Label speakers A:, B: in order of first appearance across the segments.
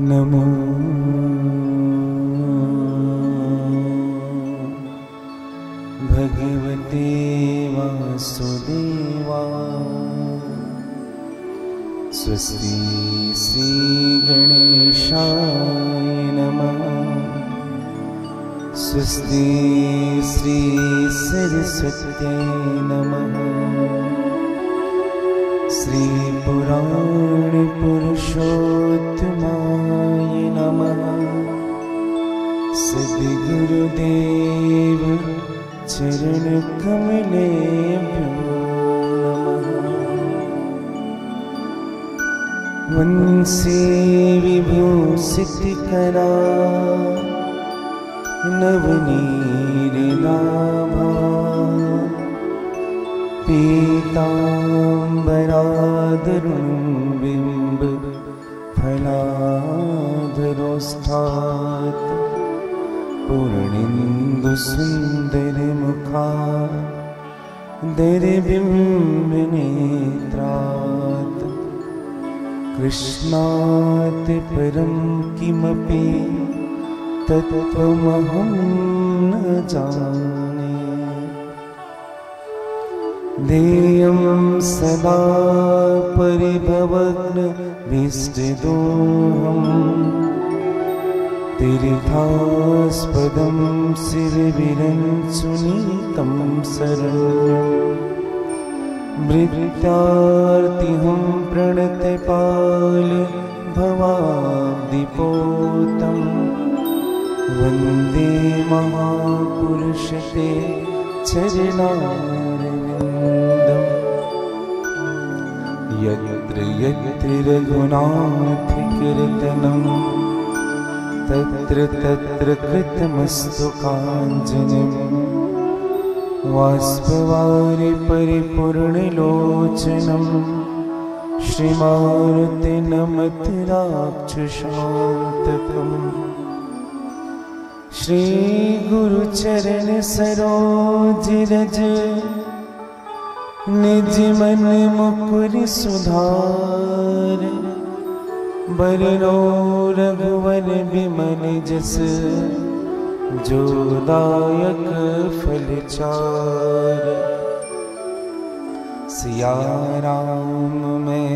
A: नमो भगवते वासुदेवाय। स्वस्ति श्री गणेशाय नमः। स्वस्ति श्री सरस्वत्यै नमः। श्री पुराण पुरुषोत्तमाय नमः। सद्गुरुदेव चरण कमलेभ्यो नमः। वंशे विभूषितकरा नवनीरनाभा। पीताम्बराधरुणबिम्ब फलाधरोष्ठात्। पूर्णेन्दुसुन्दरमुखा दरबिम्बनेत्रात्। कृष्णात् परं किमपि तत्त्वमहं न जाने। ध्येयं सदा परिभवग्नभीष्टदोहम्। तीर्थास्पदं शिरविरञ्चुनीतं शरण्यं। भृत्यार्तिहं प्रणतपाल भवाब्धिपोतं। वन्दे महापुरुषते चरणारविन्दम्। यत्र यत्र रघुनाथकीर्तनं तत्र तत्र कृतमस्तु काञ्चनम्। वाष्पवारि परिपूर्णलोचनं। श्रीमारुतिनमत राक्षसान्तकम्। श्री गुरुचरण सरोज रज निज मन मुकुर सुधार। बरनो रघुवर बिमल जस जो दायक फलचार। सिया राम में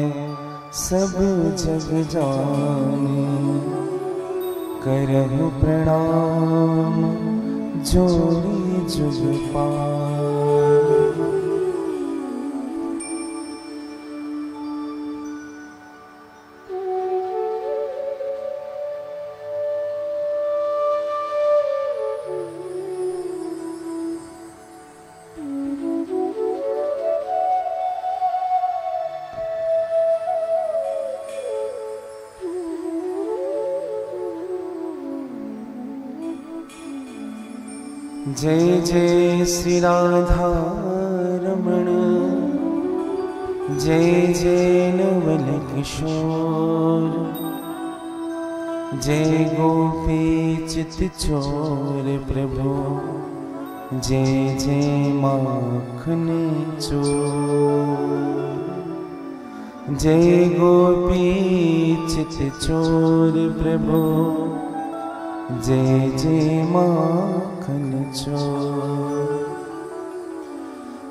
A: सब जग जाने। करहु प्रणाम जोड़ी जुग पार। जय जय श्री राधा रमण। जय जय नवल किशोर। जय गोपी चित चोर प्रभु। जय जय माखन चोर। जय गोपी चित चोर प्रभु। जय जय माखन चोर।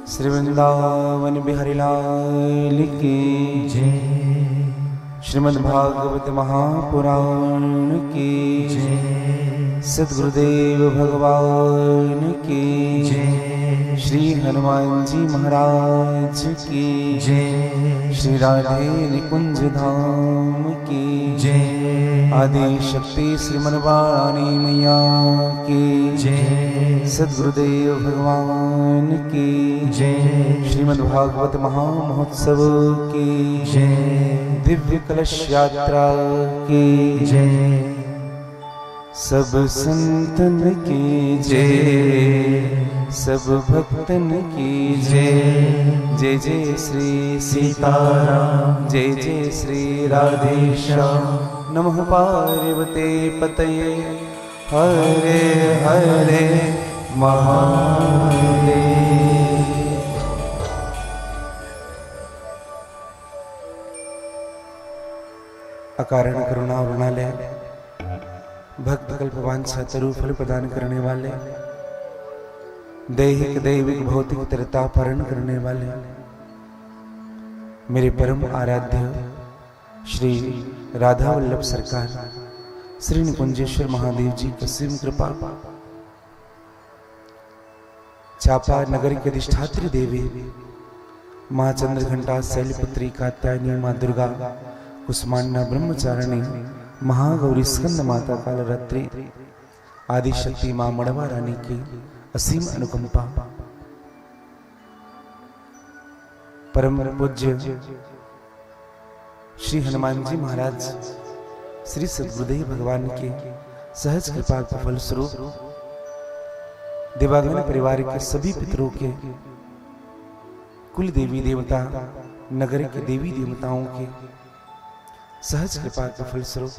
A: श्री वृंदावन बिहारी लाल की जय। श्रीमद् भागवत महापुराण की जय। सद्गुरुदेव भगवान की जय। श्री हनुमान जी महाराज की जय। श्री राधे निकुंज धाम की जय। आदि शक्ति श्रीमन्वाणी मैया की जय। सद्गुरुदेव भगवान की जय। श्रीमद्भागवत महामहोत्सव की जय। दिव्य कलश यात्रा की जय। सब संतन की जय। सब भक्तन की जय। जय जय श्री सीताराम। जय जय श्री राधेश्याम। नमः पार्वते पतये हरे हरे महादेव। अकारण करुणा वरुणालय, भक्त कल्पवांछा तरु फल प्रदान करने वाले, दैहिक दैविक भौतिक तरता पारण करने वाले मेरे परम आराध्य श्री राधा वल्लभ सरकार श्री निकुंजेश्वर महादेव जी की असीम कृपा, चापा नगर की अधिष्ठात्री देवी माँ चंद्रघंटा शैलपुत्री कात्यायनी माँ दुर्गा कुसुमांडा ब्रह्मचारिणी महागौरी स्कंद माता कालरात्रि आदि शक्ति माँ मड़वा रानी की असीम अनुकंपा, परम पूज्य श्री हनुमान जी महाराज श्री सद्गुरुदेव भगवान के सहज कृपा के फलस्वरूप देवांगन परिवार के सभी पितरों के कुल देवी देवता नगर के देवी देवताओं के सहज कृपा के फलस्वरूप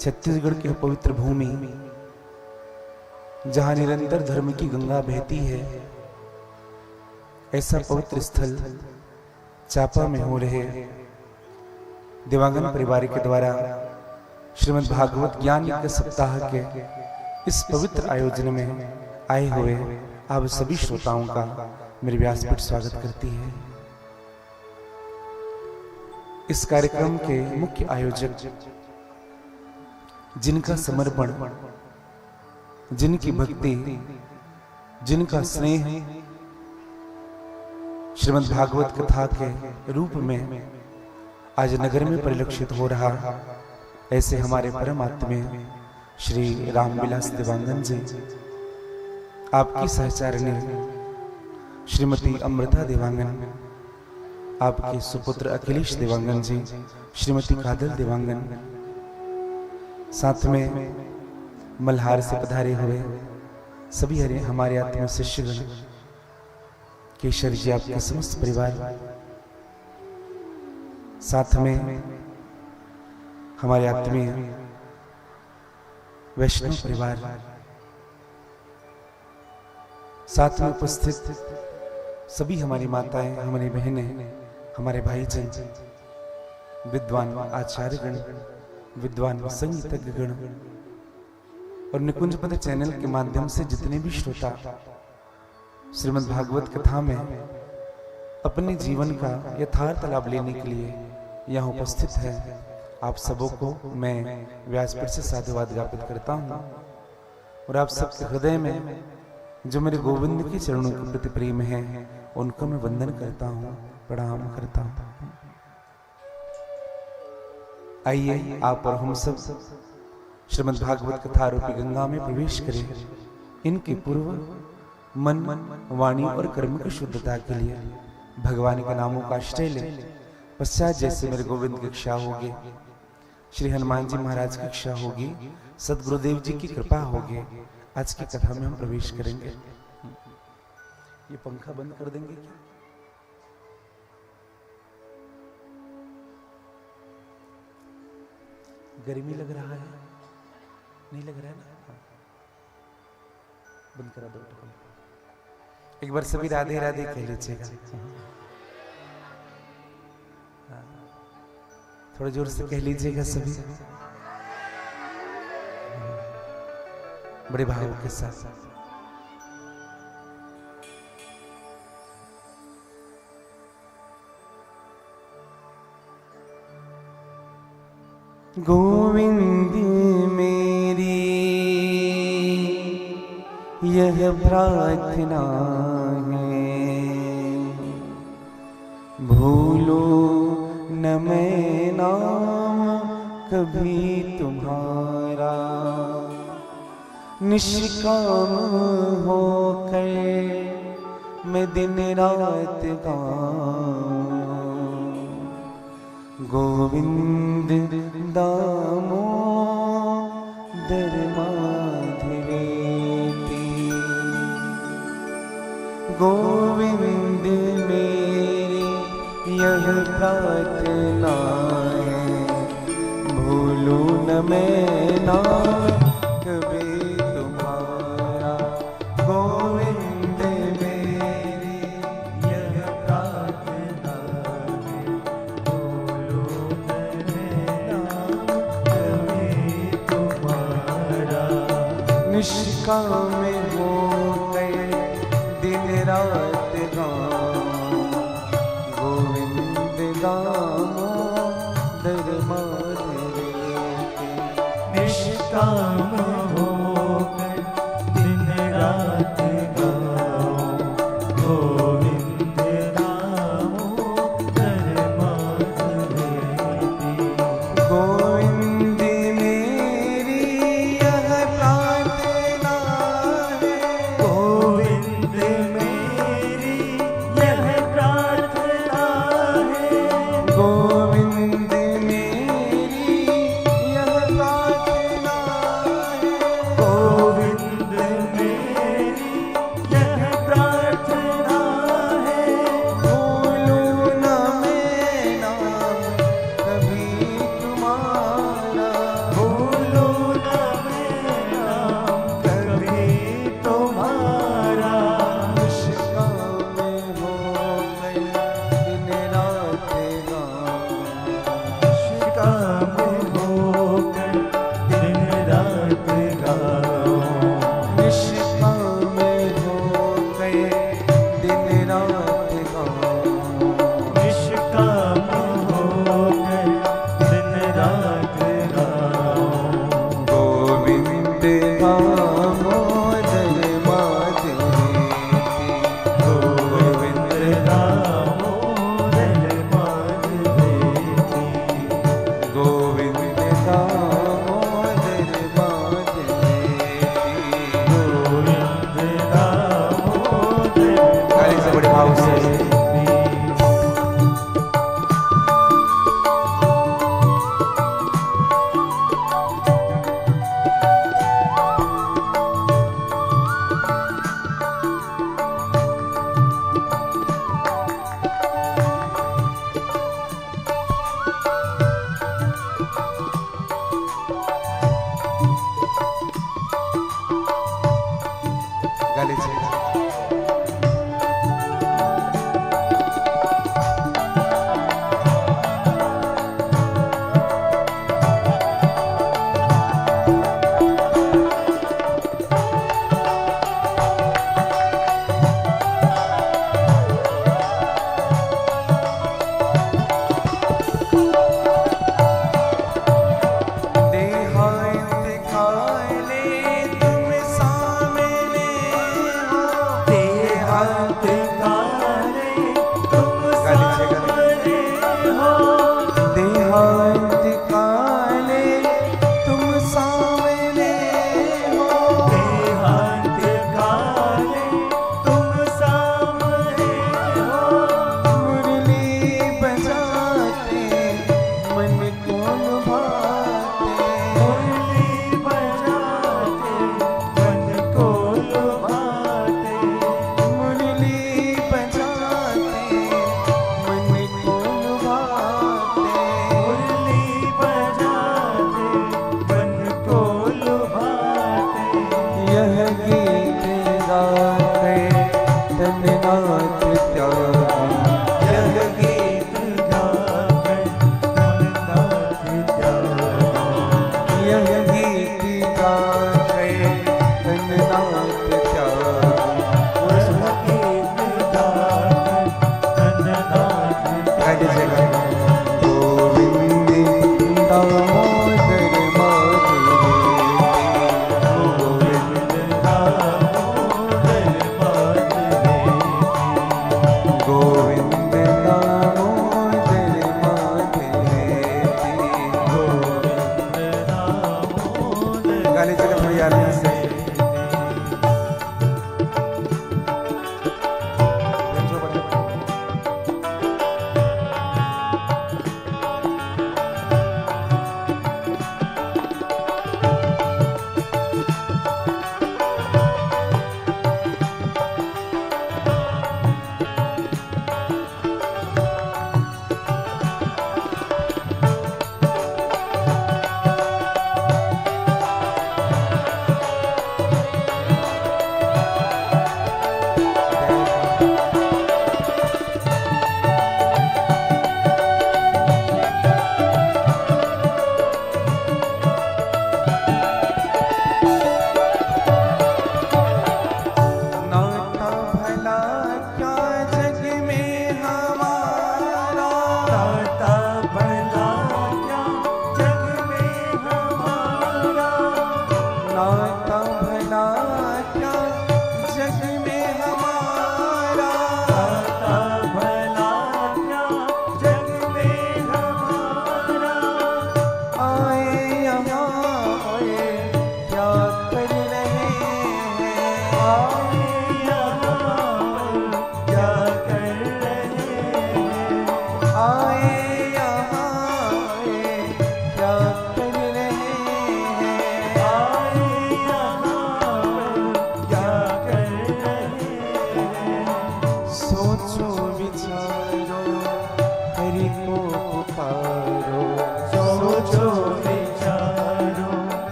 A: छत्तीसगढ़ की पवित्र भूमि जहां निरंतर धर्म की गंगा बहती है, ऐसा पवित्र स्थल चापा में हो रहे देवांगन परिवार के द्वारा श्रीमद् भागवत ज्ञान के सप्ताह के इस पवित्र आयोजन में आए हुए आप सभी श्रोताओं का मेरे व्यासपीठ स्वागत करती है। इस कार्यक्रम के मुख्य आयोजक, जिनका समर्पण, जिनकी भक्ति, जिनका स्नेह श्रीमद् भागवत कथा के रूप में आज नगर में परिलक्षित हो रहा, ऐसे हमारे परमात्मा श्री रामविलास देवांगन जी, आपकी सहचारिणी श्रीमती अमृता देवांगन, आपके सुपुत्र अखिलेश देवांगन जी, श्रीमती कादल देवांगन, साथ में मल्हार से पधारे हुए सभी हमारे आत्मा शिष्यगण, केशर जी आपके समस्त परिवार, साथ में हमारे आत्मीय वैष्णव परिवार, साथ में उपस्थित सभी हमारी माताएं, हमारी बहनें, हमारे भाईजन, विद्वान आचार्यगण, विद्वान संगीतज्ञगण और निकुंजपद चैनल के माध्यम से जितने भी श्रोता श्रीमद् भागवत कथा में अपने जीवन का यथार्थ लाभ लेने के लिए यहाँ उपस्थित है, आप सबों को मैं व्यासपीठ से साधुवाद ज्ञापित करता हूँ और आप सबके हृदय में जो मेरे गोविंद के चरणों के प्रति प्रेम है उनको मैं वंदन करता हूँ, प्रणाम करता हूँ। आइए आप और हम सब श्रीमद् भागवत कथा रूपी गंगा में प्रवेश करें। इनके पूर्व मन, वाणी और कर्म की शुद्धता के लिए भगवान के नामों का आश्रय ले। पश्चात जैसे मेरे गोविंद की इच्छा होगी, श्री हनुमान जी महाराज की इच्छा होगी, सदगुरुदेव जी की कृपा होगी, आज की कथा में हम प्रवेश करेंगे। ये पंखा बंद कर देंगे क्या? गर्मी लग रहा है? नहीं लग रहा है ना? बंद करा दो। एक बार सभी राधे राधे कह लीजिएगा, थोड़ा जोर से कह लीजिएगा सभी, बड़े भाव के साथ। गोविंद मेरी यह प्रार्थना है, भूलो न मैं नाम कभी तुम्हारा, निष्काम होकर मैं दिन रात गाऊं, गोविंद दामोदर माधवेति, गोविंद मेरी यह प्रार्थना है, भूलू न मैं नाम कभी तुम्हारा, गोविंद मेरी यह प्रार्थना है, भूलू न मैं निष्काम हो गए दिन रात गाऊं गोविंद दामोदर माधव के।
B: निष्काम होकर दिन रात गाओ गोविंद दामोदर माधव के।
A: गोविंद मेरी यह प्रार्थना है,
B: गोविंद मेरी यह प्रार्थना है,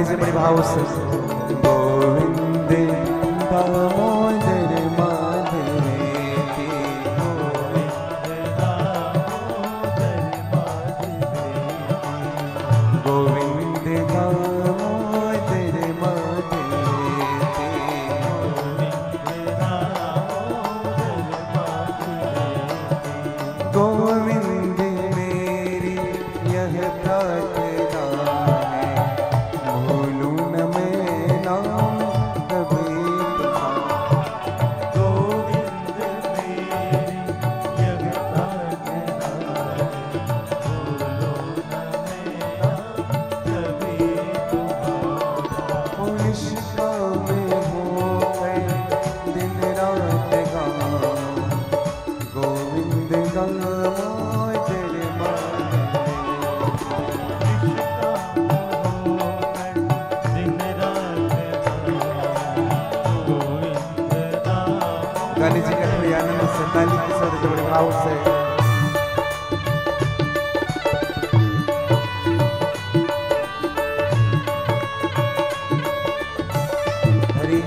A: लीजिए बड़े भाव से। गोविंद दामोदर माधवेति, गोविंद दामोदर माधवेति, गोविंद मेरी यह प्रार्थना है, भूलूं न मैं नाम कभी तुम्हारा।
B: गोविंद मेरी यह प्रार्थना है, भूलो न मेरा कभी तुम्हारा।
A: निष्काम होकर दिन रात गाऊं, गोविंद दामोदर माधवेति। गाली जी का थोड़ी आनंद से ताली के साथ बड़े भाव से। हरि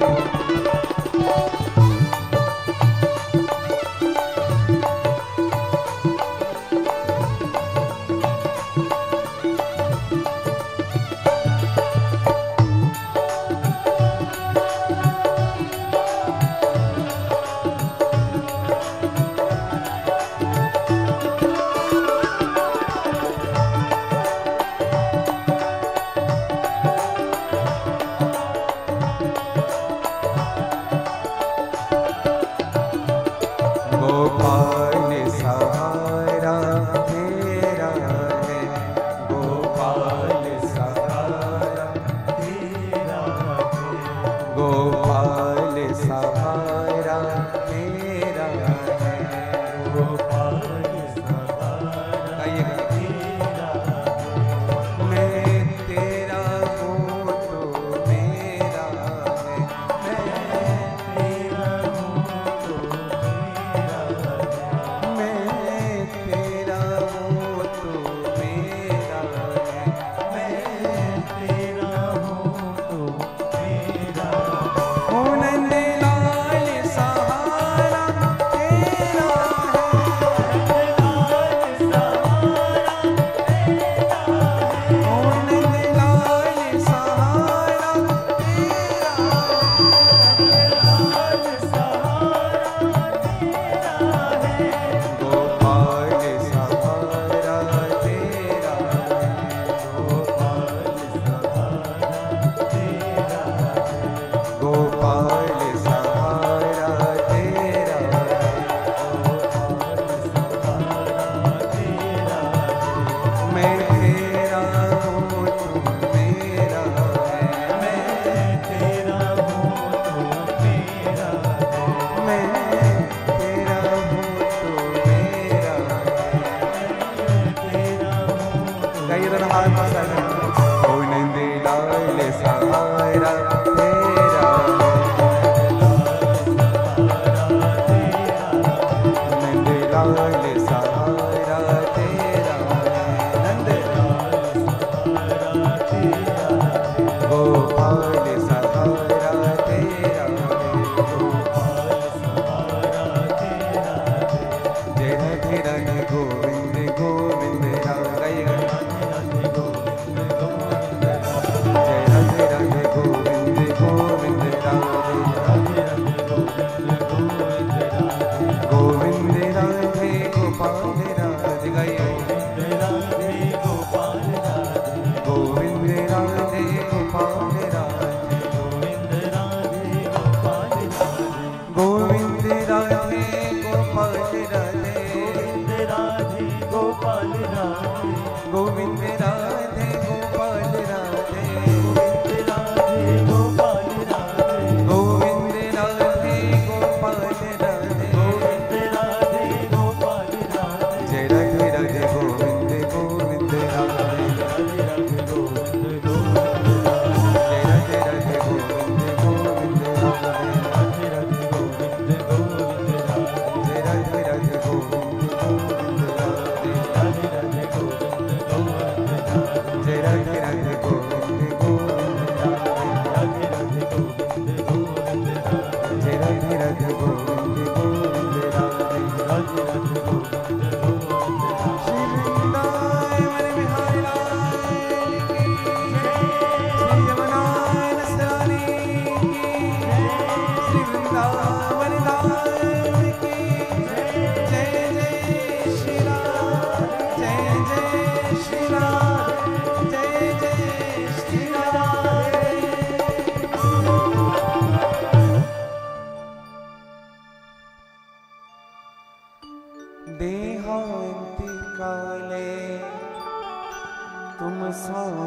A: गोपाल सहारा तेरा है, गोपाल सहारा
B: तेरा है,
A: गोपाल सहारा तेरा है।
B: गोपाल सहारा
A: आइएगा।
B: तेरा है,
A: मैं तेरा हूँ तो मेरा है, मैं
B: तेरा हूँ तो मेरा है,
A: मैं तेरा हूँ तो मेरा है,
B: मैं तेरा हूँ तो मेरा है।
A: ओ नंद लाल सहारा तेरा है, ओ नंद लाल सहारा तेरा है, गोपाल सहारा तेरा है, गोपाल सहारा तेरा है। मैं तेरा हूँ तुम मेरा है, मैं तेरा हूँ तो मेरा है। गाइए दोनों हाथ पसार कर। ओ नंद लाल सहारा तेरा है, नंद लाल सहारा तेरा है, नंद गोपाल सहारा तेरा है। जय राधे राधे गोविंद गोविंद राम। गाइएगा। जय राधे राधे गोविंद गोविंद राधे, गोविंद राधे गोपाल राधे। गाइए। गोविंद राधे गोपाल राधे, गोविंद राधे गोपाल राधे,
B: गोपाल राधे,
A: गोविंद राधे गोपाल राधे,
B: गोपाल राधे,
A: गोविंद राधे गोपाल राधे,
B: राधे गोपाल राधे,
A: जय राधे राधे गोविंद गोविंद राधे।
B: राधे गोविंद गोविंद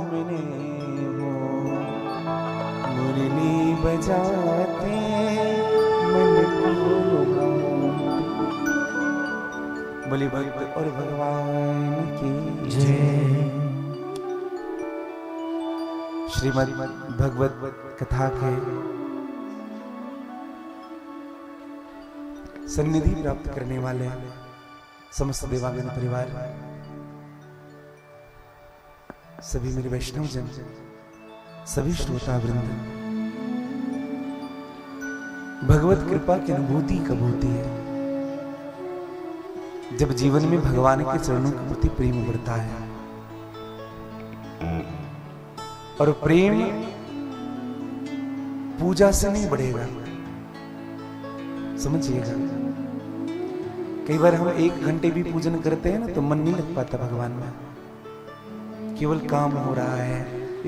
A: झूमने हो, मुरली बजाते मन को लुभाते। बोले भक्त और भगवान की
B: जय।
A: श्रीमद् भगवत कथा के सन्निधि प्राप्त करने वाले समस्त देवांगन परिवार, सभी मेरे वैष्णव जन, सभी श्रोता वृंद, भगवत कृपा की अनुभूति कब होती है? जब जीवन में भगवान के चरणों के प्रति प्रेम बढ़ता है। और प्रेम पूजा से नहीं बढ़ेगा, समझिएगा। कई बार हम 1 घंटे भी पूजन करते हैं ना तो मन नहीं लग पाता भगवान में। केवल काम हो रहा है,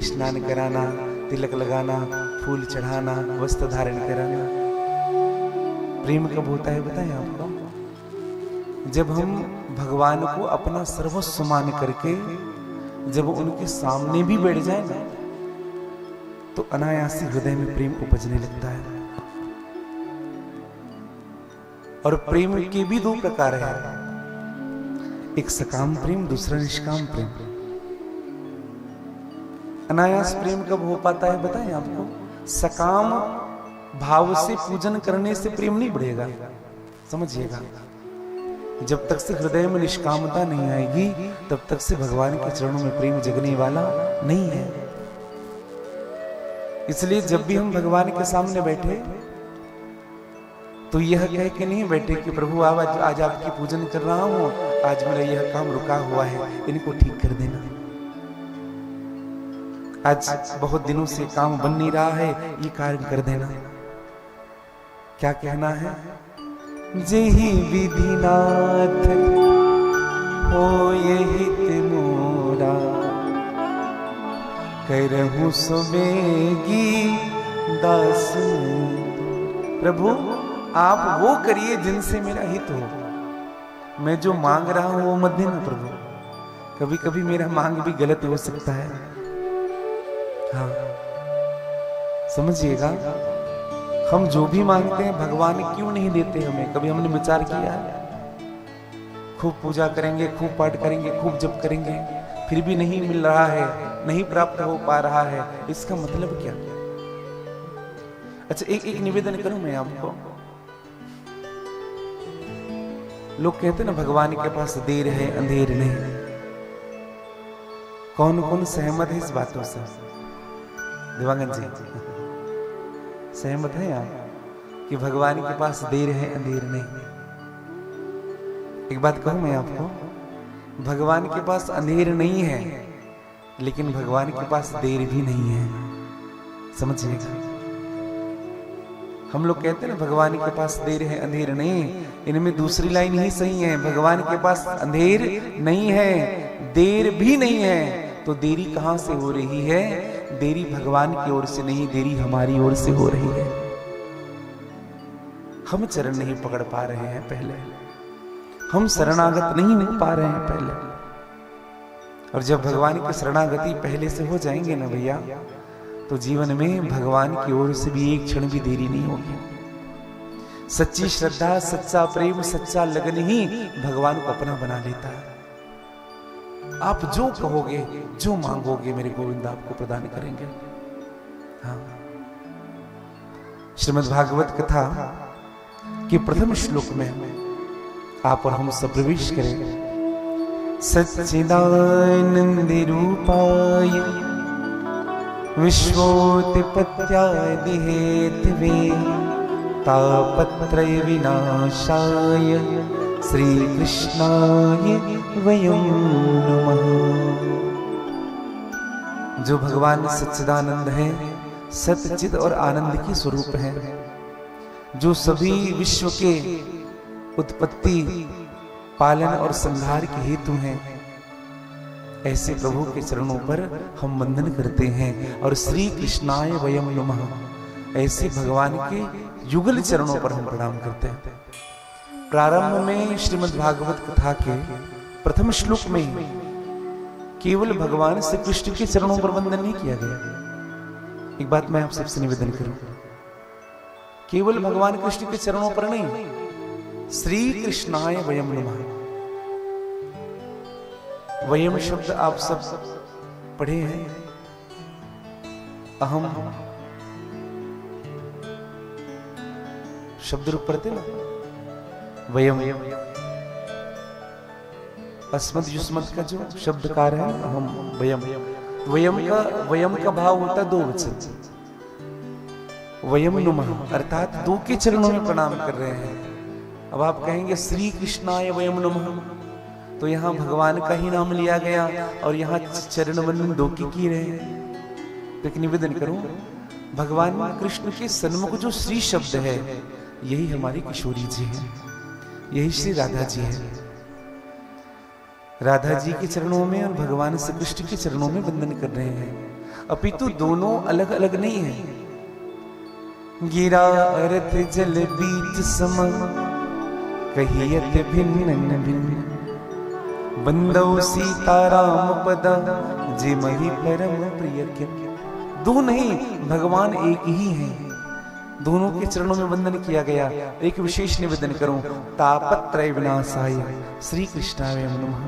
A: स्नान कराना, तिलक लगाना, फूल चढ़ाना, वस्त्र धारण कराना। प्रेम कब होता है बताएं आपको? जब हम भगवान को अपना सर्वस्व मान करके जब उनके सामने भी बैठ जाए ना तो अनायासी हृदय में प्रेम उपजने लगता है। और प्रेम के भी 2 प्रकार हैं, एक सकाम प्रेम, दूसरा निष्काम प्रेम। अनायास प्रेम कब हो पाता है बताएं आपको? सकाम भाव से पूजन करने से प्रेम नहीं बढ़ेगा, समझिएगा। जब तक से हृदय में निष्कामता नहीं आएगी तब तक से भगवान के चरणों में प्रेम जगने वाला नहीं है। इसलिए जब भी हम भगवान के सामने बैठे तो यह कह के नहीं बैठे कि प्रभु आज आपकी पूजन कर रहा हूं, आज मेरा यह काम रुका हुआ है, इनको ठीक कर देना। आज बहुत दिनों से काम बन नहीं रहा है, ये कार्य कर देना। क्या कहना है? जेहि विधिनाथ हो यही मोरा, करहूं सुबेगी दास। प्रभु आप वो करिए जिनसे मेरा हित हो, मैं जो मांग रहा हूं वो मत देना प्रभु। कभी कभी मेरा मांग भी गलत हो सकता है, हाँ समझिएगा। हम जो भी मांगते हैं भगवान क्यों नहीं देते हमें? कभी हमने विचार किया है? खूब पूजा करेंगे, खूब पाठ करेंगे, खूब जप करेंगे, फिर भी नहीं मिल रहा है, नहीं प्राप्त हो पा रहा है, इसका मतलब क्या? अच्छा एक निवेदन करूं मैं आपको। लोग कहते ना भगवान के पास देर है अंधेर नहीं। कौन कौन सहमत है इस बातों से? देवांगन जी सहमत है आप कि भगवान के पास देर है अंधेर नहीं? एक बात कहूं मैं आपको, भगवान के पास अंधेर नहीं है लेकिन भगवान के पास देर भी नहीं है, समझिएगा। हम लोग कहते हैं ना भगवान के पास देर है अंधेर नहीं, इनमें दूसरी लाइन ही सही है। भगवान के पास अंधेर नहीं है, देर भी नहीं है, तो देरी कहां से हो रही है? देरी भगवान की ओर से नहीं, देरी हमारी ओर से हो रही है। हम चरण नहीं पकड़ पा रहे हैं पहले, हम शरणागत नहीं हो पा रहे हैं पहले। और जब भगवान की शरणागति पहले से हो जाएंगे ना भैया, तो जीवन में भगवान की ओर से भी एक क्षण भी देरी नहीं होगी। सच्ची श्रद्धा, सच्चा प्रेम, सच्चा लगन ही भगवान को अपना बना लेता है। आप जो कहोगे, जो मांगोगे, मेरे गोविंद आपको प्रदान करेंगे। हाँ, श्रीमद् भागवत कथा के प्रथम श्लोक में आप और हम सब प्रवेश करें। सच्चिदानंद रूपाय विश्वोत्पत्त्यादि हेतवे तापत्रय विनाशाय श्री कृष्णाय वयं नमः। जो भगवान सच्चिदानंद है, सच्चिद और आनंद के स्वरूप है, जो सभी विश्व के उत्पत्ति, पालन और संहार के हेतु हैं, ऐसे प्रभु के चरणों पर हम वंदन करते हैं। और श्री कृष्णाय वयं नमः, ऐसे भगवान के युगल चरणों पर हम प्रणाम करते हैं। प्रारंभ में श्रीमद् भागवत कथा के प्रथम श्लोक में केवल भगवान श्री कृष्ण के चरणों पर वंदन नहीं किया गया। एक बात मैं आप सबसे निवेदन करूं, केवल भगवान कृष्ण के चरणों पर नहीं, श्री कृष्णाय वयम नमः। वयम शब्द आप सब पढ़े हैं। अहम शब्द रूप पढ़ते ना, वयम अस्मद युष्मद का जो शब्दकार है अहम वयम, वयम का भाव होता है दो वचन, वयम नुमः, अर्थात दो के चरणों में प्रणाम कर रहे हैं। अब आप कहेंगे श्री कृष्णाय वयम नुमः, तो यहाँ भगवान का ही नाम लिया गया और यहाँ चरण वंदन दो की रहे हैं। तो एक निवेदन करूं, भगवान कृष्ण के सन्मुख जो श्री शब्द है यही हमारी किशोरी जी है, यही श्री राधा जी है। राधा जी के चरणों में और भगवान श्री कृष्ण के चरणों में वंदन कर रहे हैं, अपितु दोनों अलग अलग नहीं है। गिरा रथ जल बीच सम कहियत भिन्न भिन्न, बंदौ सीताराम पद जिमहि परम प्रिय के। दो नहीं, भगवान एक ही हैं, दोनों के चरणों में वंदन किया गया। एक विशेष निवेदन करूं, तापत्रय विनाशाय श्री कृष्णाय नमः।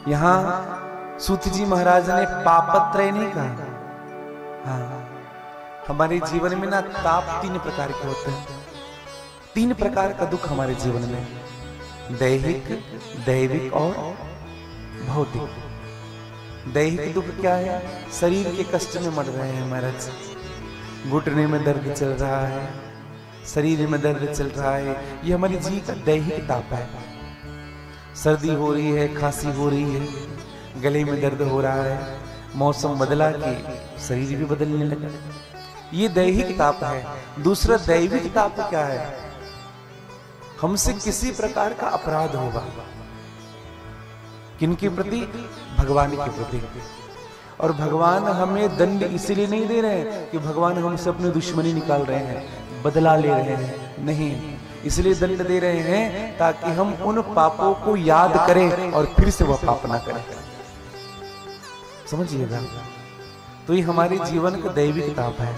A: यहाँ सूत जी महाराज ने पापत्रय नहीं कहा। हाँ, हमारे जीवन में ना ताप तीन प्रकार के होते हैं, तीन प्रकार का दुख हमारे जीवन में, दैहिक, दैविक और भौतिक। दैहिक दुख क्या है? शरीर के कष्ट में मर रहे हैं महाराज, घुटने में दर्द चल रहा है, शरीर में दर्द चल रहा है, ये हमारी जी का दैहिक ताप है। सर्दी हो रही है, खांसी हो रही है, गले में दर्द हो रहा है, मौसम बदला कि शरीर भी बदलने लगा, ये दैहिक ताप है। दूसरा दैविक ताप क्या है? हमसे किसी प्रकार का अपराध होगा, किनके प्रति? भगवान के प्रति। और भगवान हमें दंड इसलिए नहीं दे रहे हैं कि भगवान हमसे अपनी दुश्मनी निकाल रहे हैं, बदला ले रहे हैं, नहीं, इसलिए दंड दे रहे हैं ताकि हम उन पापों को याद करें और फिर से वह पाप ना करें। समझिएगा, तो ये हमारे जीवन का दैविक ताप है।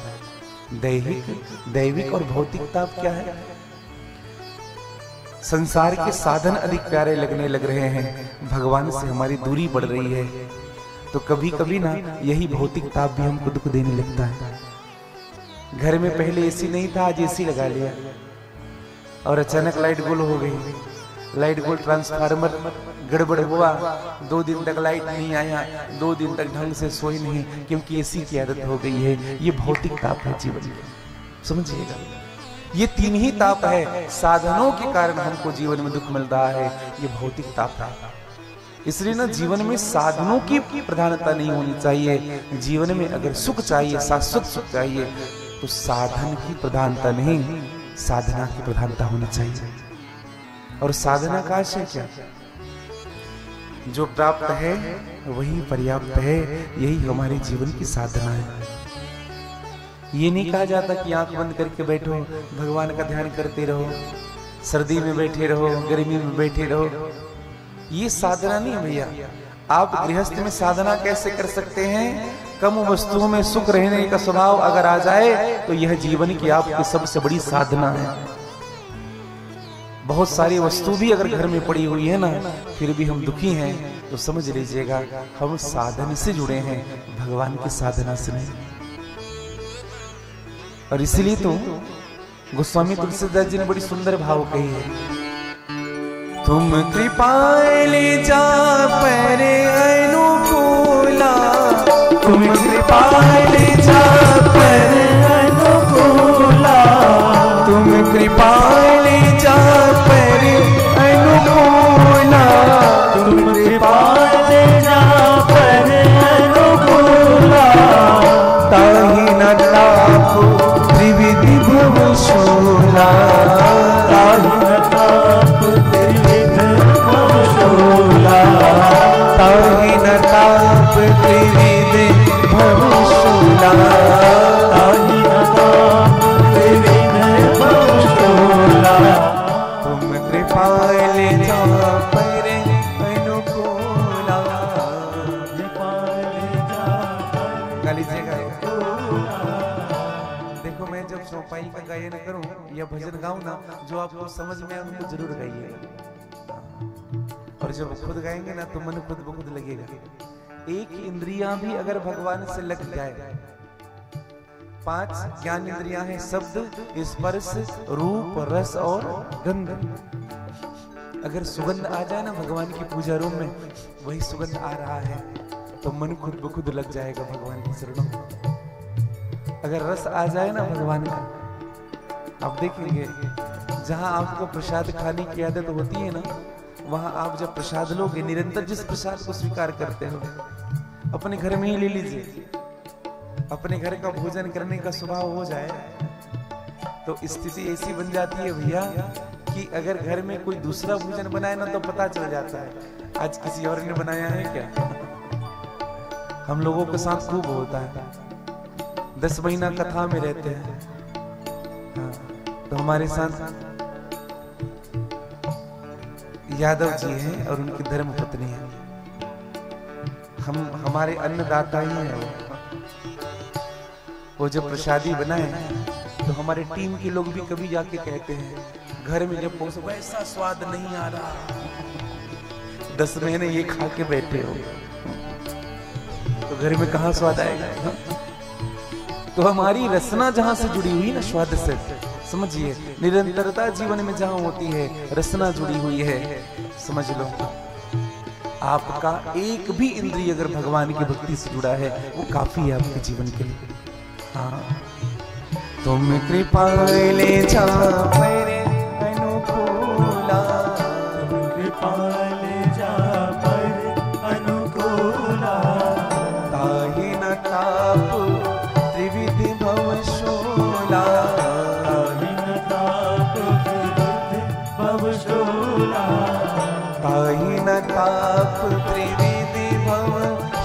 A: दैविक और भौतिक ताप क्या है? संसार के साधन अधिक प्यारे लगने लग रहे हैं, भगवान से हमारी दूरी बढ़ रही है, तो कभी कभी ना यही भौतिक ताप भी हमको दुख देने लगता है। घर में पहले एसी नहीं था, आज एसी लगा लिया और अचानक लाइट गोल हो गई, लाइट गोल ट्रांसफार्मर गड़बड़ हुआ, 2 दिन तक लाइट नहीं आया, 2 दिन तक ढंग से सोए नहीं क्योंकि एसी की आदत हो गई है। ये भौतिक ताप है जीवन में, समझिएगा। ये तीन ही ताप है, साधनों के कारण हमको जीवन में दुख मिल रहा है, ये भौतिक ताप है। इसलिए ना जीवन में साधनों की प्रधानता नहीं होनी चाहिए। जीवन में अगर सुख चाहिए, शाश्वत सुख चाहिए, तो साधन की प्रधानता नहीं, साधना की प्रधानता होनी चाहिए। और साधना का आशय क्या? जो प्राप्त है वही पर्याप्त है, यही हमारे जीवन की साधना है। ये नहीं कहा जाता कि आंख बंद करके बैठो, भगवान का ध्यान करते रहो, सर्दी में बैठे रहो, गर्मी में बैठे रहो, ये साधना नहीं है भैया। आप गृहस्थ में साधना कैसे कर सकते हैं? कम वस्तुओं में सुख रहने का स्वभाव अगर आ जाए तो यह जीवन की आपकी सबसे बड़ी साधना है। बहुत सारी वस्तु भी अगर घर में पड़ी हुई है ना, फिर भी हम दुखी हैं, तो समझ लीजिएगा हम साधन से जुड़े हैं, भगवान की साधना से नहीं। और इसलिए तो गोस्वामी तुलसीदास जी ने बड़ी सुंदर भाव कही है, तुम कृपाले जा पर अनुकूला, तुम कृपाले जा पर अनुकूला, तुम कृपाले जा पर अनुकूला, तुम कृपाले जा पर अनुकूला, ताहि न ताप त्रिविधि भव शूला, ताहि न ताप त्रिविधि भव शूला, ताहि न ताप त्रिविधि भव शूला, ताहि न ताप त्रिविधि भव शूला, तुम कृपाले जा पर अनुकूला, चौपाई का गायन करूं या भजन गाऊं ना, जो आपको समझ में आए उनको जरूर गाइएगा। और जब खुद गाएंगे ना तो मन खुद ब खुद लगेगा। एक इंद्रियां भी अगर भगवान से लग जाए, 5 ज्ञान इंद्रियां हैं, शब्द, स्पर्श, रूप, रस और गंध। अगर सुगंध आ जाए ना भगवान की पूजा रूम में, वही सुगंध आ रहा है तो मन खुद ब खुद लग जाएगा भगवान के चरणों में। अगर रस आ जाए ना भगवान का, आप देखेंगे जहां आपको प्रसाद खाने की आदत होती है ना, वहां आप जब प्रसाद लोगे, निरंतर जिस प्रसाद को स्वीकार करते हो, अपने घर में ही ले लीजिए, अपने घर का भोजन करने का स्वभाव हो जाए तो स्थिति ऐसी बन जाती है भैया कि अगर घर में कोई दूसरा भोजन बनाए ना तो पता चल जाता है आज किसी और ने बनाया है क्या। हम लोगों के साथ खूब होता है, 10 महीना कथा में रहते हैं। हाँ, तो हमारे साथ यादव जी हैं और उनकी धर्म पत्नी है। हमारे अन्नदाता ही हैं वो जब प्रसादी बनाए तो हमारे टीम के लोग भी कभी जाके कहते हैं घर में जब पहुंचे वैसा स्वाद नहीं आ रहा, 10 महीने ये खा के बैठे हो तो घर में कहां स्वाद आएगा। तो हमारी रसना जहां से जुड़ी हुई ना स्वाद से, समझिए निरंतरता जीवन में जहां होती है, रसना जुड़ी हुई है, समझ लो आपका एक भी इंद्रिय अगर भगवान की भक्ति से जुड़ा है वो काफी है आपके जीवन के लिए। हाँ, तुम कृपा ले जा मेरे अनुकूला,
B: तुम कृपा ले जा पर अनुकूला,
A: ताहि न ताप त्रिविधि भव शूला,
B: ताहि न ताप त्रिविधि भव शूला,
A: ताहि न ताप त्रिविधि भव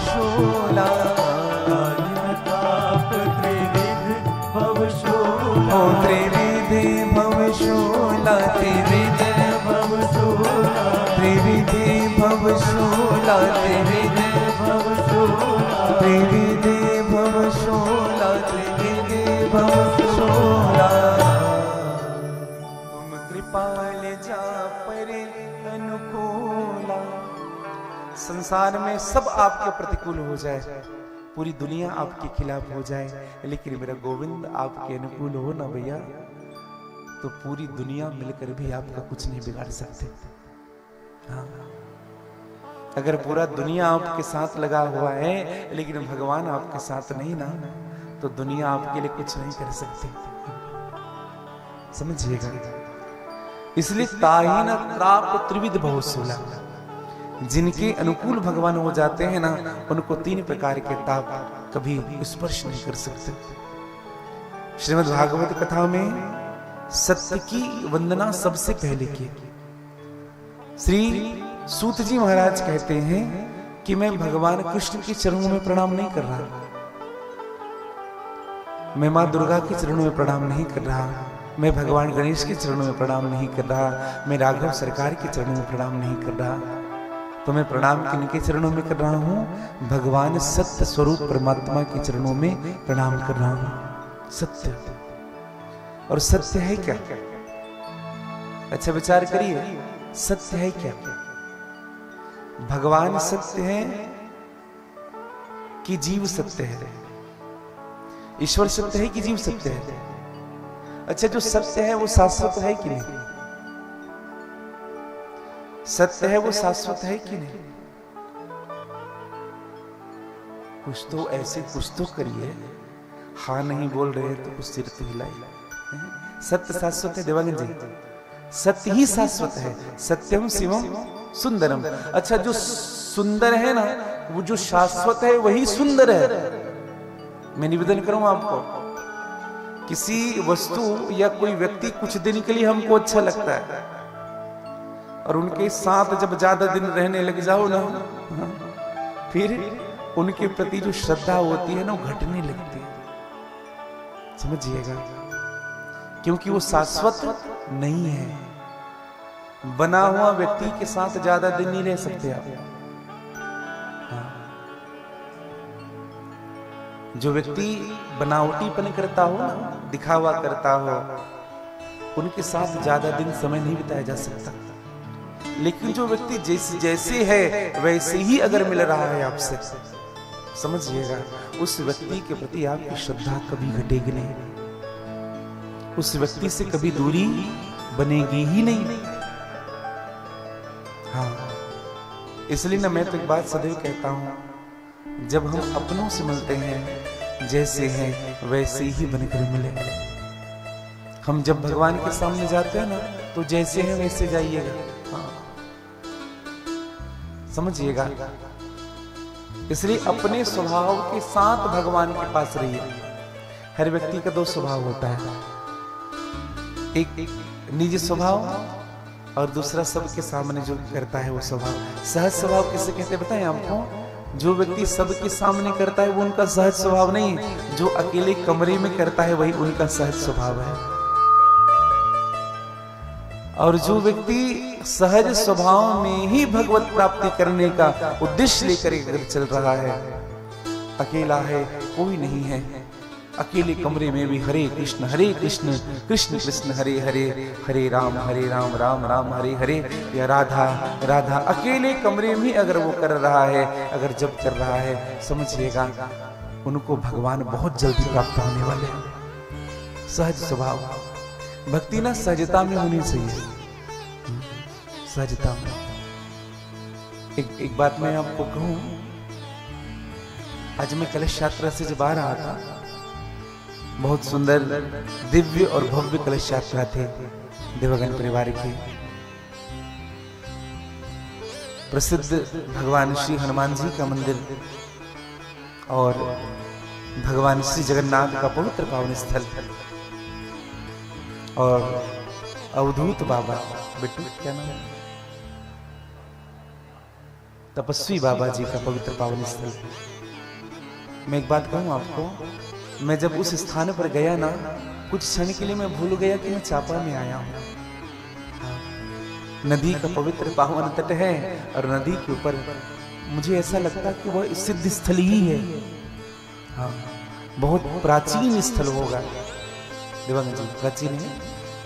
A: शूला,
B: ताहि न ताप त्रिविधि भव शूला,
A: ओ त्रिविधि भव शूला, त्रिविधि
B: भव शूला,
A: त्रिविधि भव शूला, त्रिविधि
B: भव शूला,
A: त्रिविधि भव शूला, त्रिविधि भव शूला। तुम कृपाल जा परे अनुकूला। संसार में सब आपके प्रतिकूल हो जाए, पूरी दुनिया आपके खिलाफ हो जाए, लेकिन मेरा गोविंद आपके अनुकूल हो ना भैया, तो पूरी दुनिया मिलकर भी आपका कुछ नहीं बिगाड़ सकते। हाँ, अगर पूरा दुनिया आपके साथ लगा हुआ है लेकिन भगवान आपके साथ नहीं ना, तो दुनिया आपके लिए कुछ नहीं कर सकती, समझिएगा। इसलिए ताहि न ताप त्रिविध भव शूला, जिनके अनुकूल भगवान हो जाते हैं ना, उनको 3 प्रकार के ताप कभी स्पर्श नहीं कर सकते। श्रीमद् भागवत कथा में सत्य की वंदना सबसे पहले की। श्री सूत जी महाराज कहते हैं कि मैं भगवान कृष्ण के चरणों में प्रणाम नहीं कर रहा, मैं मां दुर्गा के चरणों में प्रणाम नहीं कर रहा, मैं भगवान गणेश के चरणों में प्रणाम नहीं कर रहा, मैं राघव सरकार के चरणों में प्रणाम नहीं कर रहा, तो मैं प्रणाम किनके चरणों में कर रहा हूं? भगवान सत्य स्वरूप परमात्मा के चरणों में प्रणाम कर रहा हूं। सत्य, और सत्य है क्या? अच्छा विचार करिए, सत्य है क्या? भगवान सत्य है कि जीव सत्य है? ईश्वर सत्य है कि जीव सत्य है? अच्छा, जो सत्य है वो शाश्वत है कि नहीं? सत्य है वो शाश्वत है कि नहीं? कुछ तो ऐसे कुछ तो करिए, हाँ नहीं बोल रहे तो कुछ सिर तो हिलाइए। सत्य शाश्वत है देवांगन जी, सत्य ही शाश्वत है। सत्यम शिवम सुंदरम। अच्छा, जो सुंदर है ना, वो जो शाश्वत है वही सुंदर है। मैं निवेदन करूं आपको, किसी वस्तु या कोई व्यक्ति कुछ दिन के लिए हमको अच्छा लगता है और उनके साथ जब ज्यादा दिन रहने लग जाओ ना, फिर उनके प्रति जो श्रद्धा होती है ना वो घटने लगती है, समझिएगा, क्योंकि वो शाश्वत नहीं है। बना हुआ व्यक्ति के साथ ज्यादा दिन नहीं रह सकते आप। हाँ। जो व्यक्ति बनावटीपन करता हो, दिखावा करता हो, उनके साथ ज्यादा दिन समय नहीं बिताया जा सकता। लेकिन जो व्यक्ति जैसे है वैसे ही अगर मिल रहा है आपसे, समझिएगा उस व्यक्ति के प्रति आपकी श्रद्धा कभी घटेगी नहीं, उस व्यक्ति से कभी दूरी बनेगी ही नहीं। हाँ, इसलिए ना मैं तो एक बात सदैव कहता हूं, जब हम अपनों से मिलते हैं जैसे हैं वैसे ही बनकर मिले। हम जब भगवान के सामने जाते हैं ना तो जैसे हैं वैसे जाइएगा। हाँ, समझिएगा। इसलिए अपने स्वभाव के साथ भगवान के पास रहिए। हर व्यक्ति का दो स्वभाव होता है, एक निजी स्वभाव और दूसरा सबके सामने जो करता है वो स्वभाव। सहज स्वभाव किसे कहते हैं बताएं आपको? जो व्यक्ति सबके सामने करता है वो उनका सहज स्वभाव नहीं, जो अकेले कमरे में करता है वही उनका सहज स्वभाव है। और जो व्यक्ति सहज स्वभाव में ही भगवत प्राप्ति करने का उद्देश्य लेकर चल रहा है, अकेला है, कोई नहीं है, अकेले कमरे में भी हरे कृष्ण कृष्ण कृष्ण हरे हरे, हरे राम राम राम हरे हरे, या राधा राधा, अकेले कमरे में अगर वो कर रहा है, अगर जब कर रहा है, समझिएगा उनको भगवान बहुत जल्दी प्राप्त होने वाले हैं। सहज स्वभाव, भक्ति ना सहजता में होनी चाहिए, सहजता में। एक बात मैं आपको कहूं, आज मैं कलश यात्रा से जब आ रहा था, बहुत सुंदर दिव्य और भव्य कलश यात्रा थे देवगन परिवार की। प्रसिद्ध भगवान श्री हनुमान जी का मंदिर और भगवान श्री जगन्नाथ का पवित्र पावन स्थल और अवधूत बाबा, बेटू क्या नाम है, तपस्वी बाबा जी का पवित्र पावन स्थल। मैं एक बात कहूं आपको, मैं जब उस स्थान पर गया ना, कुछ क्षण के लिए मैं भूल गया कि मैं चापा में आया हूं। नदी का पवित्र पावन तट है और नदी के ऊपर मुझे ऐसा लगता कि वह सिद्ध स्थल ही है। हाँ, बहुत प्राचीन स्थल होगा। देवांग जी प्राचीन है।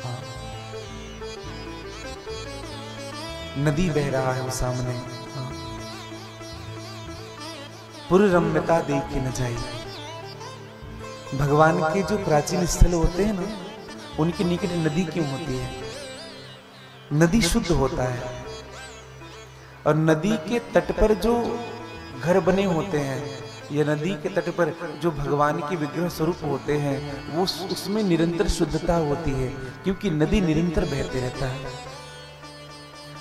A: हाँ, नदी बह रहा है वो सामने। हाँ, पूरी रम्यता देख के न जाइए। भगवान के जो प्राचीन स्थल होते हैं ना, उनके निकट नदी क्यों होती है? नदी शुद्ध होता है, और नदी के तट पर जो घर बने होते हैं, या नदी के तट पर जो भगवान के विग्रह स्वरूप होते हैं, वो उसमें निरंतर शुद्धता होती है, क्योंकि नदी निरंतर बहते रहता है,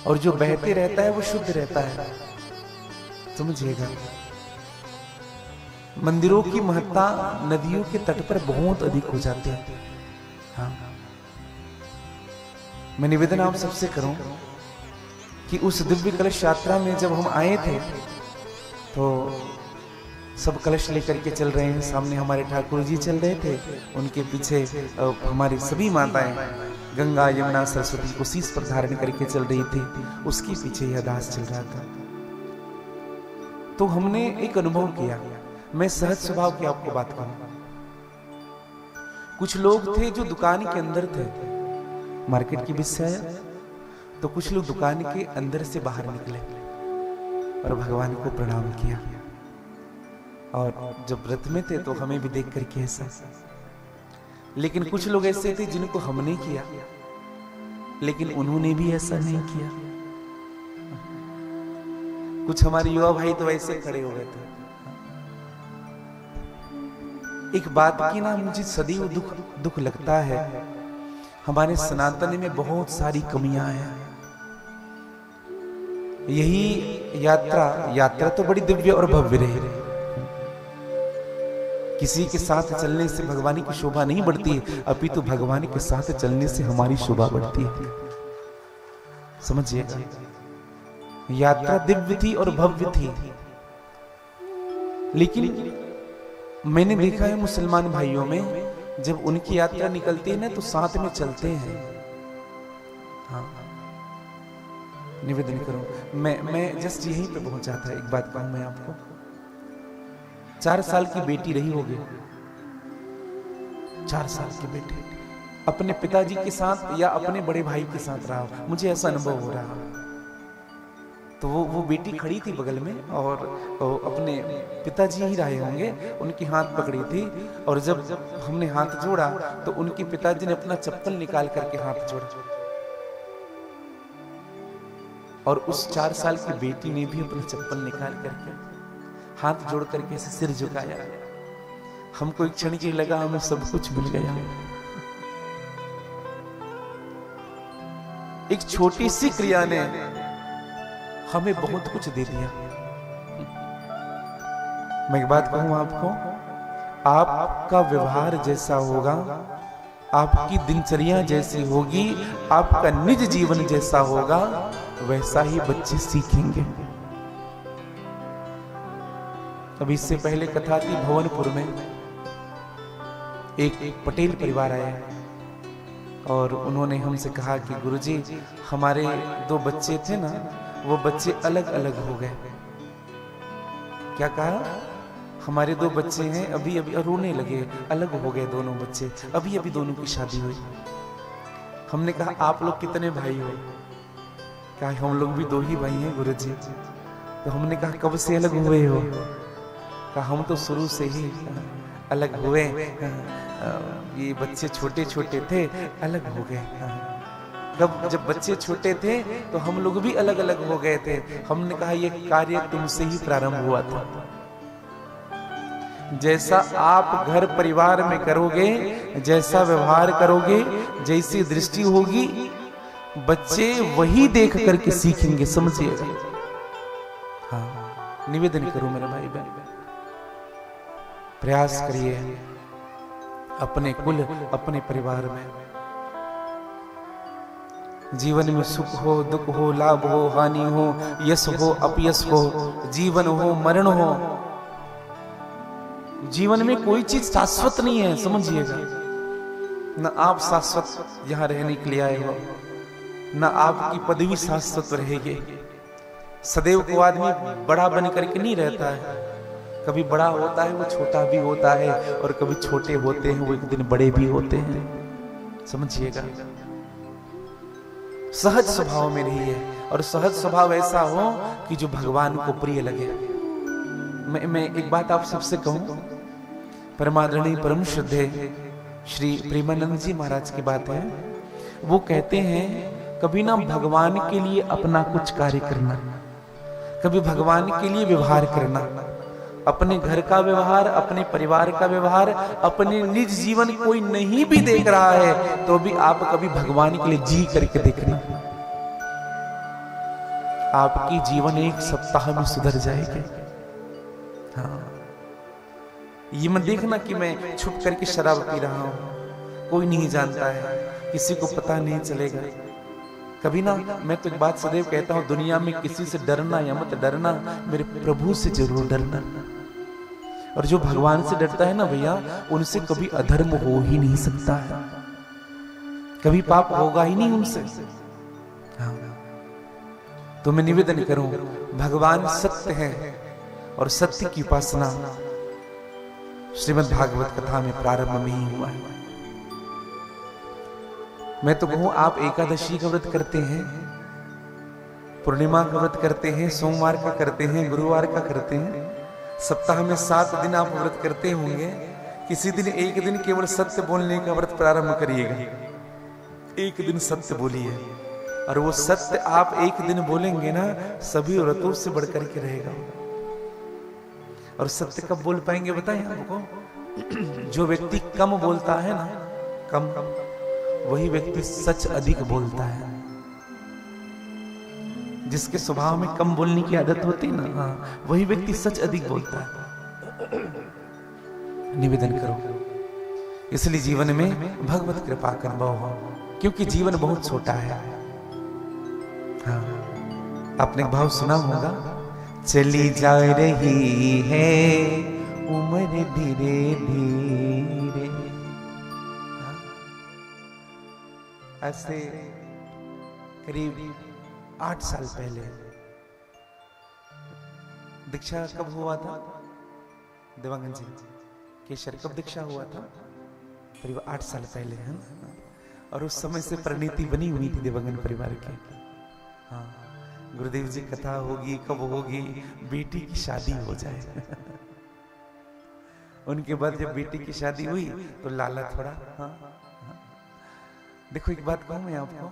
A: और जो बहते रहता है वो शुद्ध रहता है। समझिएगा, मंदिरों की महत्ता नदियों के तट पर बहुत अधिक हो जाती है। हाँ, मैं निवेदन आप सबसे करूं कि उस दिव्य कलश यात्रा में जब हम आए थे तो सब कलश लेकर के चल रहे हैं। सामने हमारे ठाकुर जी चल रहे थे, उनके पीछे हमारी सभी माताएं गंगा यमुना सरस्वती को शीश पर धारण करके चल रही थी, उसके पीछे यह दास चल रहा था। तो हमने एक अनुभव किया। मैं सहज स्वभाव की आपको बात करूं, कुछ लोग थे जो दुकान के अंदर थे, मार्केट के बीच से आया, तो कुछ लोग दुकान के अंदर से बाहर निकले और भगवान को प्रणाम किया। और जब व्रत में थे तो हमें भी देख करके ऐसा। लेकिन कुछ लोग ऐसे थे जिनको हमने किया, लेकिन उन्होंने भी ऐसा नहीं किया। कुछ हमारे युवा भाई तो ऐसे खड़े हो गए थे। एक बात की ना मुझे सदैव दुख लगता है, हमारे सनातन में बहुत सारी कमियां हैं। यही यात्रा तो बड़ी दिव्य और भव्य रही। किसी के साथ चलने से भगवान की शोभा नहीं बढ़ती, अपितु भगवान के साथ चलने से हमारी शोभा बढ़ती है। समझिएगा, यात्रा दिव्य थी और भव्य थी। लेकिन मैंने देखा है मुसलमान भाइयों में, जब उनकी यात्रा निकलती है ना तो साथ में चलते हैं। हाँ, निवेदन करूं, मैं जस्ट यहीं पे पहुंचा था। एक बात कहूं मैं आपको, 4 साल की बेटी रही होगी, 4 साल की बेटी अपने पिताजी के साथ या अपने बड़े भाई के साथ रहा, मुझे ऐसा अनुभव हो रहा। तो वो बेटी खड़ी थी बगल में और अपने पिताजी ही रहे होंगे, उनकी हाथ पकड़ी थी, और जब हमने हाथ जोड़ा तो उनके पिताजी ने अपना चप्पल निकाल करके हाथ जोड़ा, और उस 4 साल की बेटी ने भी अपना चप्पल निकाल करके हाथ जोड़ करके ऐसे सिर झुकाया। हमको एक क्षण के लिए लगा हमें सब कुछ मिल गया। एक छोटी सी क्रिया ने हमें बहुत कुछ दे दिया। मैं एक बात कहूं आपको, आपका व्यवहार जैसा होगा, आपकी दिनचर्या जैसी होगी, आपका निज जीवन जैसा होगा, वैसा ही बच्चे सीखेंगे। अभी इससे पहले कथा थी भवनपुर में, एक पटेल परिवार आया और उन्होंने हमसे कहा कि गुरुजी हमारे 2 बच्चे थे ना, वो बच्चे अलग अलग हो गए। क्या कहा? हमारे 2 बच्चे हैं, अभी अभी रोने लगे, अलग हो गए दोनों बच्चे, अभी अभी दोनों की शादी हुई। हमने कहा आप लोग कितने भाई हो? क्या हम लोग भी 2 ही भाई हैं गुरुजी। तो हमने कहा कब से अलग हुए हो? कहा हम तो शुरू से ही अलग हुए, ये बच्चे छोटे छोटे थे अलग हो गए। कब? जब बच्चे छोटे थे तो हम लोग भी अलग अलग हो गए थे। हमने कहा ये कार्य तुमसे ही प्रारंभ हुआ था। जैसा आप घर परिवार में करोगे, जैसा व्यवहार करोगे, जैसी दृष्टि होगी, बच्चे वही देख करके सीखेंगे, समझिएगा। हाँ, निवेदन करो मेरे भाई बहन, प्रयास करिए अपने कुल, अपने परिवार में, जीवन में सुख हो, दुख हो, लाभ हो, हानि हो, यश हो, अपयश हो, जीवन हो, मरण हो, जीवन में कोई चीज शाश्वत नहीं है, समझिएगा। न आप शाश्वत यहां रहने के लिए आए हो, न आपकी पदवी शाश्वत रहेगी। सदैव को आदमी बड़ा बन करके नहीं रहता है, कभी बड़ा होता है वो छोटा भी होता है, और कभी छोटे होते हैं वो एक दिन बड़े भी होते हैं, समझिएगा। सहज स्वभाव में रहिए, और सहज स्वभाव ऐसा हो कि जो भगवान को प्रिय लगे। मैं एक बात आप सबसे कहूं, परमादरणीय परम श्रद्धेय श्री प्रेमानंद जी महाराज की बात है। वो कहते हैं कभी ना भगवान के लिए अपना कुछ कार्य करना, कभी भगवान के लिए व्यवहार करना, अपने घर का व्यवहार, अपने परिवार का व्यवहार, अपने निज जीवन कोई नहीं भी देख रहा है तो भी आप कभी भगवान के लिए जी करके देखना, आपकी जीवन एक सप्ताह में सुधर जाएगी। हाँ, ये मत देखना कि मैं छुप करके शराब पी रहा हूं, कोई नहीं जानता है, किसी को पता नहीं चलेगा। कभी ना, मैं तो एक बात सदैव कहता हूं, दुनिया में किसी से डरना या मत डरना, मेरे प्रभु से जरूर डरना। और जो भगवान से डरता है ना भैया, उनसे कभी अधर्म हो ही नहीं सकता है, कभी पाप होगा ही नहीं उनसे। हाँ। तो मैं निवेदन करूं, भगवान सत्य है और सत्य की उपासना श्रीमद् भागवत कथा में प्रारंभ में ही हुआ है। मैं तो कहूं आप एकादशी का व्रत करते हैं, पूर्णिमा का व्रत करते हैं, सोमवार का करते हैं, गुरुवार का करते हैं, सप्ताह में 7 दिन आप व्रत करते होंगे। किसी दिन एक दिन केवल सत्य बोलने का व्रत प्रारंभ करिएगा, एक दिन सत्य बोलिए, और वो सत्य आप एक दिन बोलेंगे ना, सभी व्रतों से बढ़कर के रहेगा। और सत्य कब बोल पाएंगे बताएं आपको? जो व्यक्ति कम बोलता है ना, कम, वही व्यक्ति सच अधिक बोलता है। जिसके स्वभाव में कम बोलने की आदत होती है ना, हाँ, वही व्यक्ति सच अधिक बोलता है। निवेदन करो, इसलिए जीवन में भगवत कृपा का अनुभव हो, क्योंकि जीवन बहुत छोटा है। हाँ, आपने भाव सुना होगा, चली जा रही है उम्र धीरे धीरे। आज से करीब 8 साल पहले, दीक्षा कब हुआ था? देवांगन जी केशर कब दीक्षा हुआ था? करीब 8 साल पहले है ना? और उस समय से परिणति बनी हुई थी देवांगन परिवार की। हाँ, गुरुदेव जी कथा होगी, कब होगी, बेटी की शादी हो जाए। उनके बाद जब बेटी की शादी हुई तो लाला थोड़ा देखो एक बात कहूं मैं आपको,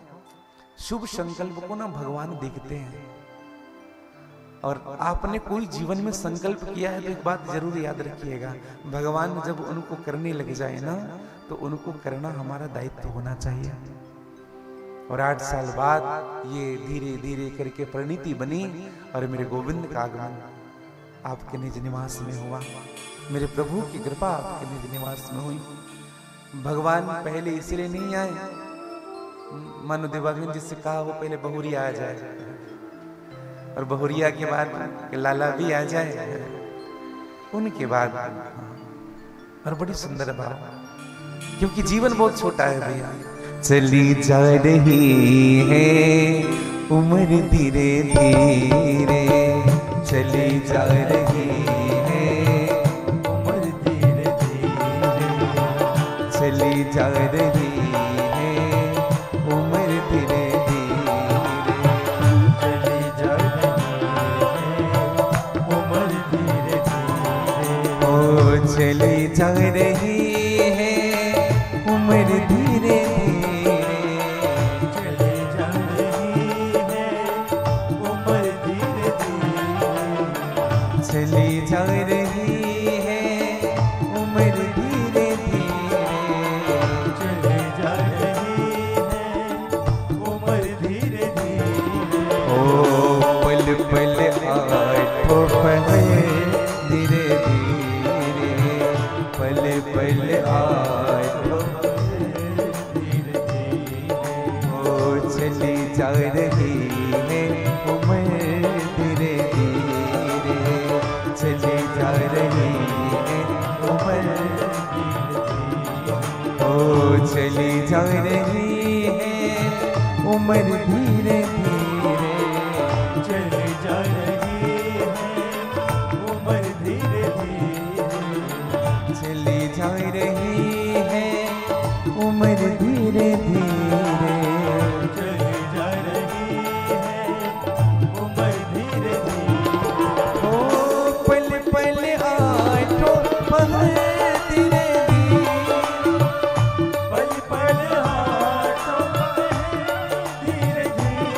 A: शुभ संकल्प को ना भगवान देखते हैं। और आपने कोई जीवन में संकल्प किया है तो एक बात जरूर याद रखिएगा, भगवान जब उनको करने लग जाए ना तो उनको करना हमारा दायित्व होना चाहिए। और 8 साल बाद ये धीरे धीरे करके परिणति बनी और मेरे गोविंद का आगमन आपके निज निवास में हुआ। मेरे प्रभु की कृपा आपके निज निवास में हुई। भगवान पहले इसलिए नहीं आए, मानो देवांगन जिससे कहा वो पहले बहुरिया आ जाए और बहुरिया के बाद लाला भी आ जाए, उनके बाद और बड़ी सुंदर भाव, क्योंकि जीवन बहुत छोटा है भैया। चली जा रही है उम्र धीरे धीरे, चली जा रही है
B: उम्र धीरे धीरे,
A: चली जा रही है उम्र धीरे धीरे,
B: चली जा रही है उम्र धीरे धीरे,
A: ओ चली जा रही है उम्र धीरे धीरे,
B: चली जा रही है उम्र धीरे धीरे,
A: चली जा रही है उम्र धीरे धीरे,
B: चली जा रही है उम्र धीरे धीरे,
A: ओ पल पल आठो पहले धीरे धीरे, पल पल आठो
B: धीरे धीरे,
A: ओ चली जा रही है उम्र धीरे धीरे, चली जा रही है उम्र, ओ चली जा रही है उम्र धीरे धीरे,
B: चली जा रही है उम्र धीरे धीरे,
A: चली जा रही है उम्र धीरे धीरे,
B: चली जा रही है उम्र धीरे धीरे,
A: ओ पल पल आठो पहर धीरे धीरे,
B: पल पल हाथों में धीरे धीरे,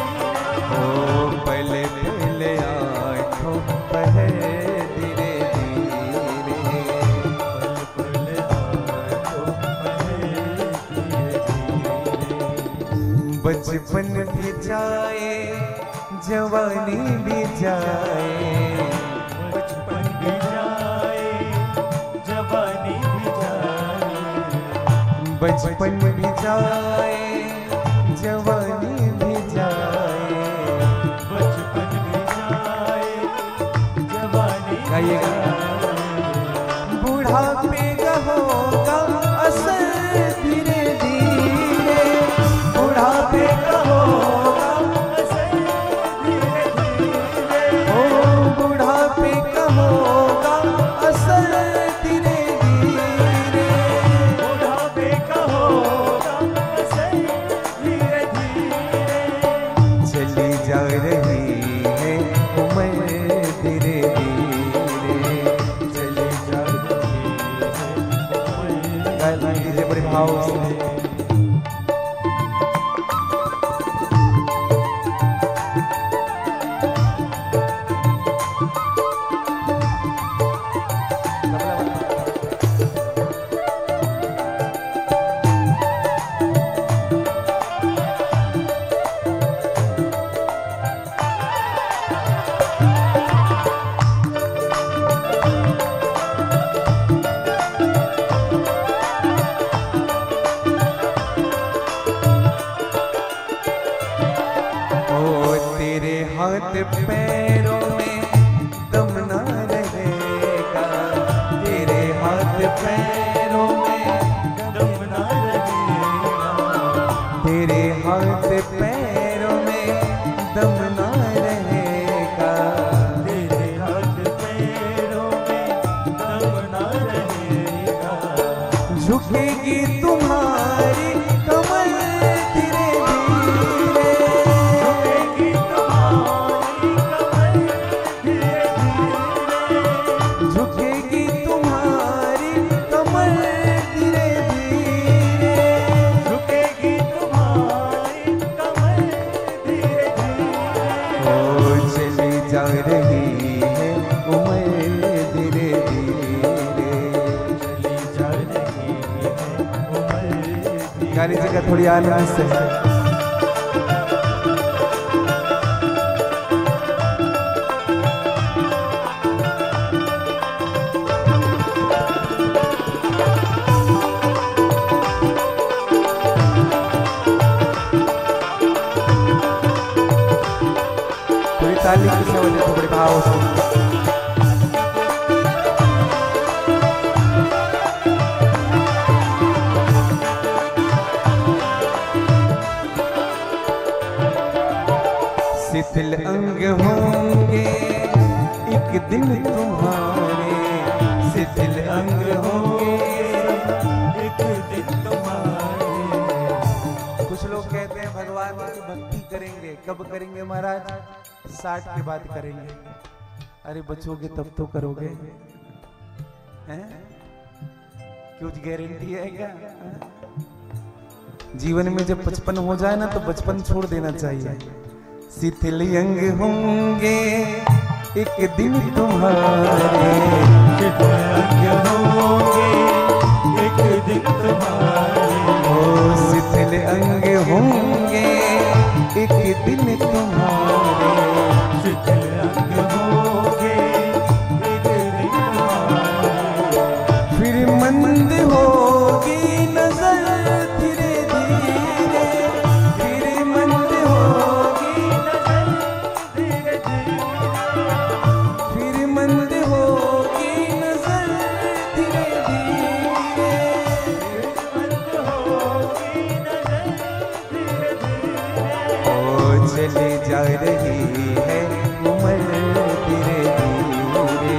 A: ओ पल पल आठो पहर धीरे धीरे,
B: पल पल हाथों में धीरे धीरे,
A: बचपन भी जाए जवानी भी जाए,
B: बचपन भी जाए जवानी भी जाए,
A: बचपन भी जाए जवानी भी जाए,
B: बचपन भी जाए जवानी भी
A: गाइएगा।
B: जाए,
A: बुढ़ापे का होगा असर धीरे धीरे, बुढ़ापे का होगा,
B: असर धीरे धीरे,
A: ओ बुढ़ापे का होगा असर धीरे धीरे,
B: बुढ़ापे का होगा असर धीरे धीरे,
A: चली जा रही है उम्र धीरे धीरे,
B: चली जा रही है उम्र
A: गाना लीजिए बड़े भाव से। ओ तेरे हाथ पैरों में दम ना रहेगा, तेरे हाथ पैरों में
B: दम ना रहेगा,
A: तेरे हाथ पैरों में दम ना रहेगा,
B: तेरे हाथ पैरों में दम
A: झुकेगी तुम्हारी कमर धीरे धीरे,
B: झुकेगी तुम्हारी कमर धीरे धीरे,
A: झुकेगी तुम्हारी कमर धीरे धीरे,
B: झुकेगी तुम्हारी कमर धीरे धीरे।
A: ओ चली जा रही है उम्र धीरे धीरे।
B: चली जा रही है उम्र धीरे।
A: गाली जगह थोड़ी आनंद से थोड़ी ताली की से वजह थोड़े भाव से। शिथिल अंग होंगे एक दिन तुम्हारे, शिथिल अंग होंगे।
B: एक दिन तुम्हारे।
A: कुछ लोग कहते हैं भगवान की भक्ति करेंगे, कब करेंगे महाराज? 60 के बाद करेंगे। अरे बचोगे तब तो करोगे, हैं? कुछ गारंटी है क्या? जीवन में जब 55 हो जाए ना तो बचपन छोड़ देना चाहिए। शिथिल अंग होंगे एक दिन तुम्हारे,
B: शिथिल अंग होंगे एक दिन तुम्हारे।
A: ओ शिथिल अंग होंगे एक दिन तुम्हारे,
B: शिथिल अंग होंगे एक दिन तुम्हारे।
A: फिर मंद होगी नजर धीरे धीरे, फिर मंद होगी
B: नजर धीरे धीरे,
A: फिर मंद होगी नजर धीरे धीरे।
B: मंद होगी नजर धीरे धीरे।
A: ओ चली जा रही है उम्र धीरे धीरे,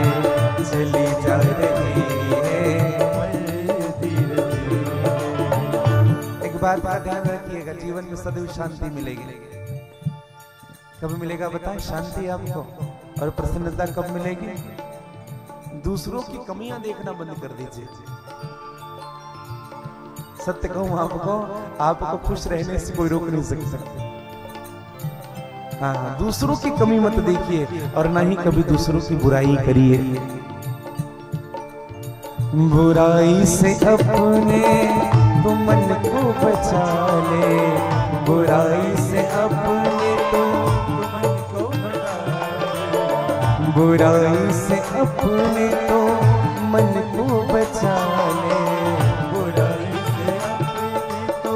A: चली जा रही है।
B: धीरे धीरे।
A: एक बात का ध्यान रखिएगा, जीवन में सदैव शांति मिलेगी। कब मिलेगा बताएं शांति आपको? और प्रसन्नता कब मिलेगी? दूसरों की कमियां देखना बंद कर दीजिए। सत्य कहूं आपको, आपको खुश रहने से कोई रोक नहीं सकता। हाँ, दूसरों की कमी मत देखिए और ना ही कभी दूसरों की बुराई करिए। बुराई से अपने तो मन को बचा ले, बुराई से अपने तो
B: मन को बता,
A: बुराई से अपने तो मन को बचा ले।
B: बुराई से अपने तो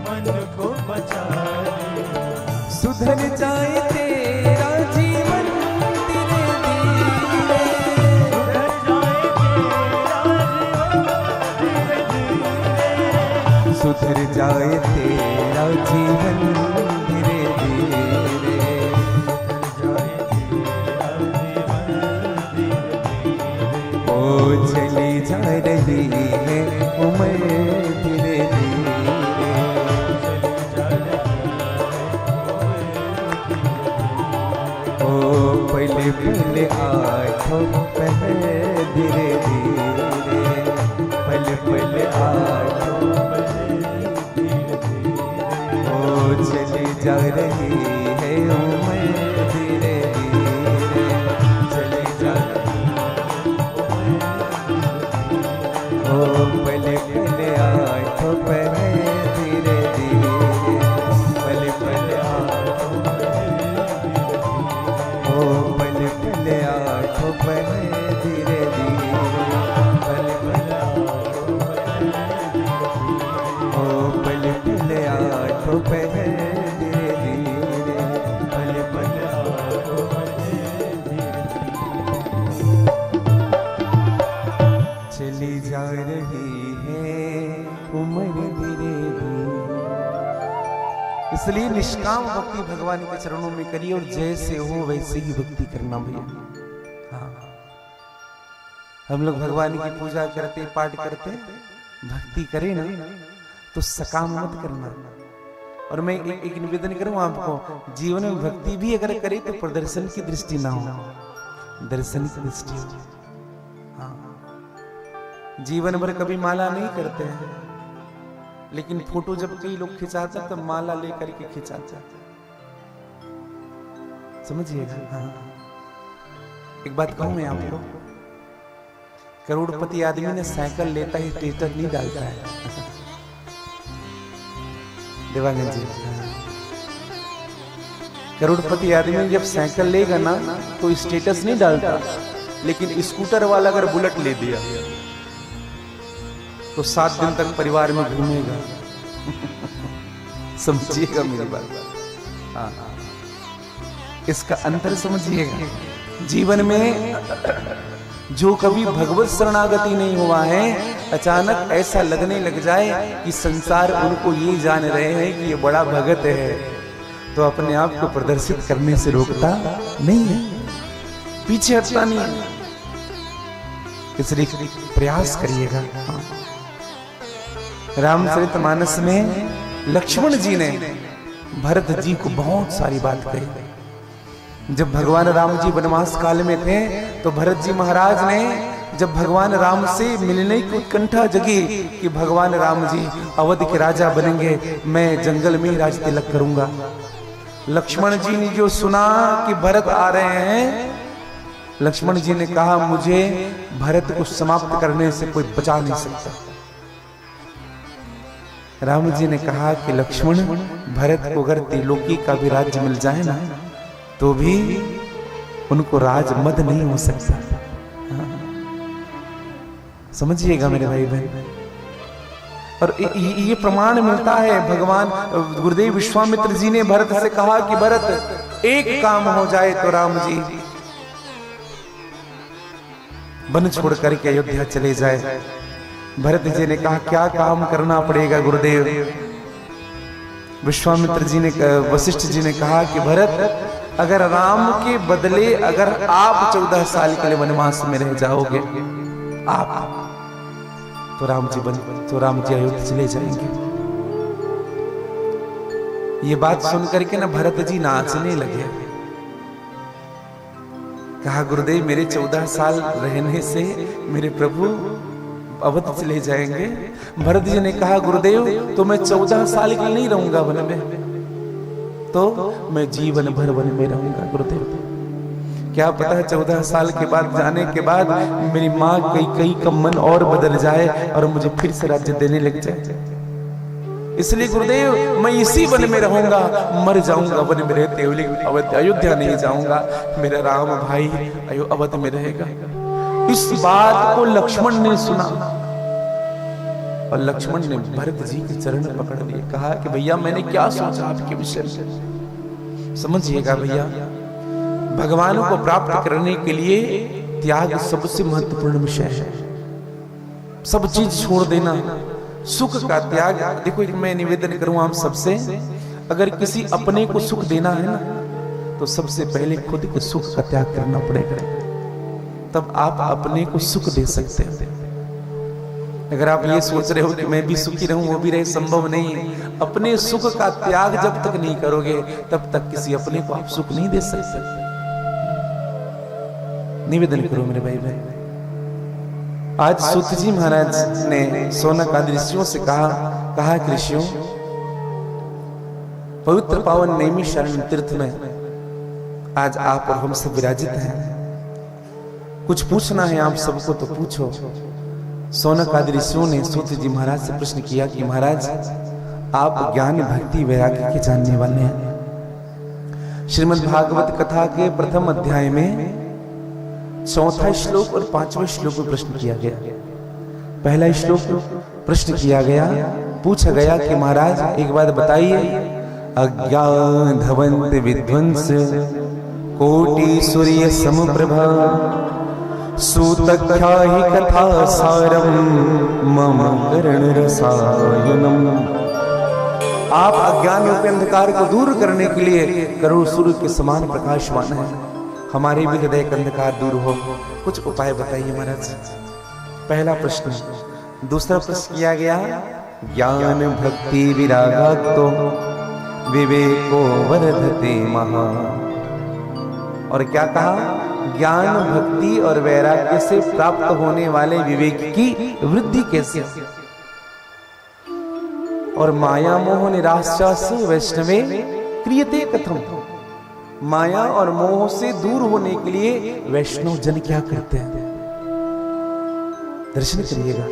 B: मन को बचा ले।
A: सुधर जाए तेरा जीवन धीरे धीरे,
B: सुधर जाए तेरा जीवन धीरे धीरे।
A: सुधर जाए तेरा जीवन धीरे धीरे।
B: जाए तेरा जीवन धीरे धीरे।
A: ओ चली जा रही है उम्र धीरे धीरे,
B: चली जा रही है
A: ओ पहले पहले आठों पहर धीरे धीरे, पहले पहले आठों ओ चली जा रही है उम्र धीरे धीरे, चली जा रही ओ पहले पहले आठों पहर धीरे धीरे, पहले पहले आठों ओ पहले पहले आठों पहर धीरे धीरे, पहले पहले ओ पहले पहले आठों पहर धीरे धीरे, पहले पहले आठों चली जा रही है उम्र धीरे धीरे। इसलिए निष्काम भक्ति भगवान के चरणों में करिए और जैसे हो वैसे ही भक्ति करना भैया। हाँ, हम लोग भगवान की पूजा करते पाठ करते भक्ति करे ना तो सकाम मत करना। और मैं एक निवेदन करूं आपको, जीवन में भक्ति भी अगर करे तो प्रदर्शन की दृष्टि ना हो, दर्शन की दृष्टि हो। हाँ, जीवन भर कभी माला नहीं करते हैं, लेकिन फोटो जब कई लोग खिंचाते हैं तो माला लेकर के खिंचाते, समझिएगा। हाँ, एक बात कहूं मैं आपको, करोड़पति आदमी ने साइकिल लेता ही स्टेटस नहीं डालता है। देवानंद जी, करोड़पति आदमी जब साइकिल लेगा ना तो स्टेटस नहीं डालता, लेकिन स्कूटर वाला अगर बुलेट ले दिया तो 7 दिन तक परिवार में घूमेगा। समझिएगा मेरी बात। हाँ, इसका अंतर समझिएगा। जीवन में जो कभी भगवत शरणागति नहीं हुआ है, अचानक ऐसा लगने लग जाए कि संसार उनको ये जान रहे हैं कि ये बड़ा भगत है, तो अपने आप को प्रदर्शित करने से रोकता नहीं है, पीछे हटता नहीं है। इसलिए प्रयास करिएगा। रामचरितमानस में लक्ष्मण जी ने भरत जी को बहुत सारी बात कही। जब भगवान राम जी वनवास काल में थे तो भरत जी महाराज ने जब भगवान राम से मिलने की उत्कंठा जगी कि भगवान राम जी अवध के राजा बनेंगे, मैं जंगल में ही राज तिलक करूंगा। लक्ष्मण जी ने जो सुना कि भरत आ रहे हैं, लक्ष्मण जी ने कहा मुझे भरत को समाप्त करने से कोई बचा नहीं सकता। राम जी ने कहा कि लक्ष्मण, भरत को अगर त्रिलोकी का भी राज्य मिल जाए ना तो भी उनको राज मद नहीं हो सकता। हाँ। समझिएगा मेरे भाई बहन। और ये प्रमाण मिलता है, भगवान गुरुदेव विश्वामित्र जी ने भरत से कहा कि भरत एक काम हो जाए तो राम जी वन छोड़ करके अयोध्या चले जाए। भरत जी ने कहा क्या काम करना पड़ेगा गुरुदेव? विश्वामित्र जी ने, वशिष्ठ जी ने कहा कि भरत, अगर राम के बदले अगर आप 14 साल के लिए वनवास में रह जाओगे आप, तो राम जी अयोध्या चले जाएंगे। ये बात सुनकर के ना भरत जी नाचने लगे। कहा गुरुदेव मेरे 14 साल रहने से मेरे प्रभु अवध चले जाएंगे। भरत जी ने कहा गुरुदेव तो मैं 14 साल के लिए नहीं रहूंगा वन में, तो मैं जीवन भर वन में रहूंगा गुरुदेव। क्या पता है 14 साल के बाद जाने के बाद मेरी माँ कई का मन और बदल जाए और मुझे फिर से राज्य देने लग जाए। इसलिए गुरुदेव मैं इसी वन में रहूंगा, मर जाऊंगा वन में रहते हुए, लेकिन अयोध्या नहीं जाऊंगा। मेरा राम भाई अवध में रहेगा। इस बात को लक्ष्मण ने सुना और लक्ष्मण ने भरत जी के चरण पकड़ लिए। कहा कि भैया मैंने क्या सोचा आपके विषय में। समझिएगा भैया, भगवान को प्राप्त करने के लिए त्याग सबसे महत्वपूर्ण विषय है। सब चीज छोड़ देना, सुख का त्याग। देखो मैं निवेदन करूं आप सबसे, अगर किसी अपने को सुख देना है ना तो सबसे पहले खुद के सुख का त्याग करना पड़ेगा, तब आप अपने को सुख दे सकते हैं। अगर आप ये सोच रहे हो कि मैं भी सुखी रहूं वो भी रहे, संभव नहीं है। अपने सुख का त्याग जब तक नहीं करोगे तब तक किसी अपने को आप सुख नहीं दे सकते। निवेदन करो मेरे भाई बहन। आज सूत जी महाराज ने सोनक आदि ऋषियों से कहा कि ऋषियों, पवित्र पावन नैमिषारण्य तीर्थ में आज आप और हम सब विराजित हैं। कुछ पूछना है आप सबको तो पूछो। सोनक आदि ऋषियों ने सूत जी महाराज से प्रश्न किया कि महाराज आप ज्ञान भक्ति वैराग्य के जानने वाले हैं। श्रीमद् भागवत कथा के प्रथम अध्याय में 4वां श्लोक और 5वें श्लोक में प्रश्न किया गया। पहला श्लोक प्रश्न किया गया, पूछा गया कि महाराज एक बात बताइए, अज्ञान धवंत विध्वंस कोटि सूर्य समप्रभा सूतख्याहि कथा सारम मम कर्ण रसायनम। आप अज्ञान रूपी अंधकार को दूर करने के लिए करोड़ सूर्य के समान प्रकाशवान है। हमारे भी हृदय का अंधकार दूर हो, कुछ उपाय बताइए महाराज। पहला प्रश्न, दूसरा प्रश्न किया गया, ज्ञान भक्ति विरागात्तो विवेको वर्धते महा। और क्या कहा, ज्ञान भक्ति और वैराग्य से प्राप्त होने वाले विवेक की वृद्धि कैसे। और माया मोह निराश्चास वैष्णवे क्रियते कथम। माया और मोह से दूर होने के लिए वैष्णव जन क्या करते हैं, दर्शन करिएगा।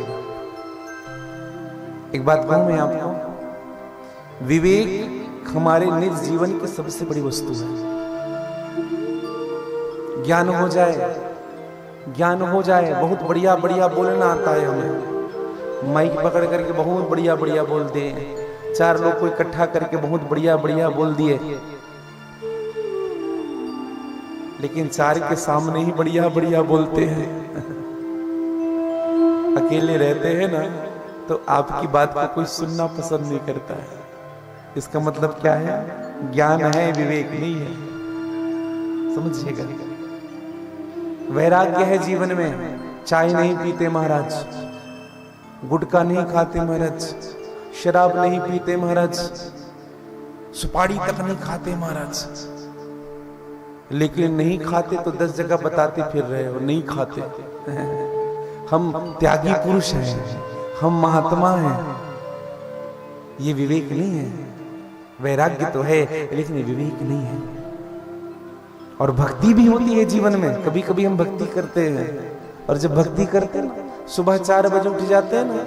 A: एक बात कहूं मैं आपको, विवेक हमारे निज जीवन की सबसे बड़ी वस्तु है। ज्ञान हो जाए, ज्ञान हो जाए, बहुत बढ़िया बढ़िया बोलना आता है हमें, माइक पकड़ करके बहुत बढ़िया बढ़िया बोलते हैं, 4 लोग को इकट्ठा करके बहुत बढ़िया बढ़िया बोल दिए, लेकिन 4 के सामने ही बढ़िया बढ़िया बोलते हैं। अकेले रहते हैं ना तो आपकी बात को कोई सुनना पसंद नहीं करता है। इसका मतलब क्या है, ज्ञान है, विवेक नहीं है, समझिएगा। वैराग्य है जीवन में, चाय नहीं पीते महाराज, गुटखा नहीं खाते महाराज, शराब नहीं पीते महाराज, सुपारी तक नहीं खाते महाराज, लेकिन नहीं खाते तो 10 जगह बताते फिर रहे हो नहीं खाते। हम त्यागी पुरुष हैं, हम महात्मा हैं। ये विवेक नहीं है। वैराग्य तो है लेकिन विवेक नहीं है। और भक्ति भी होती है जीवन में। कभी कभी हम भक्ति करते हैं, और जब भक्ति करते हैं सुबह 4 बजे उठ जाते हैं ना,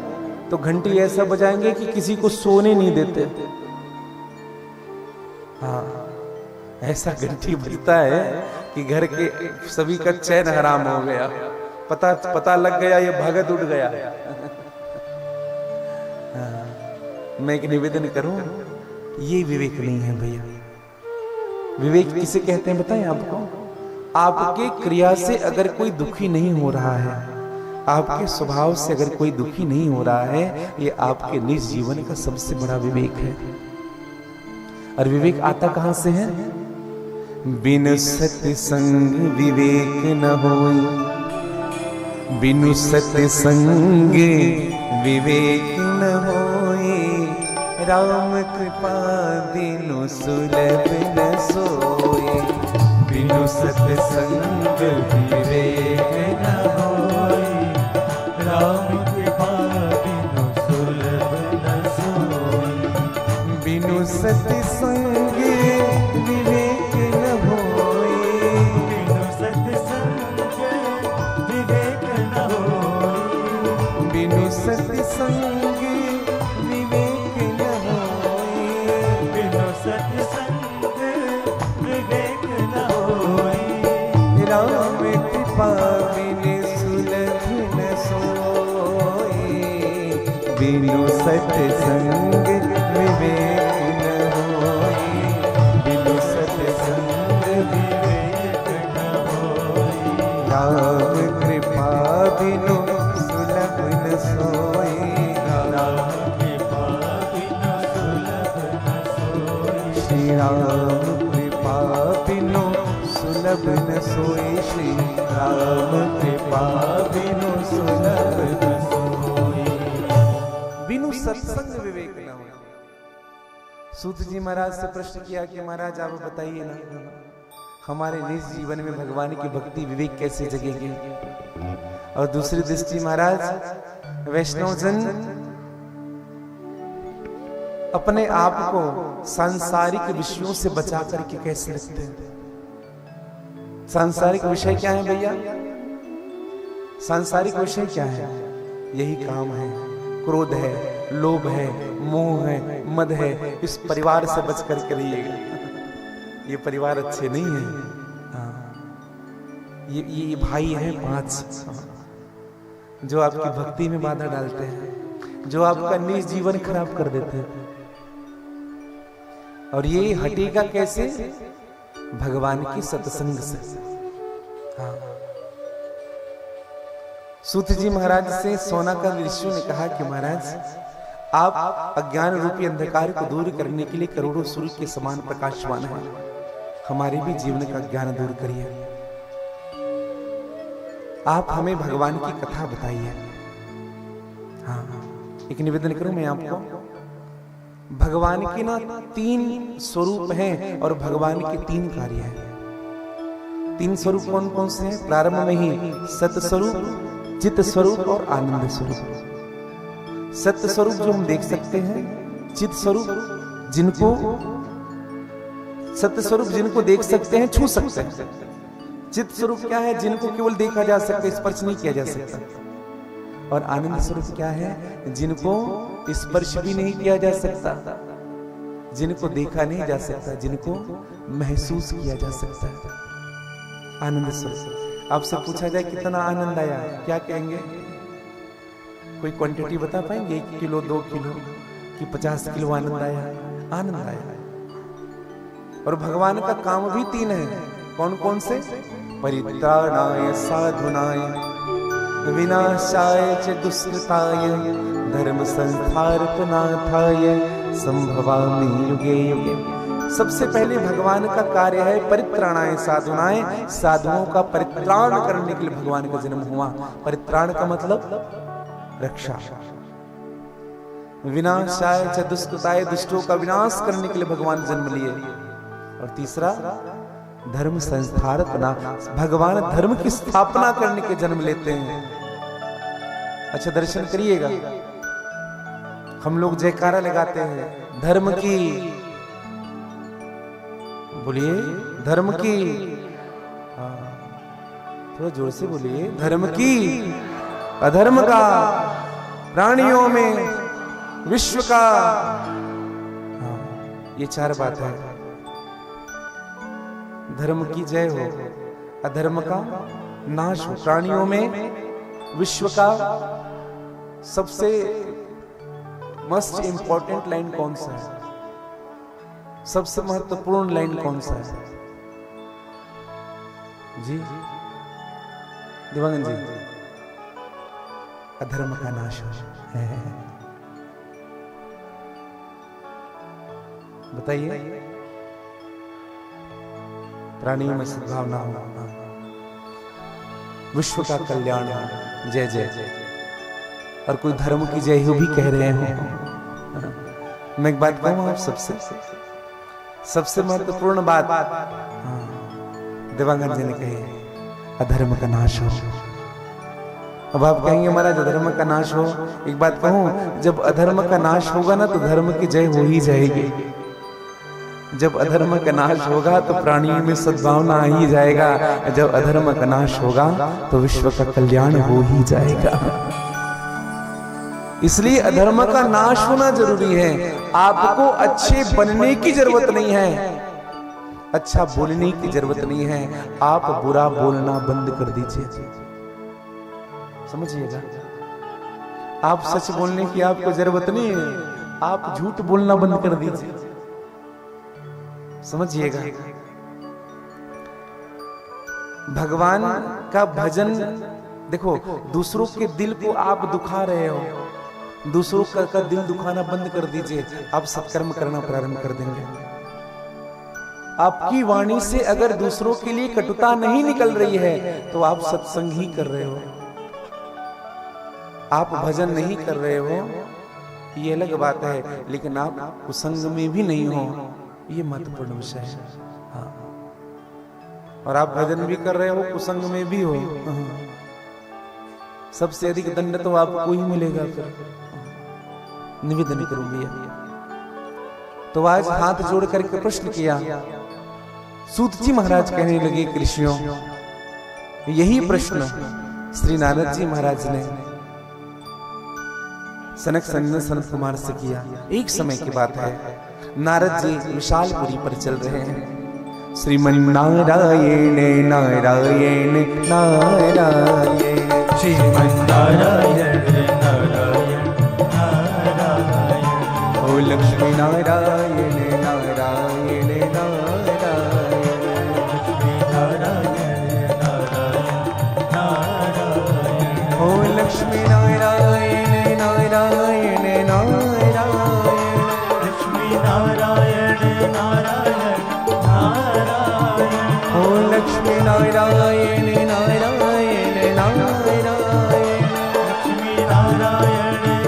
A: तो घंटी ऐसा बजाएंगे कि किसी को सोने नहीं देते। हाँ, ऐसा घंटी बजता है कि घर के सभी का चैन हराम हो गया। पता लग गया, ये भगत उठ गया। हाँ, मैं एक निवेदन करूं, ये विवेक नहीं है भैया। विवेक किसे कहते हैं बताएं आपको? आपके क्रिया से अगर कोई दुखी नहीं हो रहा है, आपके स्वभाव से अगर कोई दुखी नहीं हो रहा है, ये आपके निज जीवन का सबसे बड़ा विवेक है। और विवेक आता कहां से है? बिनु सत्य संग विवेक न होई, बिनु सत्य संग विवेक न होई, राम कृपा बिनु सुलभ न सोई। बिनु सत्य संग विवेक न होई,
B: राम कृपा बिनु सुलभ न सोई।
A: बिनु सत्य संग विवेक न होई,
B: बिनु सत्य संग विवेक न होई।
A: बिनु सत्य संग विवेक न होई।
B: बिनु सत्य संग विवेक न होई।
A: राम कृपा बिनु सुलभ न सोई। बिनु सत्य संग विवेक न होई। बिनु सत्य संग
B: विवेक न होई।
A: राम कृपा बिनु सुलभ न सोई।
B: राम कृपा बिनु सुलभ न सोई।
A: श्री राम कृपा बिनु सुलभ न सोई। श्री राम कृपा बिनु सुलभ न सोई। बिनु सत्संग विवेक न हो। सूत जी महाराज से प्रश्न किया कि महाराज आप बताइए ना, हमारे निज जीवन में भगवान की भक्ति विवेक कैसे जगेगी? और दूसरी दृष्टि महाराज, वैष्णव जन अपने आप को सांसारिक विषयों से बचा करके कैसे रखते हैं? सांसारिक विषय क्या है भैया? सांसारिक विषय क्या है? यही काम है, क्रोध है, लोभ है, मोह है, मद है। इस परिवार से बच करके रहिएगा। ये परिवार अच्छे नहीं है। हाँ, ये भाई हैं 5 जो आपकी भक्ति में बाधा डालते हैं, जो आपका निज जीवन खराब कर देते हैं। और ये हटेगा कैसे? भगवान की सत्संग से। हाँ, सूत जी महाराज से सोनाकर ऋषि ने कहा कि महाराज आप अज्ञान रूपी अंधकार को दूर करने के लिए करोड़ों सूर्य के समान प्रकाशवान हैं। हमारे भी जीवन का ज्ञान दूर करिए। आप हमें भगवान की कथा बताइए। हाँ, एक निवेदन करूं मैं आपको, भगवान के ना 3 स्वरूप हैं और भगवान के 3 कार्य हैं। 3 स्वरूप कौन कौन से हैं? प्रारंभ में ही सत्य स्वरूप, चित्त स्वरूप और आनंद स्वरूप। सत्य स्वरूप जो हम देख सकते हैं, चित्त स्वरूप जिनको, सत्य स्वरूप जिनको देख सकते हैं, छू सकते हैं। चित्त स्वरूप क्या है? जिनको केवल देखा जा सकता है, स्पर्श नहीं किया जा सकता। और आनंद स्वरूप क्या है? जिनको स्पर्श भी नहीं किया जा सकता, जिनको देखा नहीं जा सकता, जिनको महसूस किया जा सकता है। आनंद स्वरूप। आपसे पूछा जाए कितना आनंद आया, क्या कहेंगे? कोई क्वांटिटी बता पाएंगे? 1 किलो, 2 किलो कि 50 किलो आनंद आया? आनंद आया। और भगवान का काम भी 3 है। कौन कौन से? परित्राणाय साधुनाय विनाशाय च दुष्कृताय धर्म संस्थापनार्थाय संभवामि युगे युगे। सबसे पहले भगवान का कार्य है परित्राणाय साधुनाय, साधुओं का परित्राण करने के लिए भगवान का जन्म हुआ। परित्राण का मतलब रक्षा। विनाशाय च दुष्कृताय, दुष्टों का विनाश करने के लिए भगवान जन्म लिए। और तीसरा धर्म संस्थापना, भगवान धर्म की स्थापना करने के जन्म लेते हैं। अच्छा दर्शन करिएगा, हम लोग जयकारा लगाते हैं धर्म की, बोलिए धर्म की, थोड़ा जोर से बोलिए, धर्म की, अधर्म का, प्राणियों में, विश्व का। ये 4 बात है। धर्म की जय हो, अधर्म का नाश हो, प्राणियों में, विश्व का। सबसे मोस्ट इंपॉर्टेंट लाइन कौन सा है? सबसे महत्वपूर्ण लाइन कौन सा है जी? दिवांगन जी, अधर्म का नाश हो। बताइए। प्राणियों में सद्भावना हो, विश्व का कल्याण हो, जय जय जय। और कोई धर्म की जय हो भी कह रहे हो। मैं एक बात कहूं आप सबसे, सबसे महत्वपूर्ण बात दिवांगन जी ने कही, अधर्म का नाश हो। अब आप कहेंगे महाराज अधर्म का नाश हो। एक बात कहूं, जब अधर्म का नाश होगा ना तो धर्म की जय हो ही जाएगी। जब अधर्म का नाश होगा तो प्राणियों में सद्भावना आ ही जाएगा। जब अधर्म का नाश होगा तो विश्व का कल्याण हो ही जाएगा। इसलिए अधर्म का नाश होना जरूरी है। आपको अच्छे बनने की जरूरत नहीं है, अच्छा बोलने की जरूरत नहीं है। आप बुरा बोलना बंद कर दीजिए, समझिएगा। आप सच बोलने की आपको जरूरत नहीं है, आप झूठ बोलना बंद कर दीजिए, समझिएगा। भगवान का भजन देखो, दूसरों के दिल को आप दुखा रहे हो, दूसरों का दिल दुखाना बंद कर दीजिए, आप सत्कर्म करना प्रारंभ कर देंगे। आपकी वाणी से अगर दूसरों के लिए कटुता नहीं निकल रही है तो आप सत्संग ही कर रहे हो, आप भजन नहीं कर रहे हो, ये अलग बात है। लेकिन आप कुसंग में भी नहीं हो, ये महत्वपूर्ण विषय है। हाँ। और आप भजन भी कर रहे हो, कुसंग में भी हो, सबसे अधिक दंड तो आपको ही मिलेगा। फिर निवेदन करूंगी। तो आज हाथ जोड़ करके प्रश्न किया, सूत जी महाराज कहने लगे कि ऋषियों, यही प्रश्न श्री नारद जी महाराज ने सनक सनत कुमार से किया। एक समय की बात है, नारद जी विशालपुरी पर चल रहे हैं। श्रीमन नारायण नारायण नारायण,
B: श्रीमन नारायण नारायण नारायण,
A: ओ लक्ष्मी नारायण नारायण नारायण,
B: लक्ष्मी नारायण नारायण नारायण,
A: ओ लक्ष्मी नारायण नारायण नारायण,
B: लक्ष्मी नारायण नारायण नारायण,
A: ओ लक्ष्मी नारायण नारायण नारायण,
B: लक्ष्मी नारायण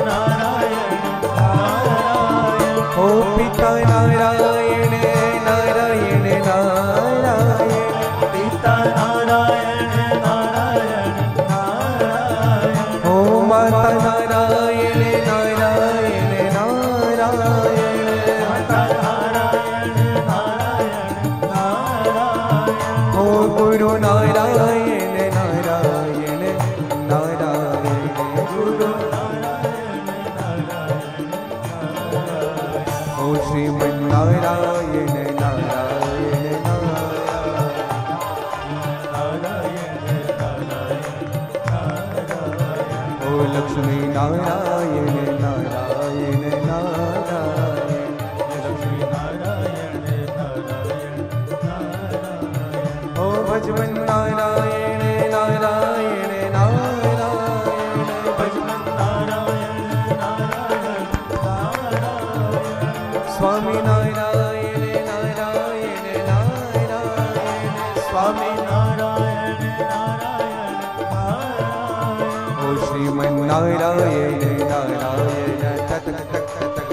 A: नारायण तक तक तक तक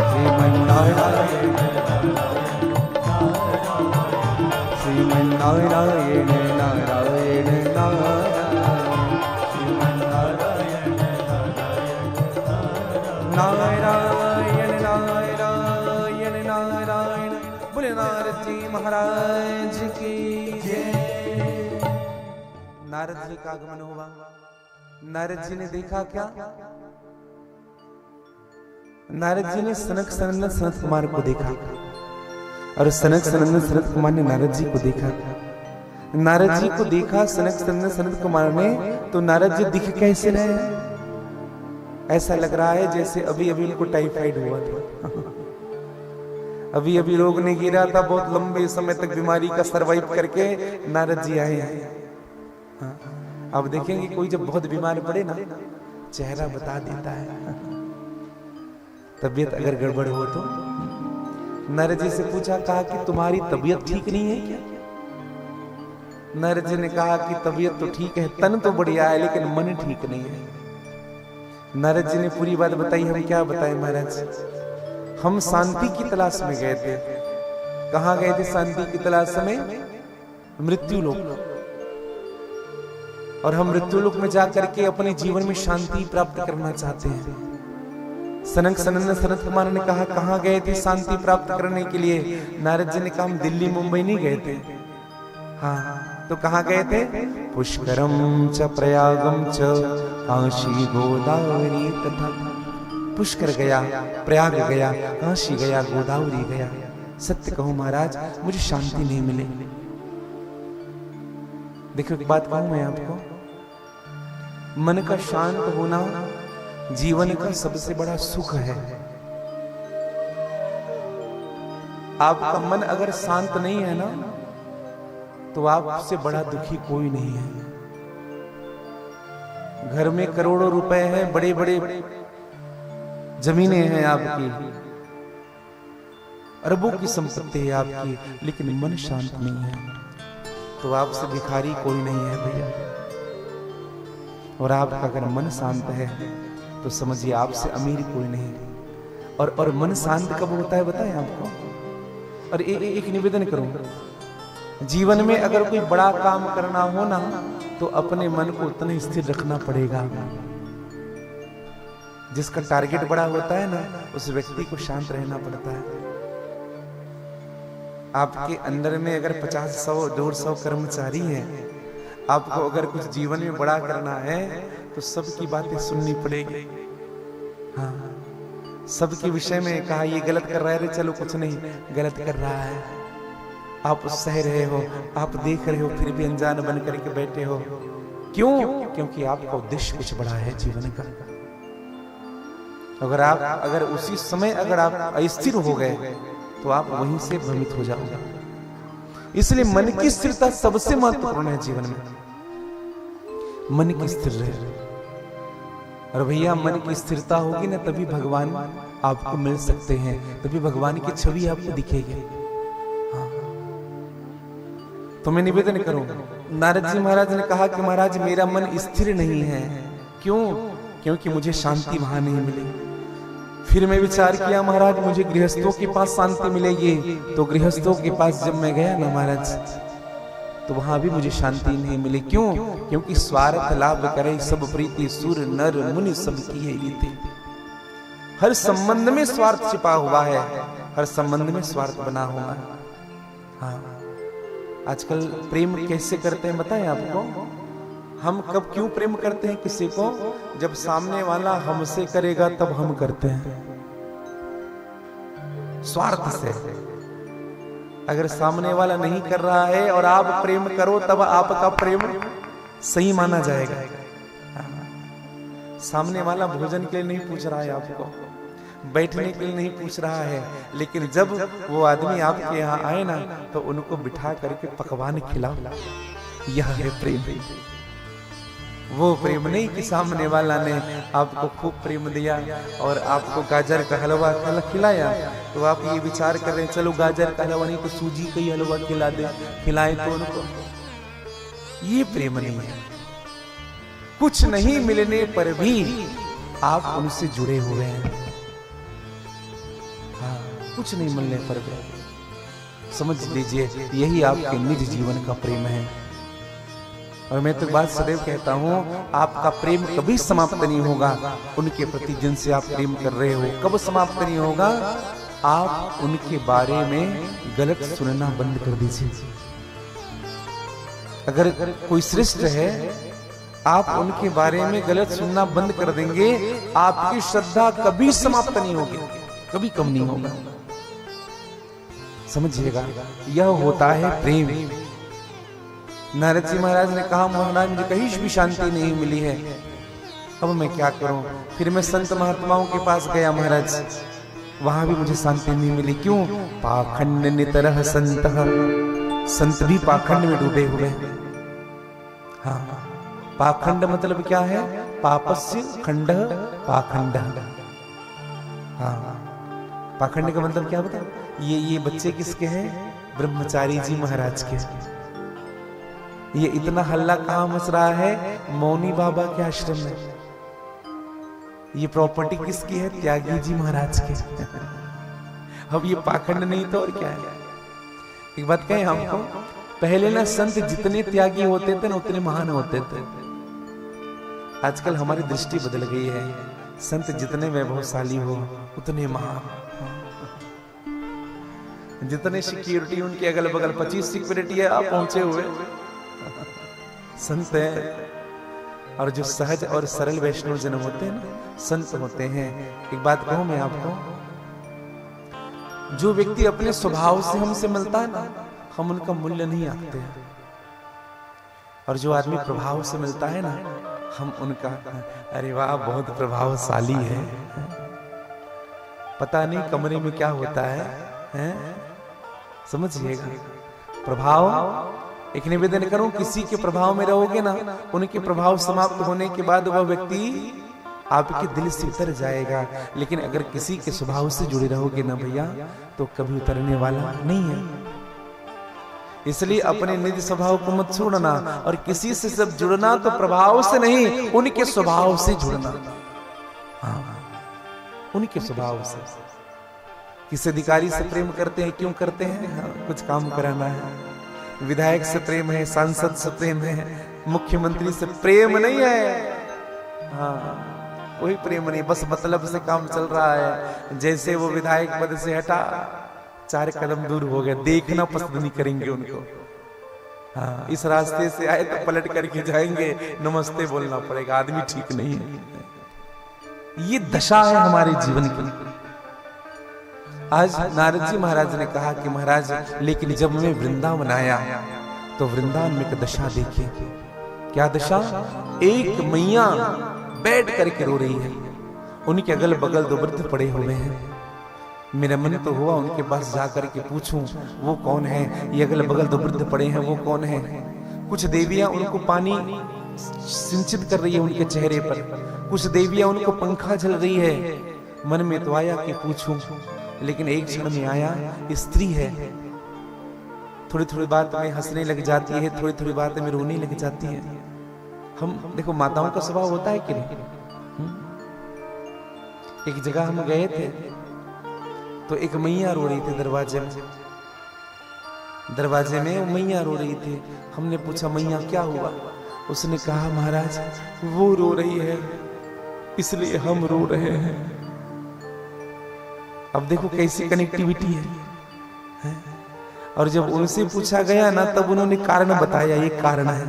A: श्रीमन्नारायण श्रीमन्नारायण नारायण नारायण नारायण नारायण बोले नारद जी महाराज की जय। नारद जी का आगमन हुआ। नारद जी ने देखा क्या? नारद जी ने सनक सनंदन सनत कुमार को देखा और सनक सनंदन सनत कुमार ने नारद जी को देखा। नारद जी को देखा सनक सनंदन सनत कुमार ने, तो नारद जी दिख कैसे रहे? ऐसा लग रहा है जैसे अभी अभी उनको टाइफाइड हुआ था। अभी अभी रोग ने गिरा था, बहुत लंबे समय तक बीमारी का सरवाइव करके नारद जी आए हैं। हाँ, अब देखेंगे कोई जब बहुत बीमार पड़े ना, चेहरा बता देता है। तबीयत अगर गड़बड़ हो तो नारद जी से पूछा, कहा कि तुम्हारी तबीयत ठीक नहीं है क्या? नारद जी ने कहा कि तबीयत तो ठीक है, तन तो बढ़िया है, लेकिन मन ठीक नहीं है। नारद जी ने पूरी बात बताई। हम क्या बताएं महाराज? हम शांति की तलाश में गए थे। कहां गए थे शांति की तलाश में? मृत्यु लोक। और हम मृत्यु लोक में जाकर के अपने जीवन में शांति प्राप्त करना चाहते हैं। सनक सनंदन सनत कुमार ने कहा, कहां गए थे शांति प्राप्त करने के लिए? नारद जी ने कहा, हम दिल्ली मुंबई नहीं गए थे। हाँ, तो कहां गए थे? पुष्करम च प्रयागम च काशी गोदावरी तथा। पुष्कर गया, प्रयाग गया, काशी गया, गोदावरी गया। सत्य कहूं महाराज, मुझे शांति नहीं मिली। देखो एक बात कहूं मैं आपको, मन का शांत होना जीवन का सबसे बड़ा सुख है। आपका मन अगर शांत नहीं है ना, तो आपसे बड़ा दुखी कोई नहीं है। घर में करोड़ों रुपए हैं, बड़े बड़े जमीनें हैं आपकी, अरबों की संपत्ति है आपकी, लेकिन मन शांत नहीं है, तो आपसे भिखारी कोई नहीं है भैया। और आपका अगर मन शांत है तो समझिए आपसे अमीर कोई नहीं। और मन शांत कब होता है बताएं आपको? और एक निवेदन करूंगा, जीवन में अगर कोई बड़ा काम करना हो ना, तो अपने मन को उतना स्थिर रखना पड़ेगा। जिसका टारगेट बड़ा होता है ना, उस व्यक्ति को शांत रहना पड़ता है। आपके अंदर में अगर 50, 100, 200 कर्मचारी हैं, आपको अगर कुछ जीवन में बड़ा करना है तो सबकी बातें सुननी पड़ेगी। हाँ, सबके विषय में कहा ये गलत कर रहा है, चलो कुछ नहीं, गलत कर रहा है, आप सह रहे हो, आप देख रहे हो, फिर भी अनजान बन करके बैठे हो। क्यों? क्योंकि आपका उद्देश्य कुछ बड़ा है जीवन का। अगर उसी समय अगर आप अस्थिर हो गए तो आप वहीं से भ्रमित हो जाओगे। इसलिए मन की स्थिरता सबसे महत्वपूर्ण है जीवन में। मन की स्थिर रहे, और भैया मन की स्थिरता होगी ना, तभी भगवान आपको मिल सकते हैं, तभी भगवान की छवि आपको दिखेगी। हाँ। तो मैं निवेदन करूं, नारद जी महाराज ने कहा कि महाराज मेरा मन स्थिर नहीं है। क्यों? क्योंकि मुझे शांति वहां नहीं मिली। फिर मैं विचार किया, महाराज मुझे गृहस्थों के पास शांति मिलेगी। तो गृहस्थों के पास जब मैं गया ना महाराज, तो वहां भी मुझे शांति नहीं मिली। क्यों? क्योंकि स्वार्थ लाभ करे सब प्रीति, सुर नर मुनि सब की है रीति। हर संबंध में स्वार्थ छिपा हुआ है, हर संबंध में स्वार्थ बना हुआ है। हाँ, आजकल प्रेम कैसे करते हैं बताएं आपको? हम कब क्यों प्रेम करते हैं किसी को? जब सामने वाला हमसे करेगा तब हम करते हैं, स्वार्थ से। अगर सामने वाला नहीं कर रहा है और आप प्रेम करो, तब आपका प्रेम सही माना जाएगा। सामने वाला भोजन के लिए नहीं पूछ रहा है आपको, बैठने के लिए नहीं पूछ रहा है, लेकिन जब वो आदमी आपके यहाँ आए ना, तो उनको बिठा करके पकवान खिलाओ। यह है प्रेम। वो प्रेम नहीं कि सामने वाला ने आपको खूब प्रेम दिया और आपको गाजर का हलवा खिलाया, तो आप ये विचार कर रहे हैं चलो गाजर का हलवा नहीं तो सूजी का ही हलवा खिला दे, खिलाए तो उनको। ये प्रेम नहीं है। कुछ नहीं मिलने पर भी आप उनसे जुड़े हुए हैं। हाँ, कुछ नहीं मिलने पर भी समझ लीजिए यही आपके निज जीवन का प्रेम है। और मैं तो बात सदैव कहता हूं, आपका प्रेम कभी समाप्त नहीं होगा। उनके प्रति जिनसे आप प्रेम कर रहे हो कब समाप्त नहीं होगा? आप उनके बारे में गलत सुनना बंद कर दीजिए। अगर कोई श्रेष्ठ है, आप उनके बारे में गलत सुनना बंद कर देंगे, आपकी श्रद्धा कभी समाप्त नहीं होगी, कभी कम नहीं होगा। समझिएगा, यह होता है प्रेम। नारद जी महाराज ने कहा, महाराज मुझे कहीं भी शांति नहीं मिली है, अब मैं क्या करूं? फिर मैं संत महात्माओं के पास गया महाराज, वहां भी मुझे शांति नहीं मिली। क्यों? पाखंड नितरह संत, संत भी पाखंड में डूबे हुए। हाँ, पाखंड मतलब क्या है? पापस्य खंड पाखंड। हाँ, पाखंड का मतलब क्या बता? ये बच्चे किसके हैं? ब्रह्मचारी जी महाराज के। ये इतना हल्ला कहां मच रहा है? मौनी बाबा के आश्रम में। ये प्रॉपर्टी किसकी है? त्यागी जी महाराज की। अब ये पाखंड नहीं तो और क्या है? एक बात कहें हमको, पहले ना संत जितने त्यागी होते थे ना उतने महान होते थे। आजकल हमारी दृष्टि बदल गई है, संत जितने वैभवशाली हो उतने महान। जितने सिक्योरिटी उनके अगल बगल 25 सिक्योरिटी है, आप पहुंचे हुए संत है। और जो सहज और सरल वैष्णव जन होते हैं ना, संत होते हैं। एक बात कहूं मैं आपको, जो व्यक्ति अपने स्वभाव से हमसे मिलता है ना, हम उनका मूल्य नहीं आंकते हैं। और जो आदमी प्रभाव से मिलता है ना, हम उनका, अरे वाह बहुत प्रभावशाली है, पता नहीं कमरे में क्या होता है? समझिएगा, प्रभाव। एक निवेदन करूं, किसी के प्रभाव में रहोगे ना, उनके प्रभाव समाप्त होने के बाद वह व्यक्ति आपके दिल से उतर जाएगा। लेकिन अगर किसी के स्वभाव से जुड़े रहोगे ना भैया, तो कभी उतरने वाला नहीं है। इसलिए अपने निज स्वभाव को मत छोड़ना, और किसी से सब जुड़ना तो प्रभाव से नहीं, उनके स्वभाव से जुड़ना। हाँ, उनके स्वभाव से। किस अधिकारी से प्रेम करते हैं? क्यों करते हैं? हाँ, कुछ काम कराना है। विधायक से प्रेम है, सांसद से प्रेम है, मुख्यमंत्री से प्रेम नहीं है। हाँ, कोई प्रेम नहीं, बस मतलब से काम चल रहा है। जैसे वो विधायक पद से हटा, 4 कदम दूर हो गया, देखना पसंद नहीं करेंगे उनको। हाँ, इस रास्ते से आए तो पलट करके जाएंगे, नमस्ते बोलना पड़ेगा, आदमी ठीक नहीं है। ये दशा है हमारे जीवन की। आज नारद जी महाराज ने कहा कि महाराज, लेकिन जब मैं वृंदावन आया तो वृंदावन में एक दशा देखी। क्या दशा? एक मैया बैठ करके रो रही है, उनके अगल बगल 2 वृद्ध पड़े हुए हैं। मेरा मन तो हुआ उनके पास जाकर के पूछूं वो कौन है, ये अगल बगल 2 वृद्ध पड़े हैं वो कौन है। कुछ देवियां उनको पानी सिंचित कर रही है उनके चेहरे पर, कुछ देवियां उनको पंखा झल रही है। मन में तो आया कि पूछूं, लेकिन एक क्षण में आया, स्त्री है, थोड़ी थोड़ी बात में हंसने लग जाती है, थोड़ी थोड़ी बात में रोने लग जाती है। हम देखो, माताओं का स्वभाव होता है कि नहीं? एक जगह हम गए थे तो एक मैया रो रही थी दरवाजे में मैया रो रही थी। हमने पूछा मैया क्या हुआ? उसने कहा महाराज वो रो रही है इसलिए हम रो रहे हैं। अब देखो कैसी कनेक्टिविटी है। और जब उनसे पूछा गया ना, तब उन्होंने कारण बताया, ये कारण है।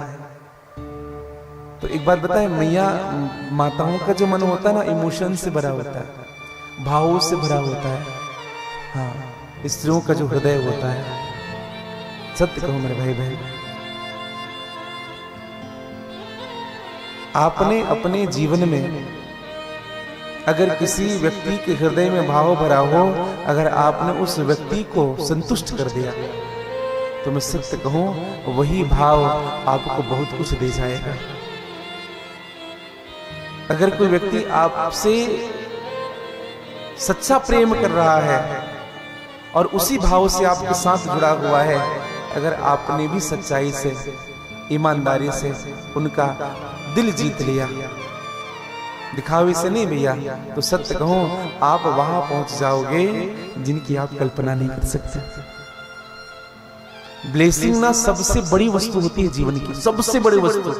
A: तो एक बात बताए, मैया माताओं का जो मन होता है ना, इमोशन से भरा होता है, भावों से भरा होता है। हाँ, स्त्रियों का जो हृदय होता है, सत्य कहो मेरे भाई बहन, आपने अपने जीवन में अगर किसी व्यक्ति के हृदय में भाव भरा हो, अगर आपने उस व्यक्ति को संतुष्ट कर दिया, तो मैं सत्य कहूं वही भाव आपको बहुत कुछ दे जाएगा। अगर कोई व्यक्ति आपसे सच्चा प्रेम कर रहा है और उसी भाव से आपके साथ जुड़ा हुआ है, अगर आपने भी सच्चाई से, ईमानदारी से उनका दिल जीत लिया, दिखावे से नहीं भैया। तो सत्य कहूं, आप वहां पहुंच जाओगे जिनकी आप कल्पना नहीं कर सकते। ब्लेसिंग ना सबसे बड़ी वस्तु होती है जीवन की, सबसे बड़ी वस्तु।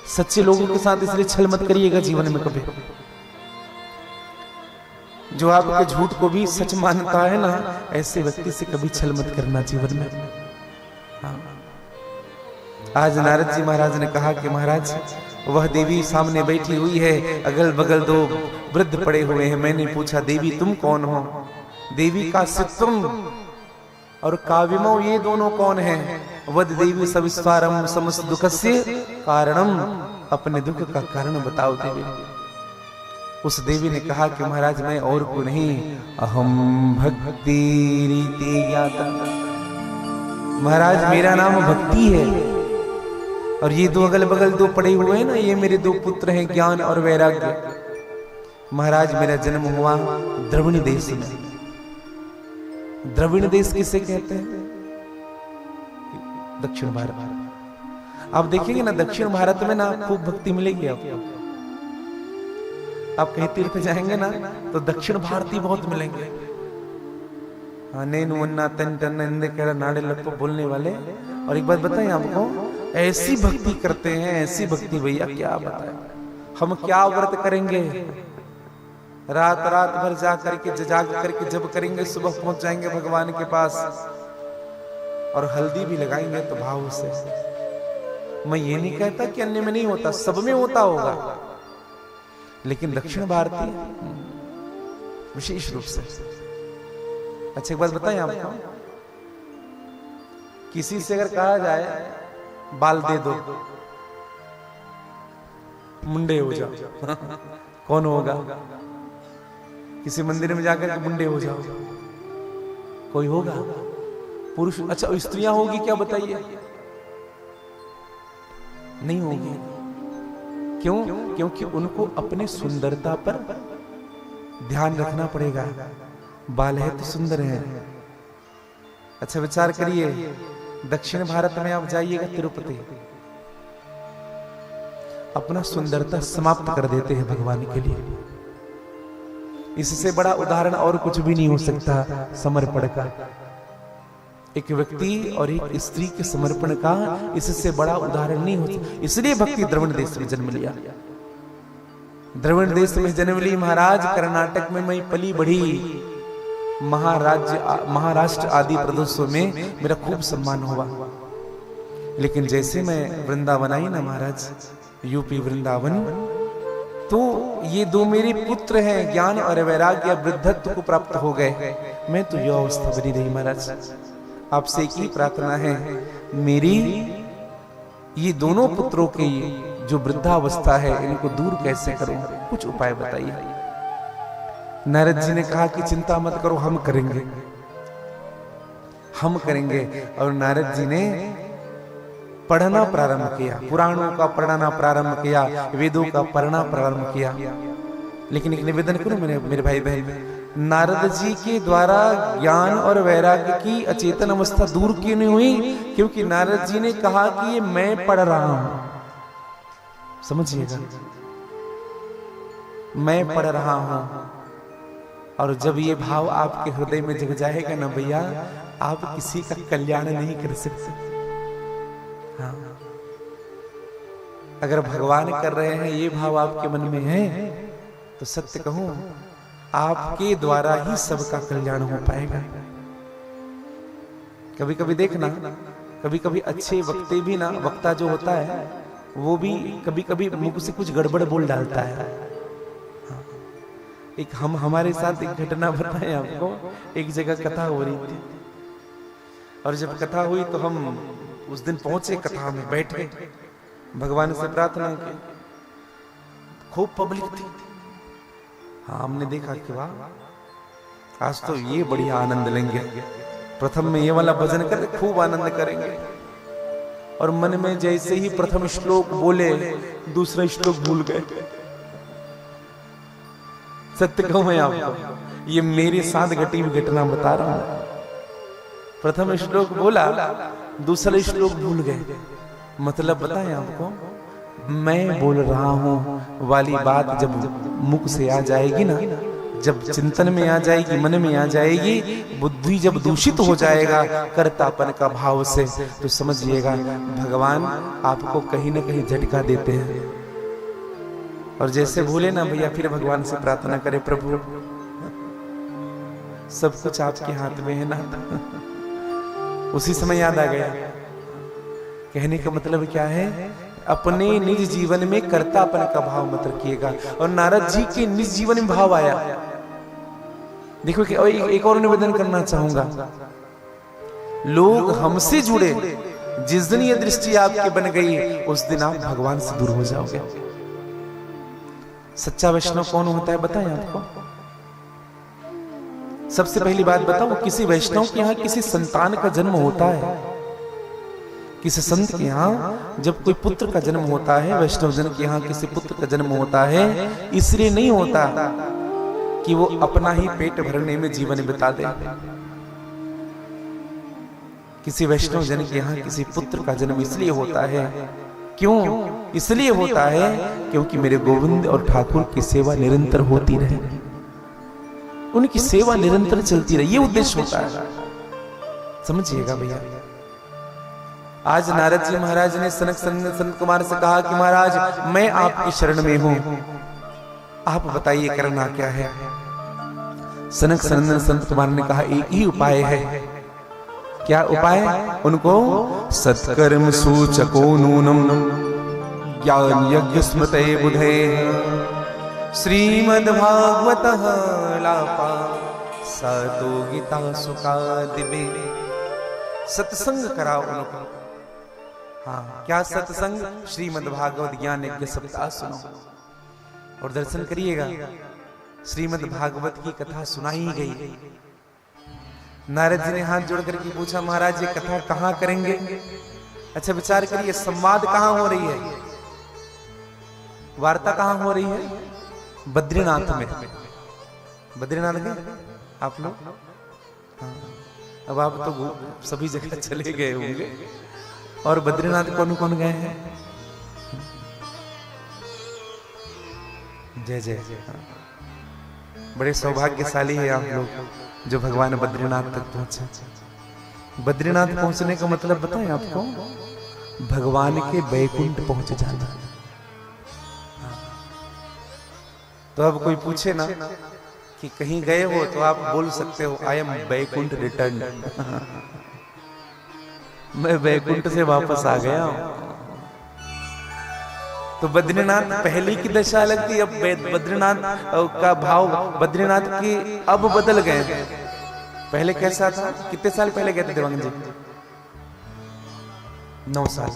A: सच्चे लोगों के साथ इसलिए छल मत करिएगा जीवन में कभी। जो आपके झूठ को भी सच मानता है ना, ऐसे व्यक्ति से कभी छल मत करना जीवन में। हाँ। आज नारद जी महाराज ने कहा कि महाराज, वह देवी सामने बैठी हुई है, अगल बगल दो वृद्ध पड़े हुए हैं। मैंने पूछा, देवी तुम कौन हो? देवी का सित्वम और काव्यमो, ये दोनों कौन हैं? वद देवी सविस्तारम समस्त दुखस्य कारणम, अपने दुख का कारण बताओ देवी। उस देवी ने कहा कि महाराज, मैं और को नहीं, अहम भक्ति रीति ज्ञाता। महाराज मेरा नाम भक्ति है, और ये दो अगल बगल दो पड़े हुए हैं ना, ये मेरे दो पुत्र हैं, ज्ञान और वैराग्य। महाराज मेरा जन्म हुआ द्रविड़ देश में। द्रविड़ देश किसे कहते हैं? दक्षिण भारत। आप देखेंगे ना दक्षिण भारत में ना खूब भक्ति मिलेगी आपको। आप कहीं तीर्थ जाएंगे ना तो दक्षिण भारतीय बहुत मिलेंगे। हाँ, नैनु वन्ना तन टन नंदे केड़ा नाड़े लपो बोलने वाले। और एक बात बताएं आपको, ऐसी भक्ति करते हैं, ऐसी भक्ति भैया क्या बताएं। हम क्या व्रत करेंगे, रात रात भर जा करके जाग करके जब करेंगे, सुबह पहुंच जाएंगे भगवान के पास, और हल्दी भी लगाएंगे तो भाव से। मैं ये नहीं कहता कि अन्य में नहीं होता, सब में होता होगा, लेकिन दक्षिण भारतीय विशेष रूप से। अच्छा एक बात बताएं आपको, किसी से अगर कहा जाए बाल दे दो, मुंडे हो जाओ, कौन होगा? किसी मंदिर में जाकर मुंडे हो जाओ, कोई होगा? पुरुष? अच्छा स्त्रियां होगी क्या बताइए? नहीं होगी। क्यों? क्योंकि उनको अपने सुंदरता पर ध्यान रखना पड़ेगा। बाल है तो सुंदर है। अच्छा विचार करिए, दक्षिण भारत में आप जाइएगा तिरुपति, अपना सुंदरता समाप्त कर देते हैं भगवान के लिए। इससे बड़ा उदाहरण और कुछ भी नहीं हो सकता समर्पण का। एक व्यक्ति और एक स्त्री के समर्पण का इससे बड़ा उदाहरण नहीं हो सकता। इसलिए भक्ति द्रविड़ देश में जन्म लिया। द्रविड़ देश में जन्म ली महाराज। कर्नाटक में मैं पली बढ़ी, महाराष्ट्र आदि प्रदेशों में मेरा खूब सम्मान हुआ। लेकिन जैसे मैं वृंदावन आई ना महाराज, यूपी वृंदावन, तो ये दो मेरे पुत्र हैं, ज्ञान और वैराग्य वृद्धत्व को प्राप्त हो गए। मैं तो यह अवस्था बनी रही महाराज। आपसे एक ही प्रार्थना है, मेरी ये दोनों पुत्रों की जो वृद्धावस्था है, इनको दूर कैसे करूं, कुछ उपाय बताइए। नारद जी ने कहा कि चिंता मत करो, हम करेंगे, हम करेंगे। और नारद जी ने पढ़ना प्रारंभ किया, पुराणों का पढ़ना प्रारंभ किया, वेदों का पढ़ना प्रारंभ किया। लेकिन एक निवेदन करूं मेरे भाई बहन, नारद जी के द्वारा ज्ञान और वैराग्य की अचेतन अवस्था दूर क्यों नहीं हुई? क्योंकि नारद जी ने कहा कि ये मैं पढ़ रहा हूं। समझिएगा, मैं पढ़ रहा हूं। और जब ये भाव आपके हृदय में जग जाएगा ना भैया, आप किसी का कल्याण नहीं कर सकते। हाँ। अगर भगवान कर रहे हैं, ये भाव आपके मन में है, तो सत्य कहूं, आपके द्वारा ही सबका कल्याण हो पाएगा। कभी कभी देखना, कभी कभी अच्छे वक्ते भी ना, वक्ता जो होता है वो भी कभी कभी मुख से कुछ गड़बड़ बोल डालता है। हाँ। एक हमारे साथ एक घटना बताएं आपको। एक जगह कथा हो रही थी, और जब कथा हुई तो हम उस दिन पहुंचे, कथा में बैठे, भगवान से प्रार्थना की। खूब पब्लिक थी। हाँ, हमने देखा कि वाह, आज तो ये बढ़िया आनंद लेंगे। प्रथम में ये वाला भजन कर, खूब आनंद करेंगे। और मन में जैसे ही प्रथम श्लोक बोले, दूसरा श्लोक भूल गए। सत्य कहूं मैं आपको, ये मेरे साथ घटी हुई घटना बता रहा हूं। प्रथम श्लोक बोला, दूसरा श्लोक भूल गए। मतलब बताएं आपको, मैं बोल रहा हूं वाली बात जब मुख से आ जाएगी ना, जब चिंतन में आ जाएगी, मन में आ जाएगी, बुद्धि जब दूषित हो जाएगा कर्तापन का भाव से, तो समझिएगा भगवान आपको कहीं ना कहीं झटका देते हैं। और जैसे भूले ना भैया, फिर भगवान से प्रार्थना करें, प्रभु सब कुछ आपके हाथ में है ना। उसी समय याद आ गया। कहने का मतलब क्या है, अपने निज जीवन में कर्तापन का भाव मत रखिएगा। और नारद जी के निज जीवन में भाव आया। देखो कि एक और निवेदन करना चाहूंगा, लोग हमसे जुड़े, जिस दिन ये दृष्टि आपकी बन गई उस दिन आप भगवान से दूर हो जाओगे। सच्चा वैष्णव कौन होता है बताएं आपको? सबसे पहली बात बताओ, किसी वैष्णव के यहाँ किसी संतान का जन्म होता है, किसी संत के यहाँ जब कोई पुत्र का जन्म होता है, वैष्णव जन के यहाँ किसी पुत्र का जन्म होता है, इसलिए नहीं होता कि वो अपना ही पेट भरने में जीवन बिता दे। किसी वैष्णव जन के यहाँ किसी पुत्र का जन्म इसलिए होता है, क्यों? इसलिए होता है क्योंकि मेरे गोविंद और ठाकुर की सेवा निरंतर होती रहे, उनकी सेवा निरंतर चलती रहे, ये उद्देश्य होता है। समझिएगा भैया। आज नारद जी महाराज ने संत कुमार से कहा कि महाराज मैं आपकी शरण में हूं, आप बताइए करना क्या है। सनक सनंदन संत कुमार ने कहा एक ही उपाय है। क्या उपाय? उनको सत्कर्म सूचको नूनम ज्ञान यज्ञ स्मृते बुधे श्रीमद्भागवतः लापा सातो गीता सुका दिवे। सत्संग कराओ उनको। हाँ, क्या सत्संग? श्रीमद्भागवत ज्ञान यज्ञ सप्ताह सुनो और दर्शन करिएगा। श्रीमद्भागवत की कथा सुनाई गई। नारद जी ने हाथ जोड़ करके पूछा, महाराज ये कथा कहाँ करेंगे? अच्छा विचार करिए, संवाद कहाँ हो रही है, वार्ता कहाँ हो रही है? बद्रीनाथ में। बद्रीनाथ गए आप लोग? हाँ। अब आप तो सभी जगह चले गए होंगे। और बद्रीनाथ कौन कौन गए हैं? जय जय जय। बड़े सौभाग्यशाली है आप लोग जो भगवान बद्रीनाथ तक पहुंचे। बद्रीनाथ पहुंचने का मतलब बताएं आपको? भगवान के बैकुंठ पहुंच जाना। तो अब कोई पूछे ना कि कहीं गए हो तो आप बोल सकते हो आई एम बैकुंठ रिटर्न। मैं बैकुंठ से वापस आ गया हूं। तो बद्रीनाथ पहले की दशा अलग थी, अब बद्रीनाथ का भाव बद्रीनाथ की अब बदल गए। पहले कैसा था? कितने साल पहले गए थे देवांगन जी? 9 साल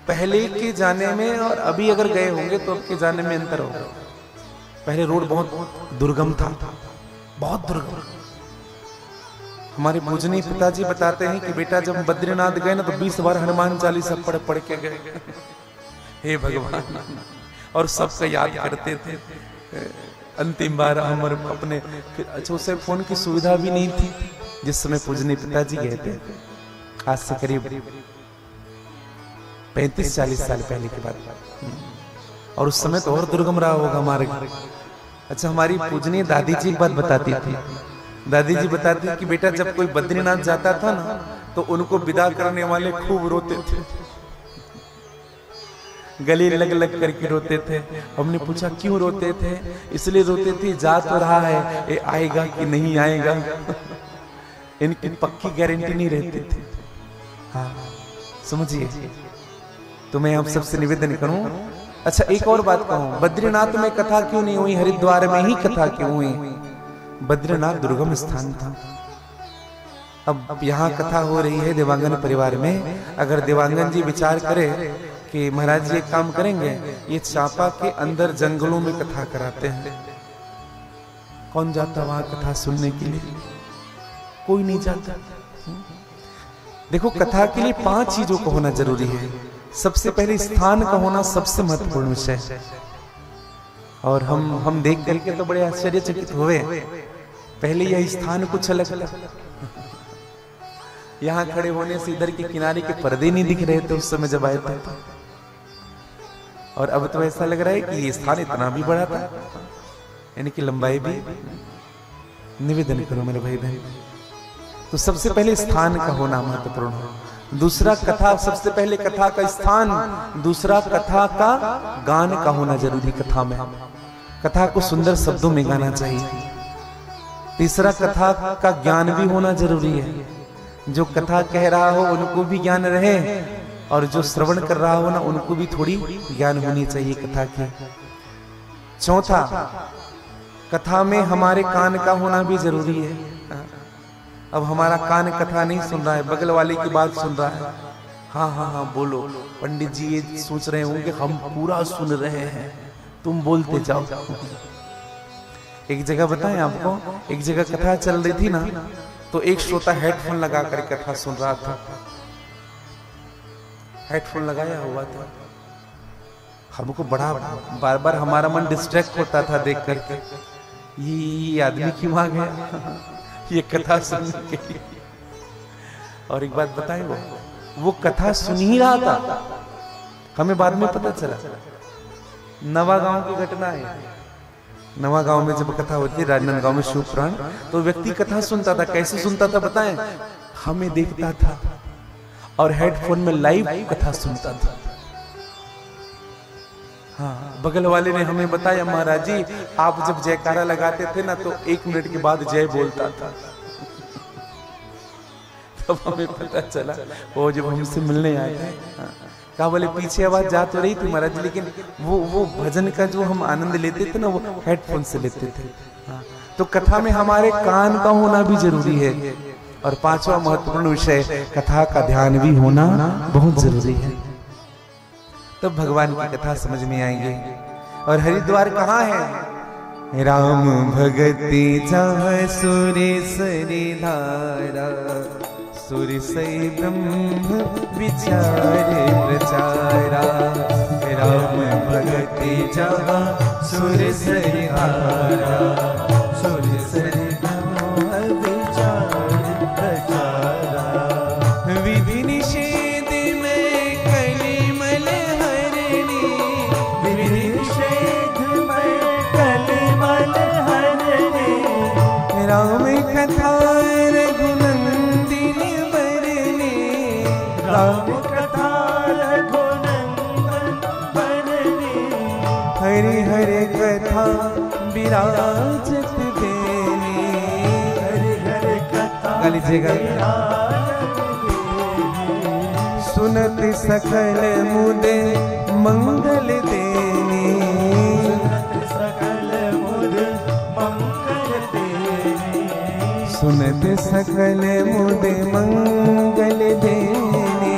A: पहले के जाने में और अभी अगर गए होंगे तो अब के जाने में अंतर होगा। पहले रोड बहुत दुर्गम था, बहुत दुर्गम। हमारे पूजनीय पिताजी बताते हैं कि बेटा जब बद्रीनाथ गए ना तो 20 बार हनुमान चालीसा पढ़ पढ़ के गए। हे भगवान, और सबका याद करते थे। अंतिम बार हम अपने फिर अच्छा उसे फोन की सुविधा भी नहीं थी जिस समय पूजनीय पिताजी गए थे, आज से करीब 35-40 साल पहले की बात। और उस समय तो और दुर्गम रहा होगा मार्ग। अच्छा हमारी पूजनीय दादी जी एक बात बताती थी। दादी जी बताती कि बेटा जब कोई बद्रीनाथ जाता था ना तो उनको विदा करने वाले खूब रोते थे, गले लग लग करके रोते थे। हमने पूछा क्यों रोते थे? इसलिए रोते थे जा तो रहा है, ये आएगा कि नहीं आएगा, इनकी पक्की गारंटी नहीं रहती थी। हाँ समझिए। तो मैं आप सबसे निवेदन करूं। अच्छा एक और बात कहूं, बद्रीनाथ में कथा क्यों नहीं हुई? हरिद्वार में ही कथा क्यों हुई? बद्रीनाथ दुर्गम स्थान था। अब यहाँ कथा हो रही है देवांगन परिवार में। अगर देवांगन जी विचार करे कि महाराज जी एक काम करेंगे, ये चापा के अंदर जंगलों में कथा कराते हैं, कौन जाता वहां कथा सुनने के लिए? कोई नहीं जाता। देखो कथा के लिए 5 चीजों को होना जरूरी है। सबसे पहले स्थान का होना सबसे महत्वपूर्ण विषय है। और हम देख करके तो बड़े आश्चर्यचकित हुए। पहले यह स्थान कुछ अलग था। यहाँ खड़े होने से इधर के किनारे के पर्दे नहीं दिख रहे थे उस समय जब आए थे। और अब तो ऐसा लग रहा है कि ये स्थान इतना भी बड़ा था, यानी कि लंबाई भी। निवेदन करो मेरे भाई बहन, तो सबसे पहले स्थान का होना महत्वपूर्ण है, दूसरा कथा, सबसे पहले कथा का स्थान, दूसरा कथा का गान का होना जरूरी। कथा में कथा को सुंदर शब्दों में गाना चाहिए। तीसरा कथा का ज्ञान भी होना जरूरी है, जो कथा कह रहा हो उनको भी ज्ञान रहे और जो श्रवण कर रहा हो ना उनको भी थोड़ी ज्ञान होनी चाहिए कथा की। चौथा, कथा में हमारे कान का होना भी जरूरी है। अब हमारा कान कथा नहीं सुन रहा है, बगल वाले की बात सुन रहा है। हाँ हाँ हाँ बोलो, पंडित जी ये सोच रहे होंगे हम पूरा सुन रहे हैं, तुम बोलते जाओ। एक जगह बताएं आपको, एक जगह कथा चल रही थी ना, तो एक श्रोता हेडफोन लगा कर कथा सुन रहा था, हेडफोन लगाया हुआ था। हमको बड़ा बार बार हमारा मन डिस्ट्रैक्ट होता था देख करके, ये आदमी क्यों आ गया ये कथा सुनने के लिए। और एक बात बताएं, वो कथा सुन ही रहा था, हमें बाद में पता चला नवा गांव की घटना है। नवा गांव में जब कथा होती है, राजनांदगांव में शिव पुराण, तो व्यक्ति कथा सुनता था। कैसे सुनता था बताएं, हमें देखता था और हेडफोन में लाइव कथा सुनता था। हाँ, बगल वाले ने हमें बताया महाराज जी आप जब जयकारा लगाते थे ना तो 1 मिनट के बाद जय बोलता था। तब हमें पता चला वो जब हमसे मिलने आए थे, कहा बोले पीछे आवाज जा तो रही थी महाराज जी, लेकिन वो भजन का जो हम आनंद लेते थे ना वो हेडफोन से लेते थे। हाँ, तो कथा में हमारे कान का होना भी जरूरी है। और पांचवा महत्वपूर्ण विषय, कथा का ध्यान भी होना बहुत जरूरी है, तब भगवान की कथा समझ में आएंगे। और हरिद्वार कहाँ है? राम भगति जहाँ सूर्य सरी धारा, सूर्य सई ब्रह्म विचार प्रचारा। राम भगति जहाँ सूर्य सरी धारा, सूर्य सरी ब्रह्म विचार प्रचारा। विधि निषेध में कलिमल हरणी, विधि निषेध में कलिमल हरणी। राम कथा रघुनंदिनी बरनी, राम कथा रघुनंदन बरनी। हरि हरि कथा विराजत बेनी, हरि हरि कथा विराजत बेनी। सुनत सकल मुदे मंगल देनी, सुनत सकल मुदे मंगल देनी। सुनत सकल मुदे मंगल देनी,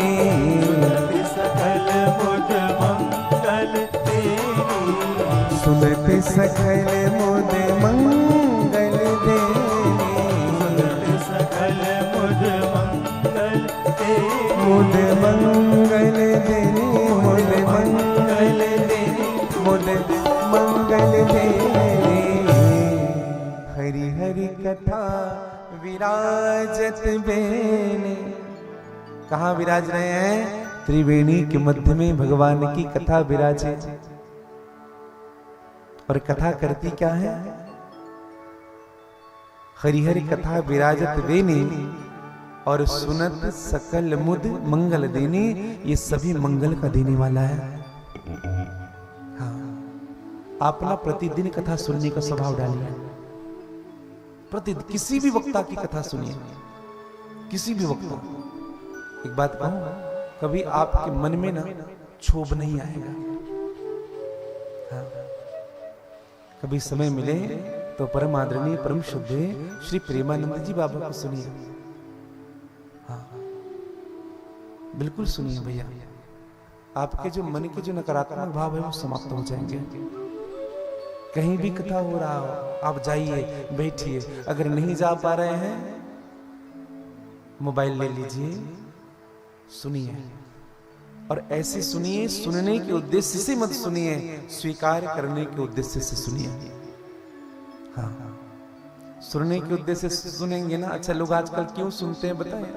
A: सुनत सकल मुदे मंगल देनी। सुनत सकल मुदे मंगल देनी, सुनत सकल मुदे मंगल देनी। मुदे मंगल देनी, मुदे मंगल देनी, मुदे मंगल देनी। हरि हरि कथा विराजत बेनी। कहाँ विराज रहे हैं? त्रिवेणी के मध्य में भगवान की कथा विराजे। और कथा करती क्या है? हरि हरि कथा विराजत बेनी और सुनत सकल मुद मंगल देनी। ये सभी मंगल का देने वाला है। हाँ, आप ना प्रतिदिन कथा सुनने का स्वभाव डालिए। प्रतिदिन किसी भी वक्ता की कथा सुनिए, किसी भी वक्ता। एक बात कहूं, कभी आपके मन में ना क्षोभ नहीं आएगा। हाँ, कभी समय मिले तो परम आदरणीय परम शुद्ध श्री प्रेमानंद जी बाबा को सुनिए। हाँ, बिल्कुल सुनिए भैया, आपके जो मन के जो नकारात्मक भाव है वो समाप्त हो जाएंगे। कहीं भी कथा हो रहा हो आप जाइए, बैठिए। अगर नहीं जा पा रहे हैं मोबाइल ले लीजिए, सुनिए। और ऐसे सुनिए, सुनने के उद्देश्य से मत सुनिए, स्वीकार करने के उद्देश्य से सुनिए। हाँ, सुनने के उद्देश्य से सुनेंगे ना। अच्छा, लोग आजकल क्यों सुनते हैं बताएं?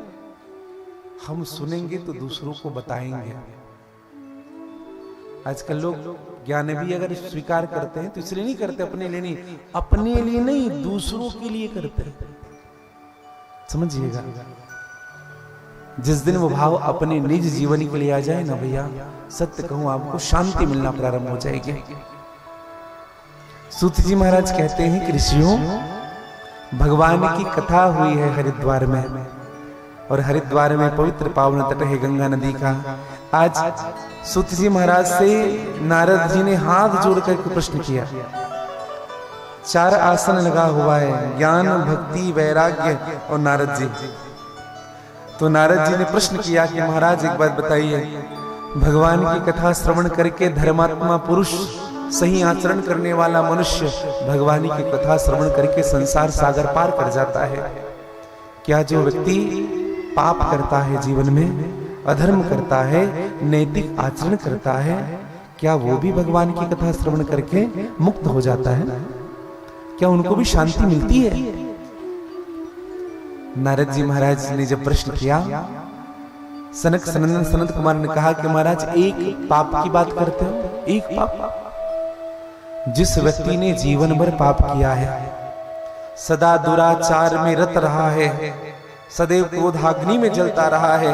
A: हम सुनेंगे तो दूसरों को बताएंगे। आजकल लोग ज्ञान भी अगर स्वीकार करते हैं तो इसलिए नहीं करते अपने लिए नहीं, अपने लिए नहीं दूसरों के लिए करते हैं। समझिएगा, जिस दिन वो भाव अपने निज जीवन के लिए आ जाए ना भैया, सत्य कहूं आपको शांति मिलना प्रारंभ हो जाएगी। सूत जी महाराज कहते हैं कि ऋषियों, भगवान की कथा हुई है हरिद्वार में, और हरिद्वार में पवित्र पावन तट है गंगा नदी का। आज सूत जी महाराज से नारद जी ने हाथ जोड़कर के प्रश्न किया। 4 आसन लगा हुआ है, ज्ञान, भक्ति, वैराग्य और नारद जी। तो नारद जी ने प्रश्न किया कि महाराज एक बात बताइए, भगवान की कथा श्रवण करके धर्मात्मा पुरुष, सही आचरण करने वाला मनुष्य भगवान की कथा श्रवण करके संसार सागर पार कर जाता है। क्या जो व्यक्ति पाप करता है, जीवन में अधर्म करता है, नैतिक आचरण करता है, क्या वो भी भगवान की कथा श्रवण करके मुक्त हो जाता है? क्या उनको भी शांति मिलती है? नारद जी महाराज ने जब प्रश्न किया, सनक सनंदन सनत कुमार ने कहा कि महाराज एक पाप की बात करते हो, एक पाप। जिस व्यक्ति ने जीवन भर पाप किया है, सदा दुराचार में रत रहा है, सदैव क्रोधाग्नि में जलता रहा है,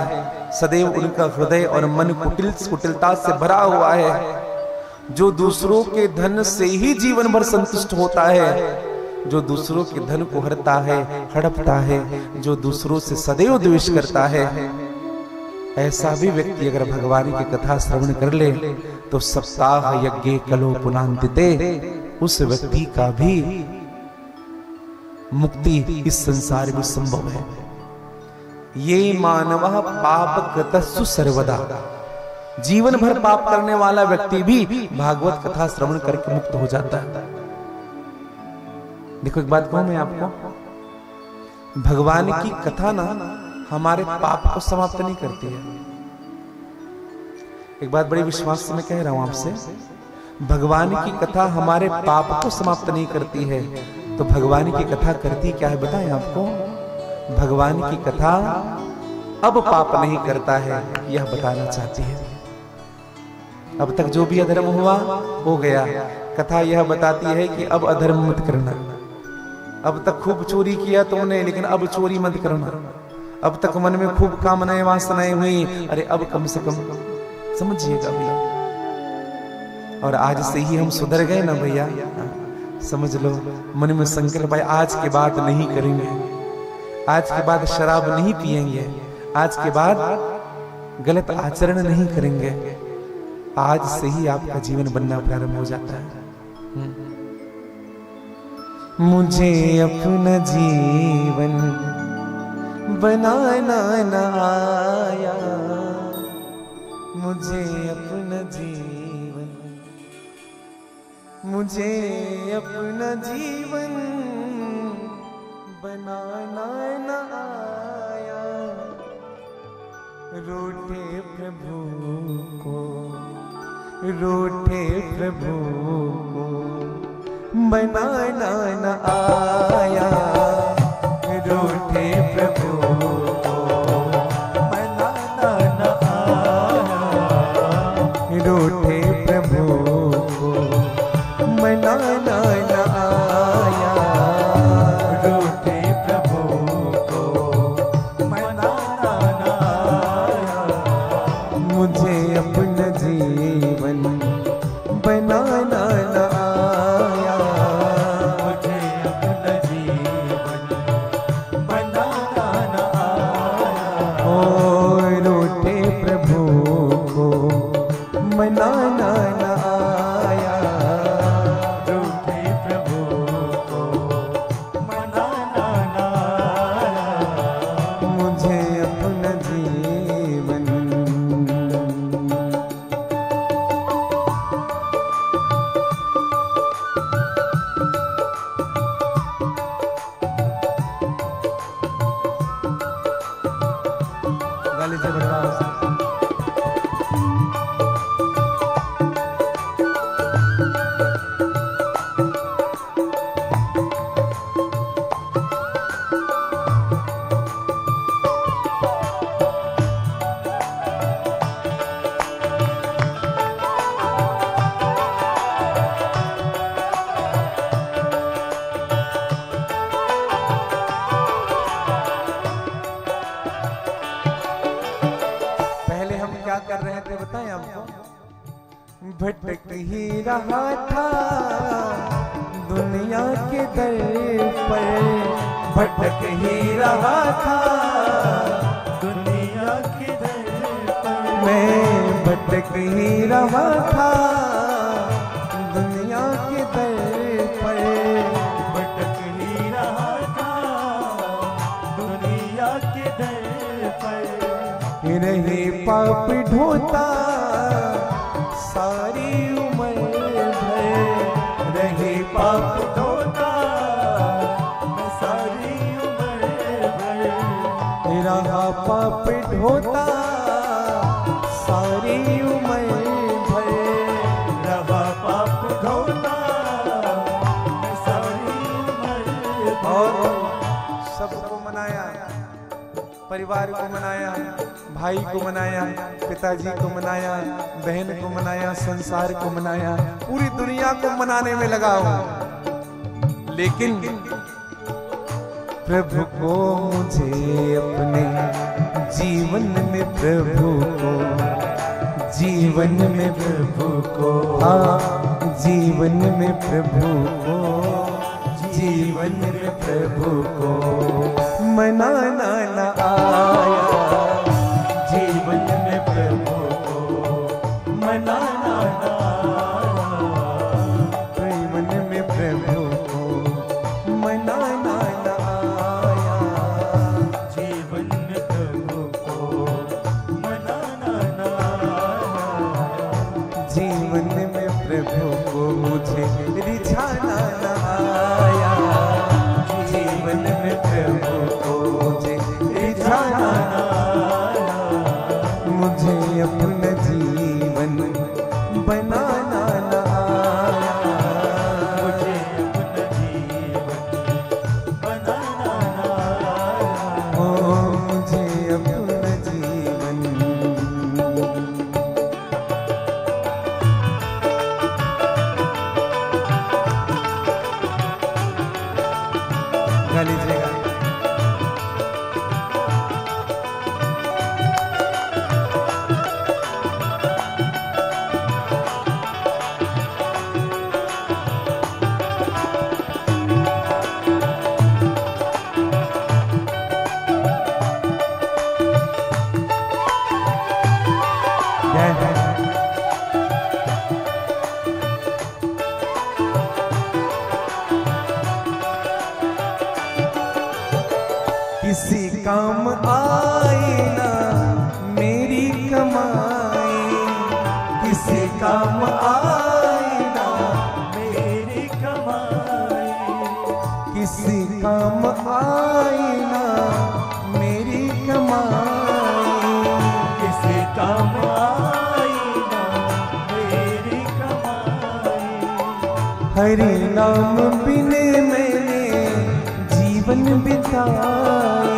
A: सदैव उनका हृदय और मन कुटिलता से भरा हुआ है, जो दूसरों के धन से ही जीवन भर संतुष्ट होता है, जो दूसरों के धन को हरता है, हड़पता है, जो दूसरों से सदैव द्वेष करता है, ऐसा भी व्यक्ति अगर भगवान की कथा श्रवण कर ले तो सप्ताह यज्ञ कलो पुनांतिते, उस व्यक्ति का भी मुक्ति इस संसार में संभव है। ये मानवः पाप कृतस्सु सर्वदा, जीवन भर पाप करने वाला व्यक्ति भी भागवत कथा श्रवण करके मुक्त हो जाता है। देखो एक बात कहूं मैं आपको, भगवान की कथा ना हमारे पाप को समाप्त नहीं करती है। एक बात बड़ी विश्वास से मैं कह रहा हूं आपसे, भगवान की कथा हमारे पाप को समाप्त नहीं करती है, तो भगवान की कथा करती क्या है बताएं आपको? भगवान की कथा अब पाप नहीं करता है, यह बताना चाहती है। अब तक जो भी अधर्म हुआ हो गया, कथा यह बताती है कि अब अधर्म मत करना। अब तक खूब चोरी किया तुमने, लेकिन अब चोरी मत करना। अब तक मन में खूब कामनाएं वासनाएं हुई, अरे अब कम से कम समझिएगा भैया। और आज से ही हम सुधर गए ना भैया, समझ लो, मन में संकल्प है आज के बाद नहीं करेंगे, आज के बाद शराब नहीं पिएंगे, आज के बाद गलत आचरण नहीं करेंगे। आज से ही आपका जीवन बनना प्रारंभ हो जाता है। मुझे अपना जीवन बनाना न आया, मुझे अपना जीवन, मुझे अपना जीवन बनाना न आया। रूठे प्रभु को, रूठे प्रभु को बनाना न आया, रूठे प्रभु को बनाना न आया, रूठे प्रभु को बनाना न आया, रूठे प्रभु को बनाना न आया। मुझे अपना जीवन बनाना न आया, मुझे अपना जीवन भटक ही रहा था दुनिया के दर पर, भटक ही रहा था
B: दुनिया के दर पर।
A: मैं भटक ही रहा था दुनिया के दर पर,
B: भटक ही रहा था दुनिया के दर पर।
A: रहे पाप ढोता सारी उम्र भर, रहे पाप
B: धोता मैं सारी उम्र भर।
A: रहा पाप ढोता सारी उम्र भर,
B: रहा पाप धोता मैं सारी उम्र भर।
A: और सबको मनाया, परिवार को मनाया, भाई को मनाया, पिताजी को मनाया, बहन को मनाया, संसार को मनाया, पूरी दुनिया को मनाने में लगा हूं। लेकिन प्रभु को मुझे अपने जीवन में, प्रभु को जीवन में, प्रभु को, हाँ जीवन में प्रभु को, जीवन में प्रभु को मनाना न आया,
B: जीवन में प्रभु को मनाना ना आया।
A: जीवन में प्रभु को मनाना न आया,
B: जीवन में प्रभु को मनाना ना आया।
A: जीवन में प्रभु को मुझे रिझाना न आया, जीवन में प्रभु को मुझे रिझाना न आया, मुझे अपना जीवन बनाना न आया,
B: मुझे अपना जीवन बनाना ना आया।
A: ओ मुझे अपना जीवन। गा लीजिएगा। जय जय। किसी काम आए ना मेरी कमाई, किसी काम आए ना
B: मेरी कमाई।
A: किसी काम आए ना मेरी कमाई,
B: किसी काम आई ना मेरी कमाई।
A: हरि नाम बिने मैंने जीवन बिताए,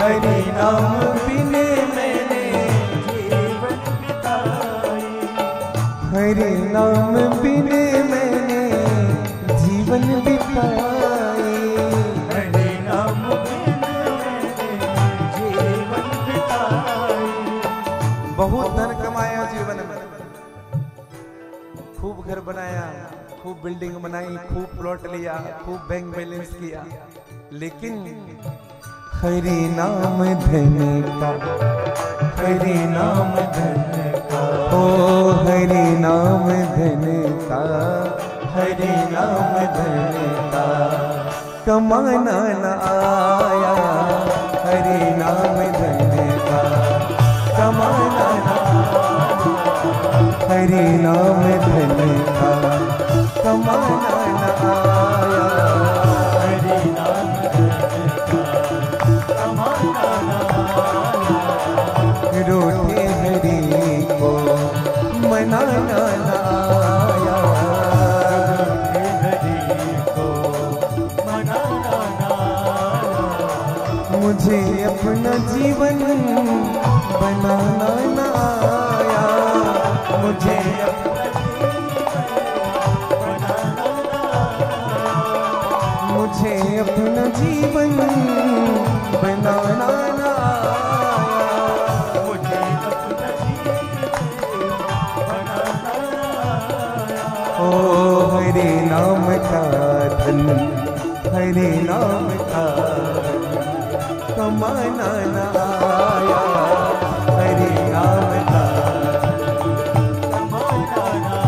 A: हरि नाम बिने मैंने
B: जीवन बिताई।
A: हरि नाम बिने मैंने जीवन बिताए,
B: हरि नाम बिन मैंने जीवन बिताई।
A: बहुत धन कमाया जीवन में, खूब घर बनाया, खूब बिल्डिंग बनाई, खूब प्लॉट लिया, खूब बैंक बैलेंस किया, लेकिन हरि नाम धन का, हरि नाम धन का, ओ हरि नाम धन का, हरि नाम धन का कमाना न आया, हरि नाम धन का कमाना न आया, हरि नाम धन का कमाना न आया,
B: हरि नाम धन का कमाना ना आया।
A: रोटे हरि को मनाना न आया,
B: हरि को मनाना ना आया।
A: मुझे अपना जीवन बनाना न आया, मुझे
B: अपना जीवन बनाना ना आया।
A: मुझे अपना जीवन बनाना न आया,
B: मुझे अपना जीवन बनाना ना
A: नाम का धन, हरे नाम का कमाना न आया, हरे नाम का
B: कमाना ना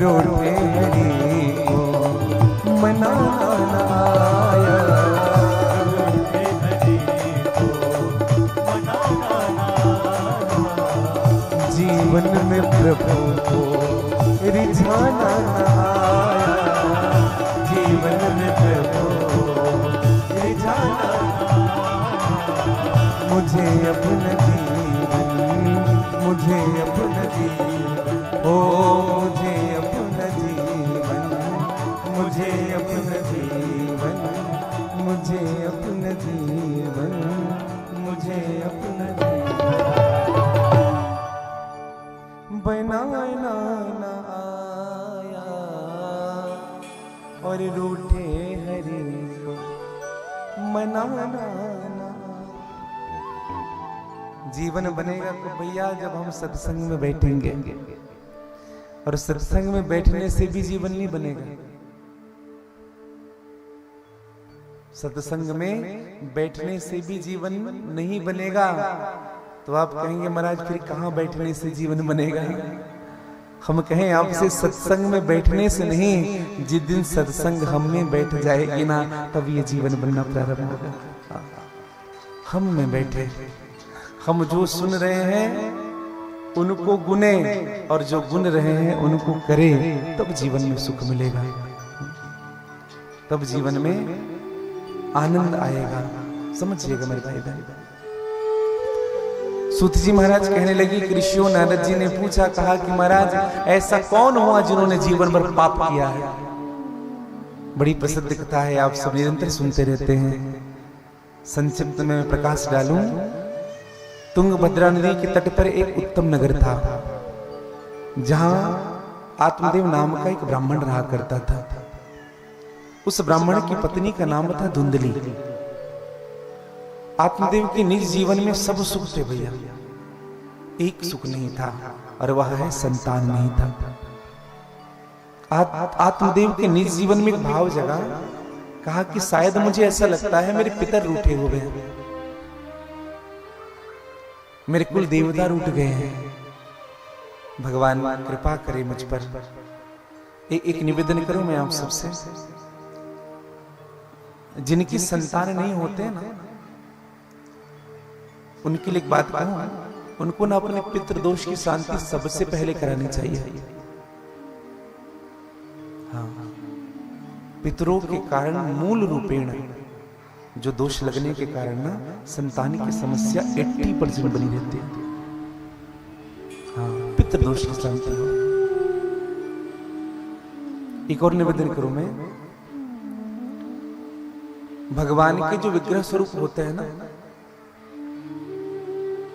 A: रोटे हरि को मनाना न आया।
B: रोटे हरि को मनाना ना
A: जीवन में प्रभु को रिझाना न आया, जीवन में प्रभु रिझाना न आया। मुझे अपना जीवन, मुझे अपना जीवन, ओ मुझे अपना जीवन, मुझे अपना जीवन, मुझे अपना जीवन, मुझे अपना जीवन बनाना न आया, और रूठे हरि को मनाना न आया। जीवन बनेगा तो भैया जब हम सत्संग में बैठेंगे, और सत्संग में बैठने से भी जीवन नहीं बनेगा। सत्संग में बैठने से भी जीवन नहीं बनेगा। तो आप कहेंगे महाराज फिर कहाँ बैठने से जीवन बनेगा? हम कहें आपसे सत्संग में बैठने से नहीं, जिस दिन सत्संग हम में बैठ जाएगी ना तब ये जीवन बनना प्रारंभ होगा। हम में बैठे, हम जो सुन रहे हैं उनको गुने, और जो गुन रहे हैं उनको करे, तब जीवन में सुख मिलेगा, तब जीवन में आनंद आएगा। समझिएगा मेरे भाई बहन। सूत जी महाराज कहने लगी कि ऋषियों नारद जी ने पूछा, कहा कि महाराज ऐसा कौन हुआ जिन्होंने जीवन भर पाप किया है? बड़ी प्रसिद्ध कथा है, आप सब निरंतर सुनते रहते हैं। संक्षिप्त में मैं प्रकाश डालूं। तुंगभद्रा नदी के तट पर एक उत्तम नगर था, जहां आत्मदेव नाम का एक ब्राह्मण रहा करता था। उस ब्राह्मण की पत्नी का नाम था धुंधली। आत्मदेव के निज जीवन में सब सुख थे भैया, एक सुख नहीं था, और वह है संतान नहीं था। आत्मदेव के निज जीवन में एक भाव जगा, कहा कि शायद मुझे ऐसा लगता है मेरे पितर रूठे हुए हैं, मेरे कुल देवता रूठ गए हैं, भगवान कृपा करे मुझ पर। एक निवेदन करूं मैं आप सबसे, जिनकी संतान नहीं होते ना, उनके लिए एक बात कहूं, उनको ना अपने पितृदोष की शांति सबसे पहले करानी चाहिए। हाँ, पितरों के कारण मूल रूपेण जो दोष लगने के कारण ना संतान की समस्या 80% बनी रहती है। हाँ, पितृदोष की शांति हो। एक और निवेदन करूं मैं, भगवान के जो विग्रह स्वरूप होते हैं ना,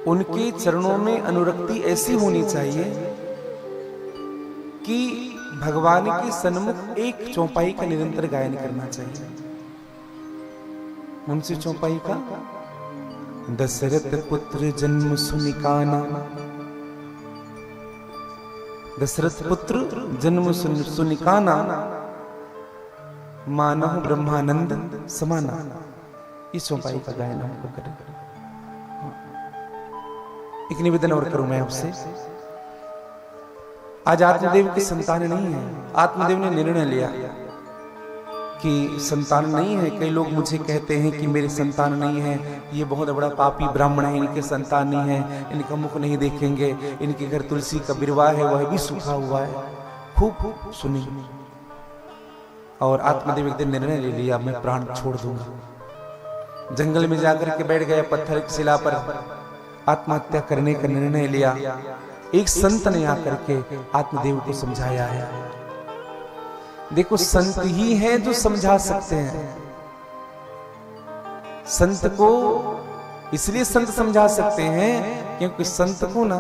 A: उनके चरणों में अनुरक्ति ऐसी होनी चाहिए कि भगवान के सन्मुख एक चौपाई का निरंतर गायन करना चाहिए। उनसे चौपाई का, दशरथ पुत्र जन्म सुनिकाना, दशरथ पुत्र जन्म सुनिकाना, मानव ब्रह्मानंद समाना। इस चौपाई का गायन हमको करें। एक निवेदन और करूं मैं आपसे, आज आत्मदेव की संतान नहीं है। आत्मदेव ने निर्णय लिया कि संतान नहीं है। कई लोग मुझे कहते हैं कि मेरी संतान नहीं है, ये बहुत बड़ा पापी ब्राह्मण है, इनके संतान नहीं है, इनका मुख नहीं देखेंगे, इनके घर तुलसी का बिरवा है वह भी सूखा हुआ है। खूब सुनी, और आत्मदेव एक दिन निर्णय ले लिया, मैं प्राण छोड़ दूंगा। जंगल में जाकर के बैठ गया, पत्थर की शिला पर आत्महत्या करने का निर्णय लिया। एक संत ने आकर के आत्मदेव को समझाया है। देखो, संत ही हैं जो समझा सकते हैं। संत को इसलिए संत समझा सकते हैं क्योंकि संत को ना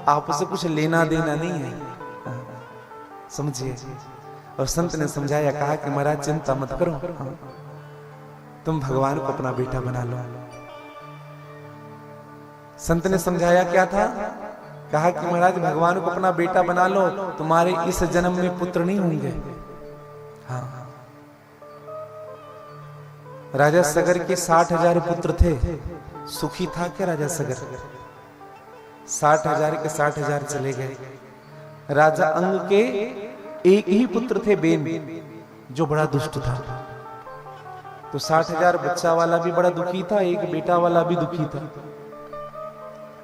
A: आपसे कुछ लेना देना नहीं है, समझिए। और संत ने समझाया, कहा कि महाराज चिंता मत करो, तुम भगवान को अपना बेटा बना लो। संत ने समझाया क्या था? कहा कि महाराज भगवान को अपना बेटा बना लो, तुम्हारे इस जन्म में पुत्र नहीं होंगे। हाँ, राजा सगर के 60,000 पुत्र थे। सुखी था क्या राजा सगर? 60,000 के 60,000 चले गए। राजा अंग के एक ही पुत्र थे, बेन, जो बड़ा दुष्ट था। तो 60,000 बच्चा वाला भी बड़ा दुखी था, एक बेटा वाला भी दुखी था।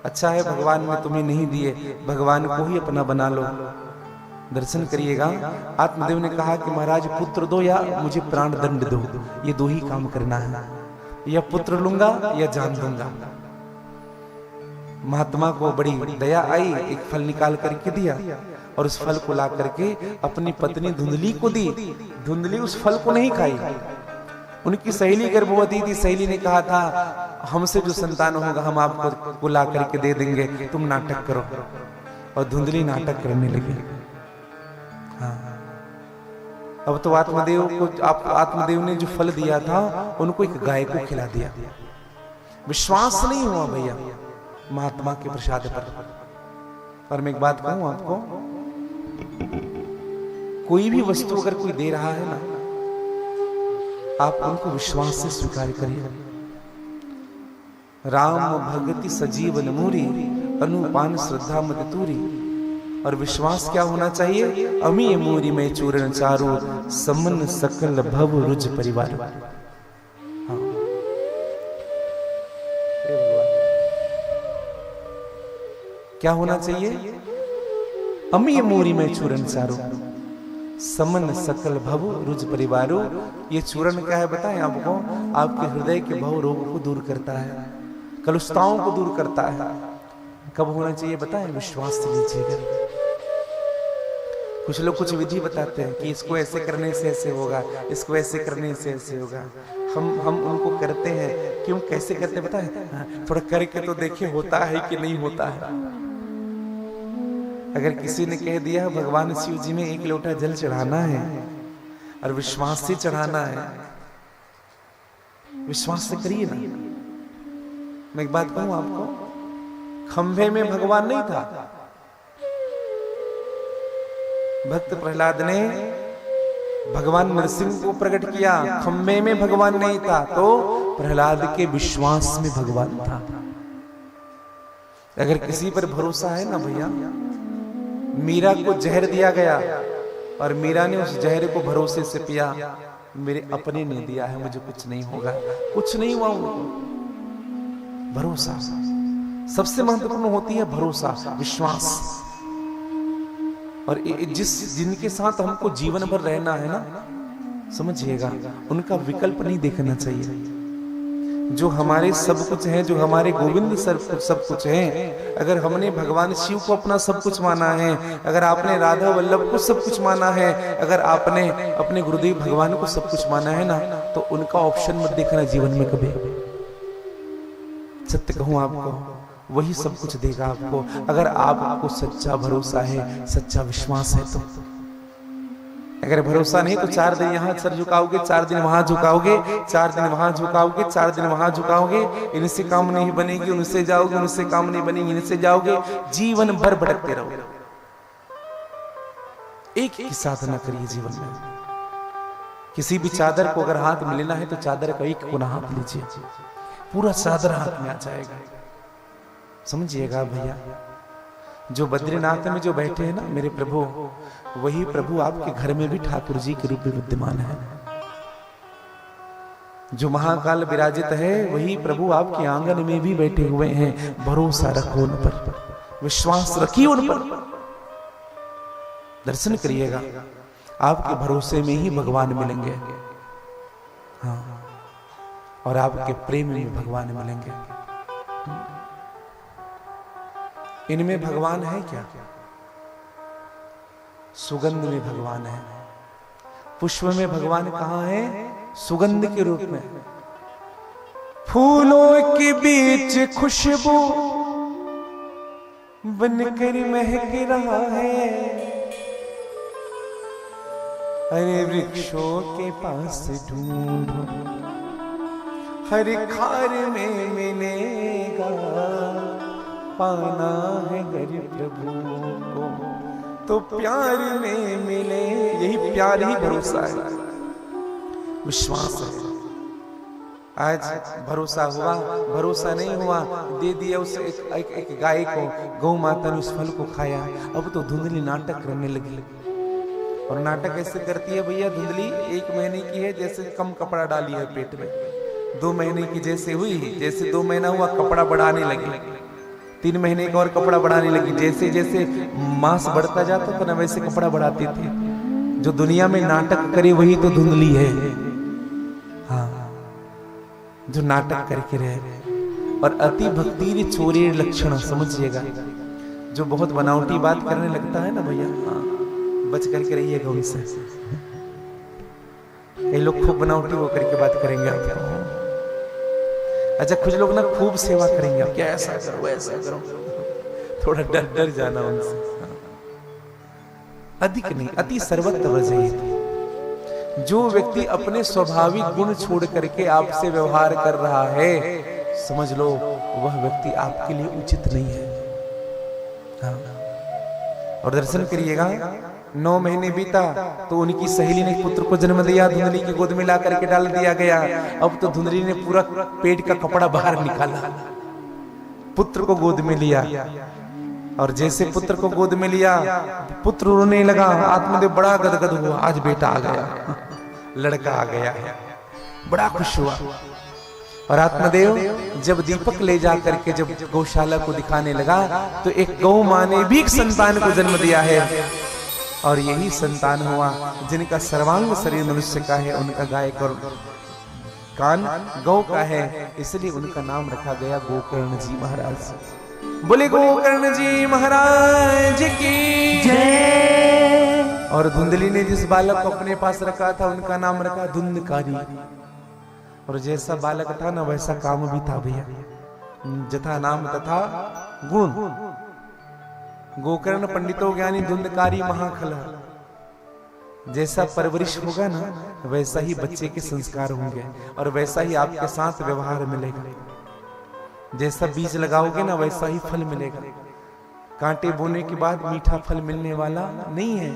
A: अच्छा है भगवान ने तुम्हें नहीं दिए, भगवान को ही अपना बना लो, दर्शन करिएगा। आत्मदेव ने कहा कि महाराज पुत्र दो या मुझे प्राण दंड दो, ये दो ही काम करना है, या पुत्र लूंगा या जान दूंगा। महात्मा को बड़ी दया आई, एक फल निकाल करके दिया और उस फल को ला करके अपनी पत्नी धुंधली को दी। धुंधली उस फल को नहीं खाई। उनकी सहेली गर्भवती थी, सहेली ने कहा था हमसे जो संतान होगा हम आपको ला करके दे देंगे, तुम नाटक करो। और धुंधली नाटक करने लगी। हाँ, अब तो आत्मदेव ने जो फल दिया था उनको एक गाय को खिला दिया। विश्वास नहीं हुआ भैया महात्मा के प्रसाद पर। और मैं एक बात कहूं आपको, कोई भी वस्तु अगर कोई दे रहा है ना, आप उनको विश्वास से स्वीकार करिए। राम भगति सजीवन मूरी, अनुपान श्रद्धा मत तूरी। और विश्वास क्या होना चाहिए? अमी मूरी में चूरण चारू, समन सकल भव रुज परिवार। हाँ। क्या होना चाहिए? अमी मूरी में चूरण चारू, समन सकल भव रुज परिवारो। ये चूरण क्या है बताएं आपको? आपके हृदय के भव रोग को दूर करता है, कलुषताओं को दूर करता है। कब होना चाहिए बताएं? विश्वास से लीजिएगा। कुछ लोग कुछ विधि बताते हैं कि इसको ऐसे करने से ऐसे होगा, इसको ऐसे करने से ऐसे होगा। हम उनको करते हैं। क्यों कैसे करते बताएं? थोड़ा करके तो देखिए होता है कि नहीं होता है। अगर किसी ने कह दिया भगवान शिव जी में 1 लोटा जल चढ़ाना है और विश्वास से चढ़ाना है, विश्वास से करिए ना। मैं एक बात कहूं आपको, खंभे में भगवान नहीं था। भक्त प्रहलाद ने भगवान नरसिंह को प्रकट किया, खंभे में भगवान नहीं था, तो प्रहलाद के विश्वास में भगवान था। अगर किसी पर भरोसा है ना भैया, मीरा को जहर दिया गया और मीरा ने उस जहर को भरोसे से पिया, मेरे अपने ने दिया है, मुझे कुछ नहीं होगा, कुछ नहीं हुआ उनको। भरोसा सबसे महत्वपूर्ण होती है, भरोसा, विश्वास। और जिनके साथ हमको जीवन भर रहना है ना, समझिएगा, उनका विकल्प नहीं देखना चाहिए। जो हमारे सब कुछ है, जो हमारे गोविंद सब कुछ है, अगर हमने भगवान शिव को अपना सब कुछ माना है, अगर आपने राधा वल्लभ को सब कुछ माना है, अगर आपने अपने गुरुदेव भगवान को सब कुछ माना है ना, तो उनका ऑप्शन मत देखना जीवन में कभी। सत्य कहूं आपको, वही सब कुछ देगा आपको, अगर आपको सच्चा भरोसा है, सच्चा विश्वास है तो। अगर भरोसा नहीं तो 4 दिन यहां सर झुकाओगे, 4 दिन वहां झुकाओगे, 4 दिन वहां झुकाओगे, 4 दिन वहां झुकाओगे, इनसे काम नहीं बनेगी, उनसे जाओगे, उनसे काम नहीं बनेगी, इनसे जाओगे, जीवन भर भटकते रहोगे। एक ही साधना करिए जीवन में। किसी भी चादर को अगर हाथ में लेना है तो चादर का एक कोना हाथ लीजिए, पूरा चादर हाथ में आ जाएगा। समझिएगा भैया, जो बद्रीनाथ में जो बैठे हैं ना मेरे प्रभु, वही प्रभु आपके घर में भी ठाकुर जी के रूप में विद्यमान है। जो महाकाल विराजित है, वही प्रभु आपके आंगन में भी बैठे हुए हैं। भरोसा रखो उन पर, विश्वास रखिए उन पर, दर्शन करिएगा, आपके भरोसे में ही भगवान मिलेंगे। हाँ, और आपके प्रेम में भगवान मिलेंगे। इनमें भगवान है क्या? सुगंध में भगवान है। पुष्प में भगवान कहां है? सुगंध के रूप में। फूलों के बीच खुशबू बनकर महक रहा है, अरे वृक्षों के पास ढूंढो, हर खार में मिलेगा पाना है घर प्रभु को तो प्यार में मिले। यही प्यार ही भरोसा है, विश्वास है। आज भरोसा हुआ, भरोसा नहीं हुआ, दे दिया उस एक गाय को, गौ माता ने उस फल को खाया। अब तो धुंधली नाटक करने लगी। और नाटक ऐसे करती है भैया, धुंधली 1 महीने की है, जैसे कम कपड़ा डाली है पेट में। 2 महीने की जैसे हुई, जैसे 2 महीना हुआ कपड़ा बढ़ाने लगी। 3 महीने का और कपड़ा बढ़ाने लगी। जैसे जैसे मांस बढ़ता जाता था ना, वैसे कपड़ा बढ़ाते थे। जो दुनिया में नाटक करे वही तो धुंधली है। हाँ, जो नाटक करके रहे। और अति भक्ति चोरी लक्षण, समझिएगा। जो बहुत बनावटी बात करने लगता है ना भैया, हाँ, बच करके रहिएगा उनसे। कई लोग खूब बनावटी वो करके बात करेंगे आपको। अच्छा, कुछ लोग ना खूब सेवा करेंगे, आप क्या ऐसा करो वैसा करो, थोड़ा डर डर जाना उनसे। अधिक नहीं, अति सर्वत्र वजह। जो व्यक्ति अपने स्वाभाविक गुण छोड़ करके आपसे व्यवहार कर रहा है, समझ लो वह व्यक्ति आपके लिए उचित नहीं है। हाँ। और दर्शन करिएगा, 9 महीने बीता तो उनकी सहेली ने पुत्र को जन्म दिया, धुंधली की गोद में ला करके डाल दिया गया। अब तो धुंधली ने पूरा पेट का कपड़ा बाहर निकाला, पुत्र को गोद में लिया। और जैसे पुत्र को गोद में लिया, पुत्र रोने लगा। आत्मदेव बड़ा गदगद हुआ, आज बेटा आ गया, लड़का आ गया, बड़ा खुश हुआ। और आत्मदेव जब दीपक ले जा करके जब गौशाला को दिखाने लगा, तो एक गौ मां ने भी एक संतान को जन्म दिया है। और यही संतान हुआ जिनका सर्वांग शरीर मनुष्य का है, उनका गाय और कान गौ का है, इसलिए उनका नाम रखा गया गोकर्ण जी महाराज। बोले गोकर्ण जी महाराज की जय। और धुंधली ने जिस बालक को अपने पास रखा था, उनका नाम रखा धुंधकारी। और जैसा बालक था ना, वैसा काम भी था भैया। जथा नाम तथा गुण। गोकर्ण पंडितों ज्ञानी धुंधकारी महाखला। जैसा परवरिश होगा ना, वैसा ही बच्चे के संस्कार होंगे और वैसा ही आपके साथ व्यवहार मिलेगा। जैसा बीज लगाओगे ना, वैसा ही फल मिलेगा। कांटे बोने के बाद मीठा फल मिलने वाला नहीं है।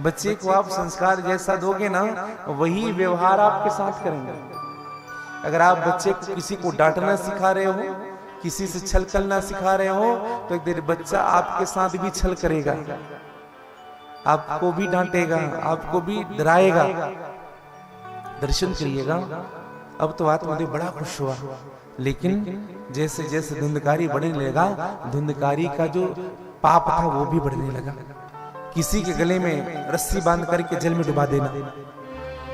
A: बच्चे को आप संस्कार जैसा दोगे ना, वही व्यवहार आपके साथ करेंगे। अगर आप बच्चे को किसी को डांटना सिखा रहे हो, किसी से छल करना सिखा रहे हो, तो एक दिन बच्चा आपके साथ भी छल करेगा, आपको भी डांटेगा, आपको भी डराएगा। दर्शन करिएगा। अब तो आत्मदेव बड़ा खुश हुआ। लेकिन जैसे जैसे धुंधकारी बढ़ने लगा, धुंधकारी का जो पाप था वो भी बढ़ने लगा। किसी के गले में रस्सी बांध करके जल में डुबा देना,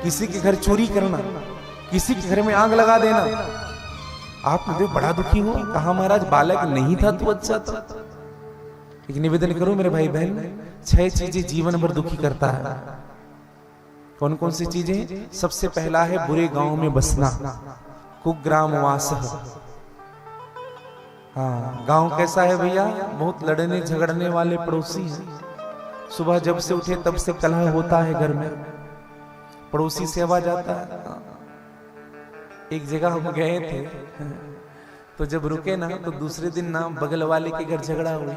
A: किसी के घर चोरी करना, किसी के घर में आग लगा देना। आत्मदेव बड़ा दुखी हुआ, कहा महाराज बालक नहीं था तो अच्छा था। एक निवेदन करो मेरे भाई बहन, 6 चीजें जीवन भर दुखी करता है। कौन कौन सी चीजें? सबसे पहला है बुरे गांव में बसना, कुग्राम वास। हाँ, गांव कैसा है भैया? बहुत लड़ने झगड़ने वाले पड़ोसी हैं। सुबह जब से उठे तब से कलह होता है घर में, पड़ोसी से आवाज आता है। एक जगह हम गए थे, तो जब रुके ना, तो दूसरे दिन ना बगल वाले के घर झगड़ा हुआ।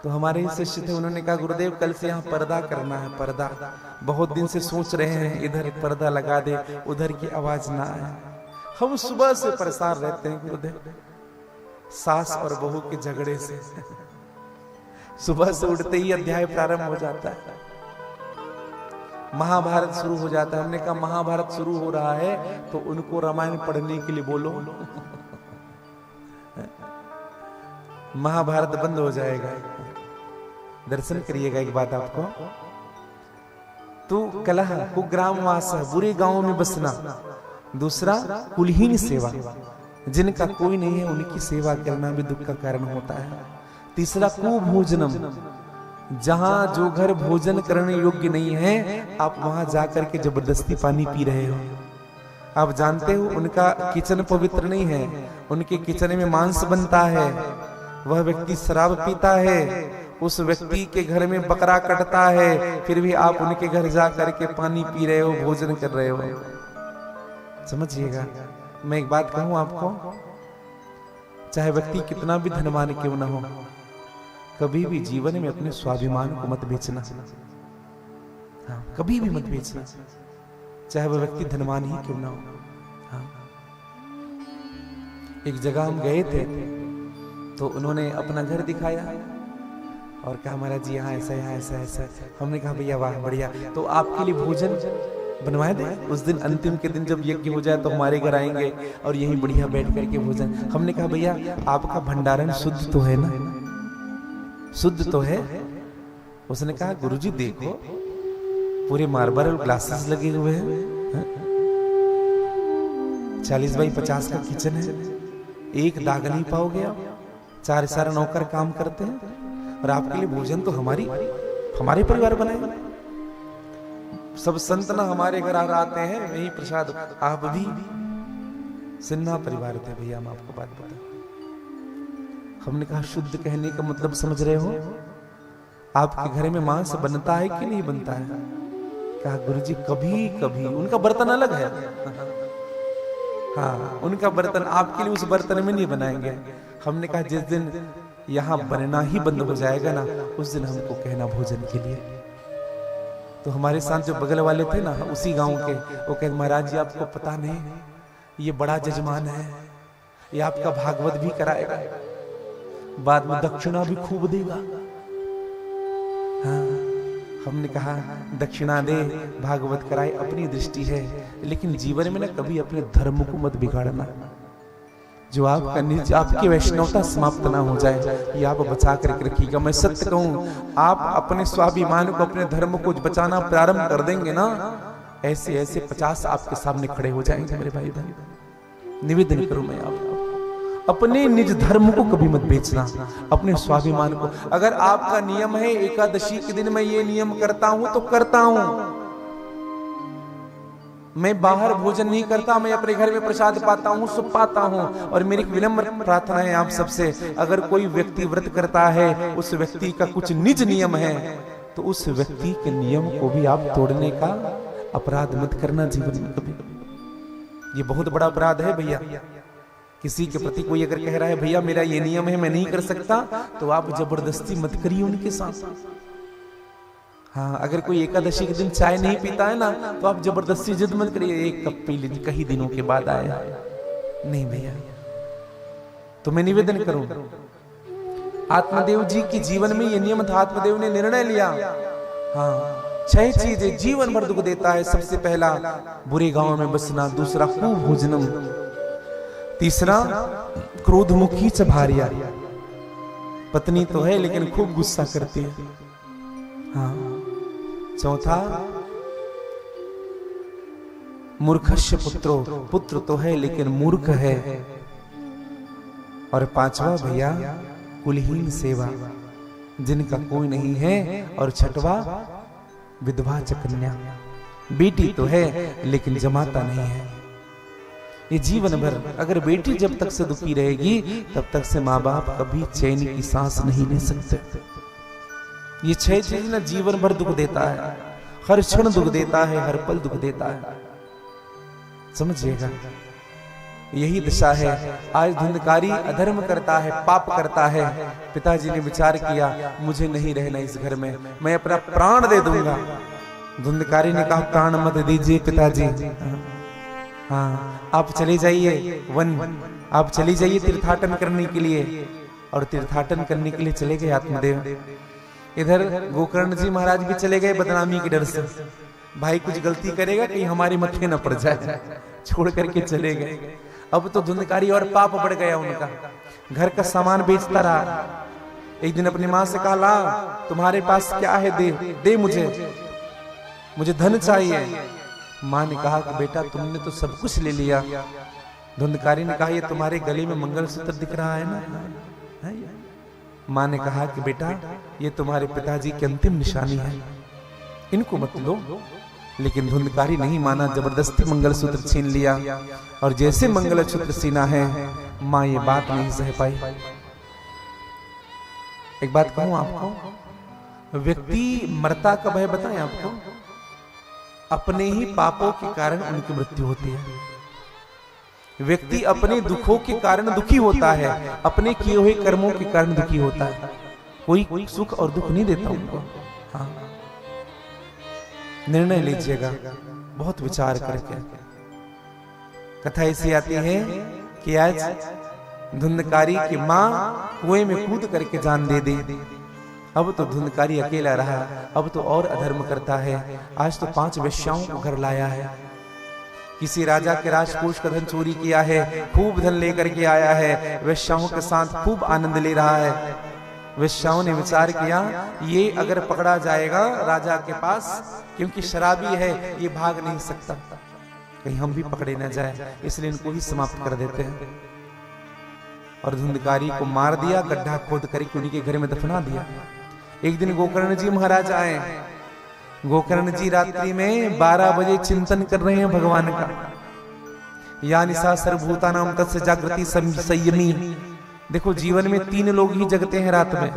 A: तो हमारे ही शिष्य थे, उन्होंने कहा गुरुदेव कल से यहाँ पर्दा करना है। पर्दा बहुत दिन से सोच रहे हैं, इधर पर्दा लगा दे, उधर की आवाज ना आए। हम सुबह से परेशान रहते हैं गुरुदेव, सास और बहू के झगड़े से। सुबह से उठते ही अध्याय प्रारंभ हो जाता है, महाभारत शुरू हो जाता है। हमने कहा महाभारत शुरू हो रहा है तो उनको रामायण पढ़ने के लिए बोलो, महाभारत बंद हो जाएगा। दर्शन करिएगा एक बात आपको, तो कलह, कुग्राम वास, बुरे गांवों में बसना। दूसरा कुलहीन सेवा, जिनका कोई नहीं है उनकी सेवा करना भी दुख का कारण होता है। तीसरा कुभोजनम, जहां जो घर भोजन करने योग्य नहीं है, आप वहां जाकर के जबरदस्ती पानी पी रहे हो। आप जानते हो उनका किचन पवित्र नहीं है, उनके किचन में मांस बनता है, वह व्यक्ति शराब पीता है, उस व्यक्ति के घर में बकरा कटता है, फिर भी आप उनके घर जा करके पानी पी रहे हो, भोजन कर रहे हो। समझिएगा, मैं एक बात कहूं आपको, चाहे व्यक्ति कितना भी धनवान क्यों ना हो, कभी भी जीवन में अपने स्वाभिमान को मत बेचना। हाँ, कभी भी मत बेचना, चाहे वह व्यक्ति धनवान ही क्यों ना हो। हाँ। एक जगह हम गए थे तो उन्होंने अपना घर दिखाया और कहा महाराज जी यहाँ ऐसा, यहाँ ऐसा ऐसा। हमने कहा भैया वाह बढ़िया, तो आपके लिए भोजन बनवाए दे। उस दिन अंतिम के दिन जब यज्ञ हो जाए तो हमारे घर आएंगे और यहीं बढ़िया बैठ करके भोजन। हमने कहा भैया आपका भंडारण शुद्ध तो है ना, शुद्ध तो है। उसने कहा गुरुजी देखो पूरे मार्बल और ग्लासेस लगे हुए हैं, 40 बाई 50 का किचन है, एक दाग नहीं पाओगे आप, 4 सारे नौकर काम करते हैं और आपके लिए भोजन तो हमारे परिवार बनाए। सब संत ना हमारे घर आते हैं, यही प्रसाद। आप भी सिन्हा परिवार थे भैया, हम आपको बात बता। हमने कहा शुद्ध कहने का मतलब समझ रहे हो? आपके घर में मांस बनता है कि नहीं बनता है? कहा गुरुजी कभी कभी, उनका बर्तन अलग है। हाँ, उनका बर्तन, आपके लिए उस बर्तन में नहीं बनाएंगे। हमने कहा जिस दिन यहाँ बनना ही बंद हो जाएगा ना, उस दिन हमको कहना भोजन के लिए। तो हमारे साथ जो बगल वाले थे ना, उसी गांव के, वो कहते महाराज जी आपको पता नहीं, ये बड़ा जजमान है, ये आपका भागवत भी कराएगा, बाद में दक्षिणा भी खूब देगा। हाँ, हमने कहा दक्षिणा दे, भागवत कराए, अपनी दृष्टि है, लेकिन जीवन में ना कभी अपने धर्म को मत बिगाड़ना। जो आपका निज, आपकी वैष्णवता समाप्त ना हो जाए, ये आप बचा करके रखिएगा। मैं सत्य कहूं, आप अपने स्वाभिमान को, अपने धर्म को बचाना प्रारंभ कर देंगे ना, ऐसे ऐसे 50 आपके सामने खड़े हो जाएंगे मेरे भाई बहन। निवेदन करूं मैं आपको, अपने निज धर्म को कभी मत बेचना, अपने स्वाभिमान को। अगर आपका नियम है एकादशी के दिन मैं ये नियम करता हूं तो करता हूं, मैं बाहर भोजन नहीं करता, मैं अपने घर में प्रसाद पाता हूं, सब पाता हूं। और मेरी विनम्र प्रार्थना है आप सबसे, अगर कोई व्यक्ति व्रत करता है, उस व्यक्ति का कुछ निज नियम है, तो उस व्यक्ति के नियम को भी आप तोड़ने का अपराध मत करना जीवन में कभी। ये बहुत बड़ा अपराध है भैया। किसी के प्रति कोई अगर कह रहा है भैया मेरा ये नियम है मैं नहीं कर सकता, तो आप जबरदस्ती मत करिए उनके साथ। हाँ, अगर कोई एकादशी के दिन चाय नहीं पीता है ना, तो आप जबरदस्ती जिद मत करिए, एक कप पी लीजिए, कई दिनों के बाद आया। नहीं भैया, तो मैं निवेदन करूं, आत्मदेव जी के जीवन में ये नियम था, आत्मदेव ने निर्णय लिया। हाँ, 6 चीजें जीवन भर दुख देता है। सबसे पहला बुरे गांव में बसना, दूसरा कुभोजनम, तीसरा क्रोधमुखी च भार्या, पत्नी तो है लेकिन खूब गुस्सा करती है। हाँ, चौथा मूर्खस्य पुत्रो, पुत्र तो है लेकिन मूर्ख है। और 5वां भैया कुलहीन सेवा, जिनका कोई नहीं है। और 6वां विधवा च कन्या, बेटी तो है लेकिन जमाता नहीं है। ये जीवन भर, अगर बेटी जब तक से दुखी रहेगी तब तक से माँ बाप कभी चैन की सांस नहीं ले सकते। ये 6 चीज ना जीवन भर दुख देता है, हर क्षण दुख देता है, हर पल दुख देता है, समझिएगा। यही दशा है। आज धुंधकारी अधर्म करता है, पाप करता है। पिताजी ने विचार किया मुझे नहीं रहना इस घर में, मैं अपना प्राण दे दूंगा। धुंधकारी ने कहा प्राण मत दीजिए पिताजी, हाँ आप चले जाइए वन, आप चली जाइए तीर्थाटन करने के लिए। और तीर्थाटन करने के लिए चले गए आत्मदेव। इधर गोकर्ण जी महाराज भी चले गए बदनामी के डर से, भाई कुछ गलती करेगा कहीं हमारी मत्थे न पड़ जाए, छोड़ करके चले गए। अब तो धुंधकारी और पाप बढ़ गया उनका, घर का सामान बेचता रहा। एक दिन अपनी माँ से कहा ला तुम्हारे पास क्या है, दे मुझे धन चाहिए। माँ ने कहा कि बेटा तुमने तो सब कुछ ले लिया। धुंधकारी ने कहा ये तुम्हारे गले में मंगलसूत्र दिख रहा है ना। माँ ने कहा कि बेटा ये तुम्हारे पिताजी की अंतिम निशानी है, इनको मत लो। लेकिन धुंधकारी नहीं माना, जबरदस्ती मंगलसूत्र छीन लिया। और जैसे मंगलसूत्र छीना है, माँ ये बात नहीं सह पाई। एक बात कहूं आपको, व्यक्ति मरता कब है बताएं आपको? अपने ही पापों के कारण उनकी मृत्यु होती है। व्यक्ति अपने दुखों के कारण दुखी होता है, अपने किए हुए कर्मों के कारण दुखी होता है। कोई सुख और दुख नहीं देता उनको। हाँ, निर्णय लीजिएगा बहुत विचार करके। कथा ऐसी आती है कि आज धुंधकारी की माँ कुएं में कूद करके जान दे दे। अब तो धुंधकारी अकेला रहा, अब तो और अधर्म करता है। आज तो 5 वेश्याओं को घर लाया है। किसी राजा के राजकोष का धन चोरी किया है, खूब धन लेकर के आया है, वेश्याओं के साथ खूब आनंद ले रहा है। वेश्याओं ने विचार किया, ये अगर पकड़ा जाएगा राजा के पास, क्योंकि शराबी है, ये भाग नहीं सकता, कहीं हम भी पकड़े न जाए, इसलिए इनको ही समाप्त कर देते हैं। और धुंधकारी को मार दिया, गड्ढा खोद करके उन्हीं के घर में दफना दिया। एक दिन गोकर्ण जी महाराज आए। गोकर्ण जी रात्रि में 12 बजे चिंतन कर रहे हैं भगवान का। या निशा सर्वभूतानां तस्य जागृति संयमी। देखो, जीवन में 3 लोग ही जगते हैं रात में।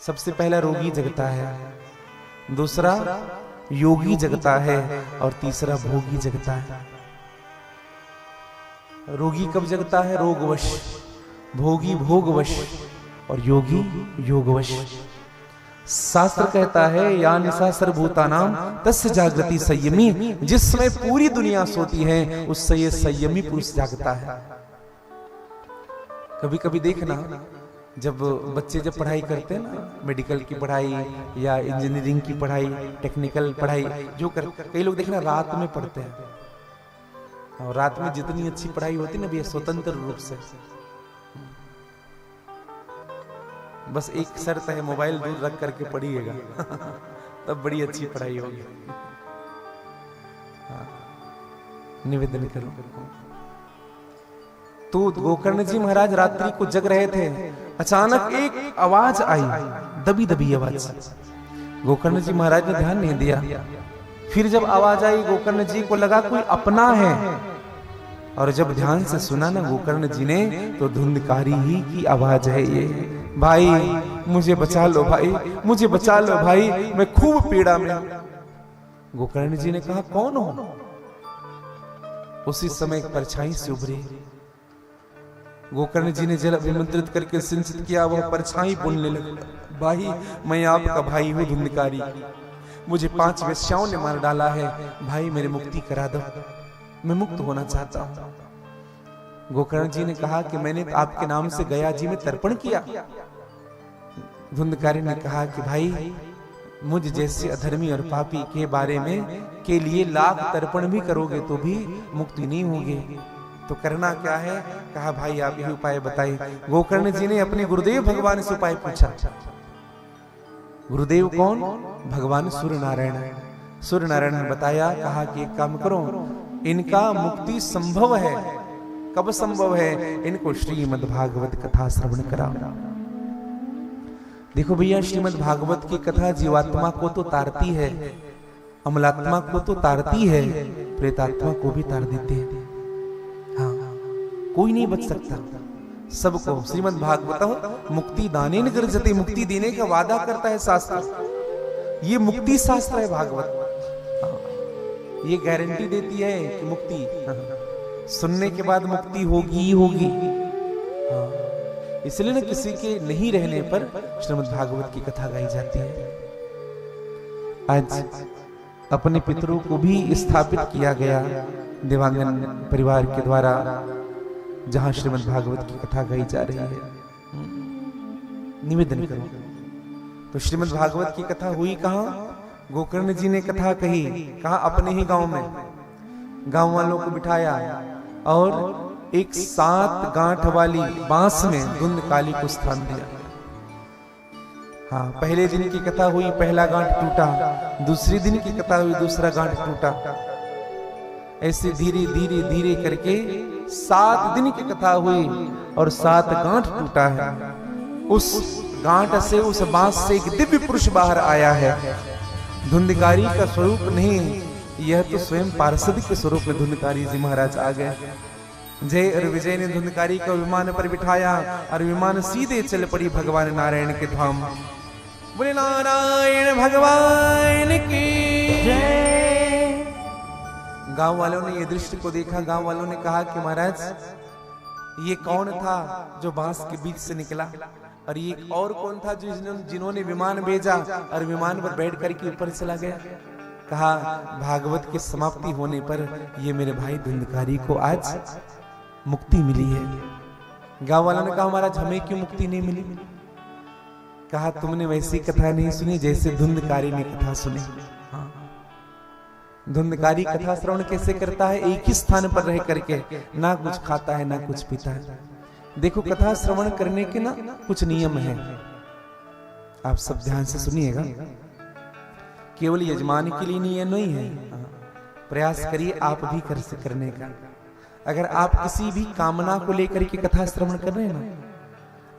A: सबसे पहला रोगी जगता है, दूसरा योगी जगता है, और तीसरा भोगी जगता है। रोगी कब जगता है? रोगवश। भोगी भोगवश, और योगी योगवश। शास्त्र कहता है या निशा सर्वभूतानां तस्य जागृति संयमी। जिस समय पूरी दुनिया सोती है उस समय संयमी पुरुष जागता है। कभी कभी देखना, जब बच्चे जब पढ़ाई करते हैं ना, मेडिकल की पढ़ाई या इंजीनियरिंग की पढ़ाई, टेक्निकल पढ़ाई जो कई लोग देखना रात में पढ़ते हैं। और रात में जितनी अच्छी पढ़ाई होती है ना भैया, स्वतंत्र रूप से, बस एक शर्त है, मोबाइल दूर रख करके पढ़िएगा तब बड़ी अच्छी पढ़ाई होगी। हाँ, निवेदन करो। तो गोकर्ण जी महाराज रात्रि को जग रहे थे। अचानक एक आवाज आई, दबी दबी आवाज। गोकर्ण जी महाराज ने ध्यान नहीं दिया। फिर जब आवाज आई, गोकर्ण जी को लगा कोई अपना है। और जब ध्यान से सुना ना गोकर्ण जी ने, तो धुंधकारी ही की आवाज है ये। भाई मुझे बचा लो, भाई मुझे बचा लो, भाई मैं खूब पीड़ा में। गोकर्ण जी ने कहा, कौन हो? उसी समय एक परछाई से उभरी। गोकर्ण जी ने जल अभिमंत्रित करके सिंचित किया, वह परछाई बोलने लगा, भाई मैं आपका भाई हूं धुंधकारी। मुझे 5 वेश्याओं ने मार डाला है, भाई मेरी मुक्ति करा दो, मैं मुक्त होना चाहता हूं। गोकर्ण जी ने कहा कि मैंने तो आपके नाम से गया जी में तर्पण किया। धुंधकारी ने कहा कि भाई मुझ जैसे अधर्मी और पापी के बारे में के लिए लाख तर्पण भी करोगे तो भी मुक्ति नहीं होगी, तो करना क्या है? कहा भाई आप यही उपाय बताइए। गोकर्ण जी ने अपने गुरुदेव भगवान से उपाय पूछा। गुरुदेव कौन? भगवान सूर्य नारायण। सूर्य नारायण ने बताया, कहा कि एक काम करो, इनका मुक्ति संभव है। कब संभव है? इनको श्रीमद् भागवत कथा श्रवण कराओ। देखो भैया, श्रीमद् भागवत की कथा जीवात्मा को तो तारती है, अमलात्मा को तो तारती है, प्रेतात्मा को भी तार देती है। हाँ, कोई नहीं बच सकता, सबको। श्रीमद् भागवत मुक्ति दानेन गर्जते, मुक्ति देने का वादा करता है शास्त्र। ये मुक्ति शास्त्र है भागवत। ये गारंटी देती है कि मुक्ति सुनने के बाद मुक्ति होगी ही होगी। इसलिए ना किसी के नहीं रहने पर श्रीमद् भागवत की कथा गाई जाती है। आज अपने पितरों को भी स्थापित किया गया देवांगन परिवार के द्वारा, जहां श्रीमद् भागवत की कथा गाई जा रही है। निवेदन करो। तो श्रीमद् भागवत की कथा हुई कहां? गोकर्ण जी ने कथा कही, कहा अपने ही गांव में। गांव वालों को बिठाया और एक 7 गांठ वाली बांस में धुंधकाली को स्थान दिया। हाँ, पहले दिन की कथा हुई, पहला गांठ टूटा। दूसरे दिन की कथा हुई, दूसरा गांठ टूटा। ऐसे धीरे धीरे धीरे करके 7 दिन की कथा हुई और 7 गांठ टूटा है। उस गांठ से, उस बांस से एक दिव्य पुरुष बाहर आया है। धुंधकारी का स्वरूप नहीं, यह तो स्वयं पार्षद के स्वरूप में धुंधकारी जी महाराज आ गए। जय और विजय ने धुंधकारी को विमान पर बिठाया और विमान सीधे चल पड़ी भगवान नारायण के धाम। बोले नारायण भगवान की जय। गांव वालों ने ये दृश्य को देखा। गांव वालों ने कहा कि महाराज ये कौन था जो बांस के बीच से निकला, और ये और कौन था जो जिन्होंने विमान भेजा और विमान पर बैठ करके ऊपर चला गया। कहा भागवत की समाप्ति होने पर ये मेरे भाई धुंधकारी को आज मुक्ति मिली है। गांव वालों ने कहा महाराज हमें क्यों मुक्ति नहीं मिली। कहा तुमने वैसी कथा नहीं सुनी जैसे धुंधकारी ने कथा सुनी। हाँ। धुंधकारी कथा श्रवण कैसे करता है, एक ही स्थान पर रह करके, ना कुछ खाता है ना कुछ पीता है। देखो कथा श्रवण करने के ना कुछ नियम हैं, आप सब ध्यान से सुनिएगा। केवल यजमान के लिए नियम नहीं है, प्रयास करिए आप भी करने का। अगर आप किसी भी कामना को लेकर के कथा श्रवण कर रहे हैं ना,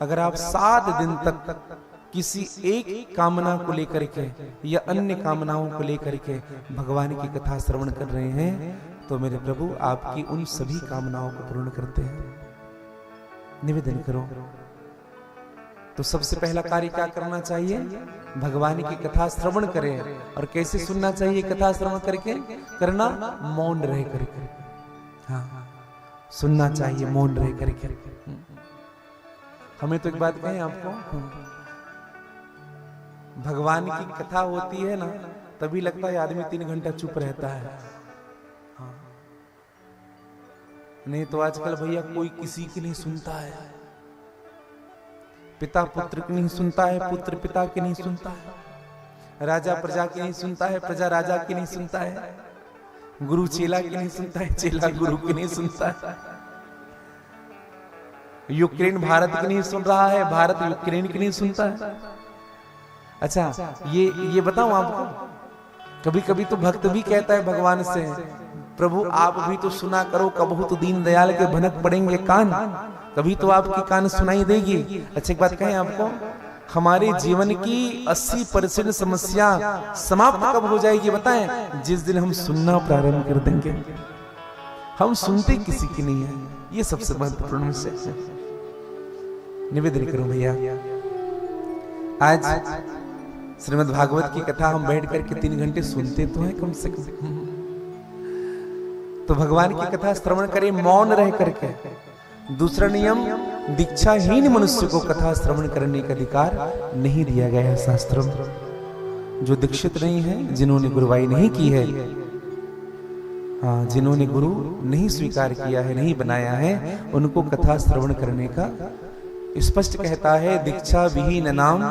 A: अगर आप 7 दिन तक किसी एक कामना को लेकर के या अन्य कामनाओं को लेकर के भगवान की कथा श्रवण कर रहे हैं, तो मेरे प्रभु आपकी उन सभी कामनाओं को पूर्ण करते हैं। निवेदन करो। तो सबसे पहला कार्य क्या करना चाहिए, भगवान की कथा श्रवण करें। और कैसे सुनना चाहिए कथा श्रवण करके, करना मौन रह करके। हाँ, सुनना चाहिए मौन रह करके। हमें तो एक बात कहें आपको, भगवान की कथा होती है ना, तभी लगता है आदमी 3 घंटा चुप रहता है। हाँ। नहीं तो आजकल भैया कोई किसी की नहीं सुनता है। पिता पुत्र की नहीं सुनता है, पुत्र पिता की नहीं सुनता है, राजा प्रजा की नहीं सुनता है, प्रजा राजा की नहीं सुनता है, गुरु चेला की नहीं सुनता है, चेला गुरु की नहीं सुनता है। यूक्रेन भारत की नहीं सुन रहा है, भारत यूक्रेन की नहीं सुनता है। अच्छा ये बताऊं आपको, कभी कभी तो भक्त भी कहता है भगवान से, प्रभु आप भी तो सुना करो, कबहू तो दीन दयाल के भनक पड़ेंगे कान, कभी तो आपकी कान सुनाई देगी। अच्छा एक बात कहें आपको, हमारे जीवन की 80% समस्या समाप्त कब हो जाएगी बताएं, जिस दिन हम सुनना प्रारंभ कर देंगे। हम सुनते किसी की नहीं है, ये सबसे महत्वपूर्ण विषय है। निवेदन करूं भैया, आज श्रीमद् भागवत की कथा हम बैठ करके 3 घंटे सुनते तो हैं कम से कम। तो भगवान की कथा श्रवण करें मौन रह करके। दूसरा नियम, दीक्षाहीन मनुष्य को कथा श्रवण करने का अधिकार नहीं दिया गया है शास्त्रों में। जो दीक्षित नहीं है, जिन्होंने गुरुवाई नहीं की है, हाँ, जिन्होंने गुरु नहीं स्वीकार किया है, नहीं बनाया है, उनको कथा श्रवण करने का स्पष्ट कहता है, दीक्षा विहीन नाम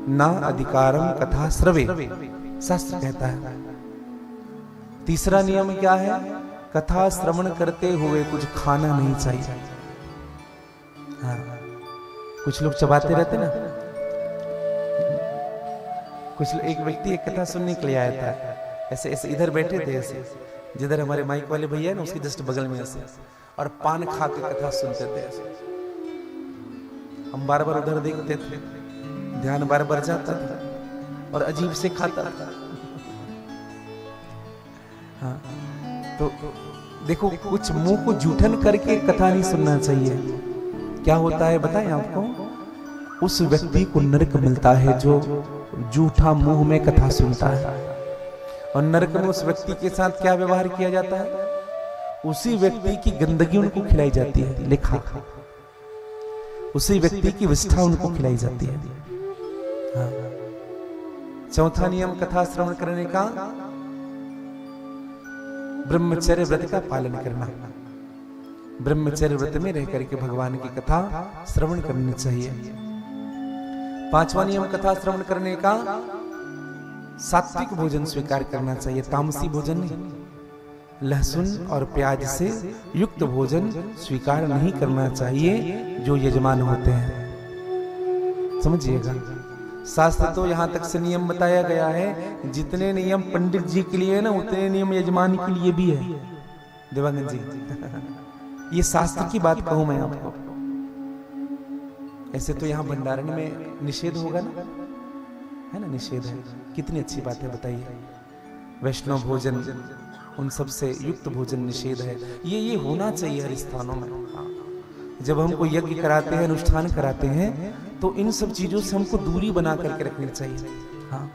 A: ना अधिकारम कथा श्रवे, शास्त्र कहता है। तीसरा नियम क्या है, कथा श्रवण करते हुए कुछ खाना नहीं चाहिए। हाँ, कुछ लोग चबाते रहते ना, कुछ एक व्यक्ति एक कथा सुनने के लिए आया था, ऐसे ऐसे इधर बैठे थे, ऐसे जिधर हमारे माइक वाले भैया ना उसके जस्ट बगल में ऐसे, और पान खा के कथा सुनते थे ऐसे। हम बार बार उधर देखते थे, ध्यान बार बार जाता था और अजीब से खाता था। हाँ, तो देखो कुछ मुंह को जूठन करके कथा नहीं सुनना चाहिए। क्या होता है बताएं आपको, उस व्यक्ति को नरक मिलता है जो जूठा मुंह में कथा सुनता है। और नरक में उस व्यक्ति के साथ क्या व्यवहार किया जाता है, उसी व्यक्ति की गंदगी उनको खिलाई जाती है, लिखा उसी व्यक्ति की विष्ठा उनको खिलाई जाती है। हाँ। चौथा नियम कथा श्रवण करने का, ब्रह्मचर्य व्रत का पालन करना। ब्रह्मचर्य व्रत में रह करके भगवान की कथा श्रवण करनी चाहिए। पांचवा नियम कथा श्रवण करने का, सात्विक भोजन स्वीकार करना चाहिए, तामसी भोजन नहीं। लहसुन और प्याज से युक्त भोजन स्वीकार नहीं करना चाहिए जो यजमान होते हैं, समझिएगा। शास्त्र तो यहां तक से नियम बताया गया है, जितने नियम पंडित जी के लिए है ना, उतने नियम यजमान के लिए भी है। देवानंद जी, ये शास्त्र की बात कहूं मैं आपको। ऐसे तो यहां भंडारण में निषेध होगा ना, है ना, निषेध है। कितनी अच्छी बात है बताइए। वैष्णव भोजन, उन सब से युक्त भोजन निषेध है। ये होना चाहिए हर स्थानों में। जब हमको यज्ञ कराते हैं, अनुष्ठान कराते हैं, तो इन सब चीजों से हमको दूरी बना करके रखनी चाहिए। हाँ,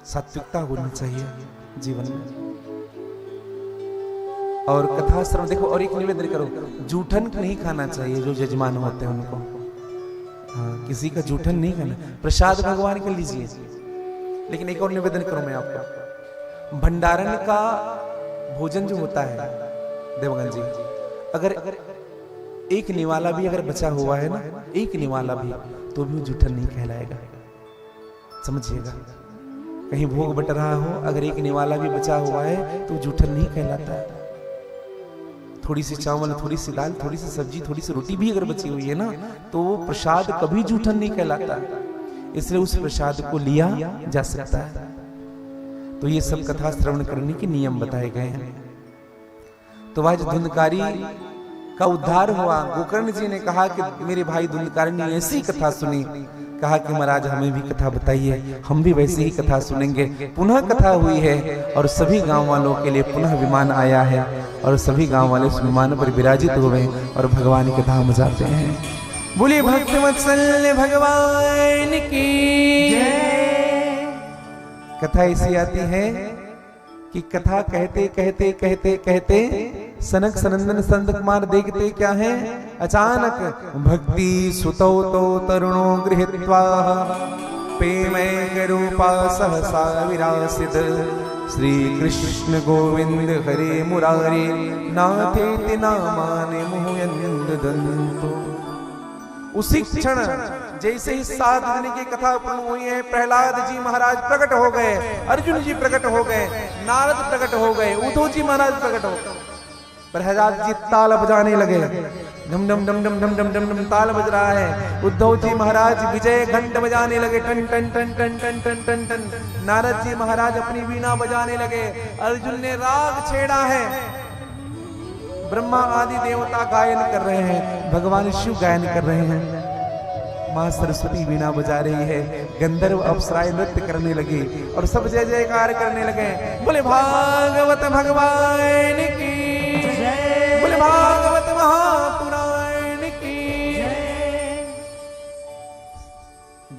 A: सात्विकता होनी चाहिए जीवन में। और कथा श्रवण देखो। और एक निवेदन करो, जूठन नहीं खाना चाहिए जो यजमान होते हैं उनको। हाँ, किसी का जूठन नहीं खाना, प्रसाद भगवान के लीजिए। लेकिन एक और निवेदन करूं मैं आपको, भंडारण का भोजन जो होता है देवगन जी, अगर एक निवाला भी अगर बचा हुआ है ना, एक निवाला भी, तो भी वो जूठन नहीं कहलाएगा, समझिएगा। कहीं भोग बट रहा हो, अगर एक निवाला भी बचा हुआ है तो जूठन नहीं कहलाता है। थोड़ी सी चावल, थोड़ी सी दाल, थोड़ी सी सब्जी, थोड़ी सी रोटी भी अगर बची हुई है ना, तो वो प्रसाद कभी जूठन नहीं कहलाता। इसलिए उस प्रसाद को लिया जा सकता है। तो ये सब कथा श्रवण करने के नियम बताए गए हैं। तो आज धुंधकारी का उद्धार हुआ। गोकर्ण जी ने कहा कि मेरे भाई धुंधकारी ने ऐसी कथा सुनी, कहा कि महाराज हमें भी कथा बताइए, हम भी वैसी ही कथा सुनेंगे। पुनः कथा हुई है और सभी गांव वालों के लिए पुनः विमान आया है और सभी गांव वाले उस विमान पर विराजित हुए और भगवान के धाम जाते हैं। बोलिए भक्तवत्सल भगवान की जय। कथा ऐसी आती है कि कथा कहते कहते कहते कहते सनक सनंदन संत कुमार देखते क्या है, अचानक भक्ति सुतो तो तरुणो गृहीत्वा पेमय रूपा सहसा विरासित श्री कृष्ण गोविंद हरे मुरारे नाथेति नामानि मुह्यन्त दन्तो। उसी क्षण जैसे ही 7 दिन की कथा पूर्ण हुई है, प्रहलाद जी महाराज प्रकट हो गए, अर्जुन जी प्रकट हो गए, नारद प्रकट हो गए, उद्धव जी महाराज प्रकट हो गए। प्रहलाद जी ताल बजाने लगे, डम डम डम डम डम डम डम डम ताल बज रहा है। उद्धव जी महाराज विजय घंट बजाने लगे, टन टन टन टन टन टन टन टन। नारद जी महाराज अपनी वीणा बजाने लगे। अर्जुन ने राग छेड़ा है। ब्रह्मा आदि देवता गायन कर रहे हैं, भगवान शिव गायन कर रहे हैं, मां सरस्वती वीणा बजा रही है, गंधर्व अप्सराएं नृत्य करने लगी और सब जय जयकार करने लगे। बोले भागवत भगवान की जय, बोले भागवत महापुराण की जय।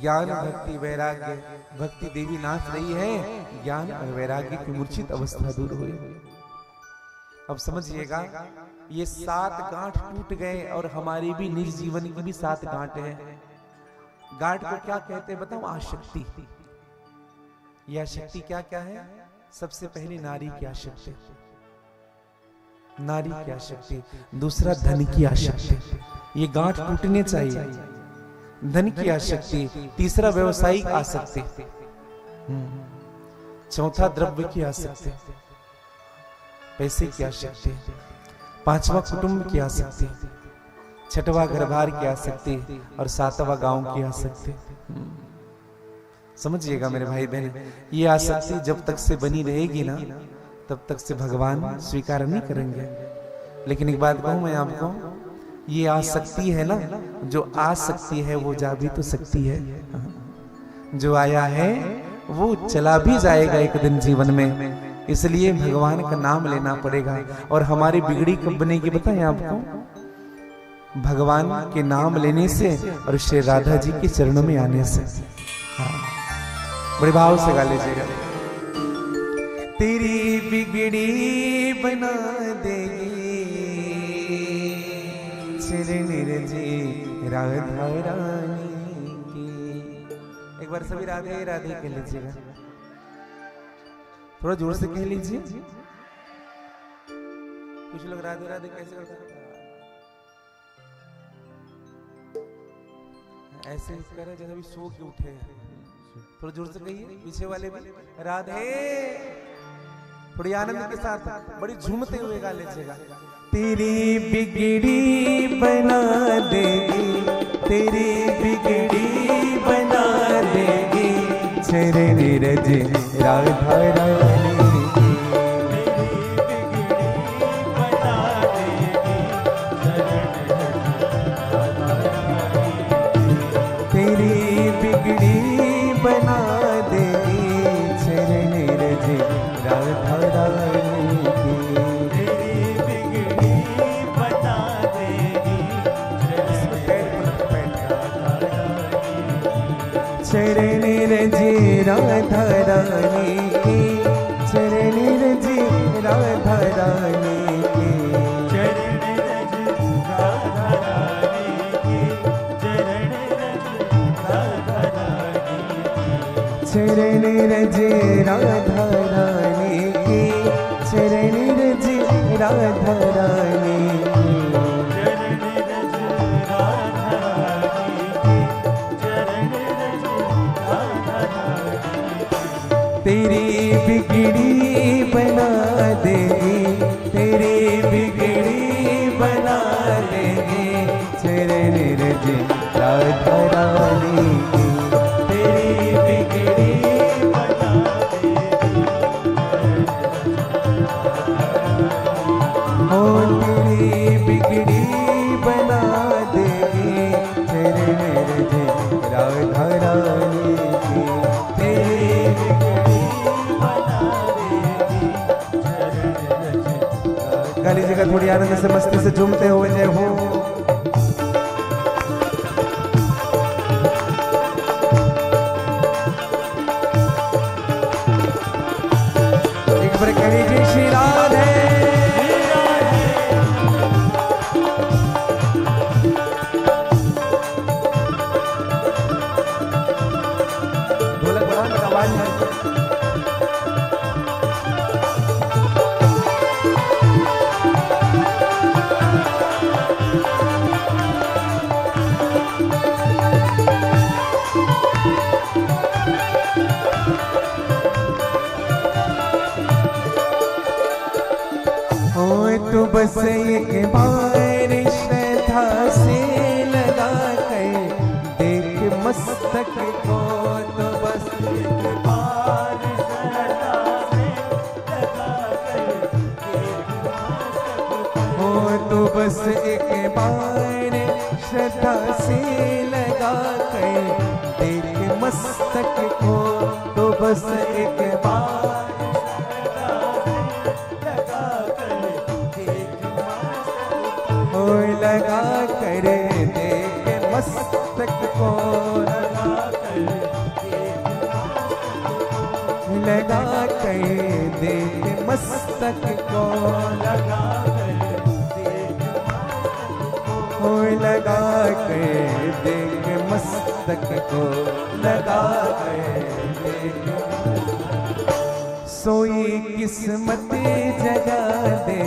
A: ज्ञान भक्ति वैराग्य, भक्ति देवी नाच रही है, ज्ञान और वैराग्य की मूर्छित अवस्था दूर हुई। अब समझिएगा, ये 7 गांठ टूट गए और हमारी भी निज जीवन की भी 7 गांठ है। गांठ को क्या कहते हैं बताओ? आसक्ति। यह आसक्ति क्या क्या है? सबसे पहले नारी की आसक्ति, नारी की आसक्ति। दूसरा धन की आसक्ति, ये गांठ टूटने चाहिए, धन की आसक्ति। तीसरा व्यवसायिक आसक्ति। चौथा द्रव्य की आसक्ति, पैसे की आसक्ति। 5वां कुटुंब की आसक्ति, 6वां घरबार की आसक्ति और 7वां गांव की आसक्ति। समझिएगा मेरे भाई बहन, ये आसक्ति जब तक से बनी रहेगी ना, तब तक से भगवान स्वीकार नहीं करेंगे। लेकिन एक बात कहूं मैं आपको, ये आसक्ति है ना, जो आ सकती है वो जा भी तो सकती है। जो आया है वो चला भी जाएगा एक दिन जीवन में। इसलिए भगवान का नाम लेना पड़ेगा। और हमारी बिगड़ी कब बनेगी बताएं आपको? भगवान के नाम लेने से और श्री राधा जी के चरणों में आने से। हाँ, बड़े भाव से गा लीजिएगा। तेरी बिगड़ी बना देगी चरण रजी राधा रानी की। एक बार सभी राधे राधे कह लीजिएगा, थोड़ा जोर से कह लीजिए। कुछ लोग राधे राधे कैसे करते हैं? ऐसे करे जैसे अभी सो के उठे हैं। थोड़ा जोर से कहिए, पीछे वाले भी राधे, थोड़ी आनंद के साथ बड़ी झूमते हुए गा लीजिएगा। तेरी बिगड़ी बना देगी, तेरी बिगड़ी बना देगी चरण रज राधा रानी की। तेरी बिगड़ी बना देगी चरण रज राधा रानी की। तेरी बिगड़ी बना देगी चरण रज राधा रानी की, चरण रज राधा
C: रानी की
B: चरण रज राधा रानी की चरण रज राधा रानी की
C: चरण रज राधा रानी की चरण रज राधा रानी की
B: चरण रज राधा रानी की चरण रज राधा रानी की
C: तेरी बिगड़ी बना देगी तेरी बिगड़ी बना देगी चरण रज राधा रानी की
B: तेरी बिगड़ी बना देगी
C: हो तेरी बिगड़ी बना देगी चरण रज राधा रानी की तेरी गाली जगह थोड़ी आनंद से मस्ती से झूमते हुए जय हो एक बार कह लीजिए श्री राधे ढोलक बड़ा में आवाज है तो बस एक बार श्रद्धा से लगा कर देख मस्तक को तो बस
B: एक बार श्रद्धा से लगा कर देख मस्तक
C: हो तो बस एक बार श्रद्धा से लगा कर देख मस्तक को तो बस एक बार हो लगा कर देख मस्तक को लगा कर देख मस्तक को हो लगा कर देख मस्तक को लगा कर देख सोई किस्मत जगा दे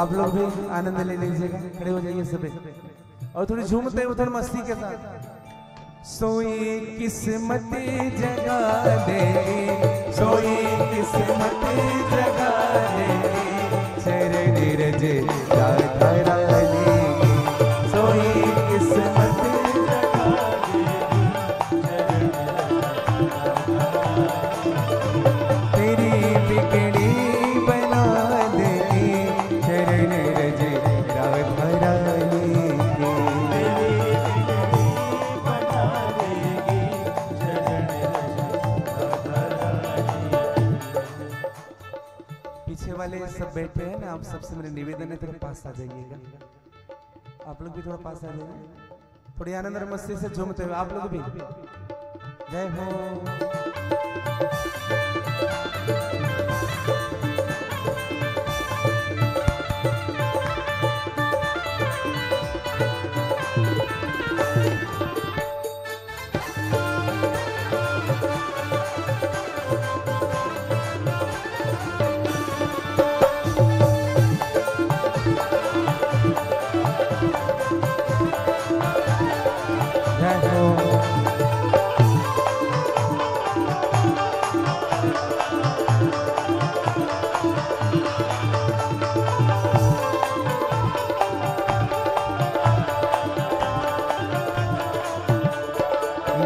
C: आप लोग भी आनंद ले लीजिएगा खड़े हो जाइए सभी और थोड़ी झूमते उधर मस्ती के साथ सोई किस्मत जगा दे सोई किस्मत जगा दे चरण रज राधा रानी की सोई किस्मत तेरी बिगड़ी बना देगी चरण रज राधा रानी की पीछे वाले सब बैठे हैं ना आप सबसे मेरे निवेदन है थोड़ा पास आ जाइएगा आप लोग भी थोड़ा पास आ जाइए थोड़ी आनंद और मस्ती से झूमते हुए आप लोग भी जय हो जय हो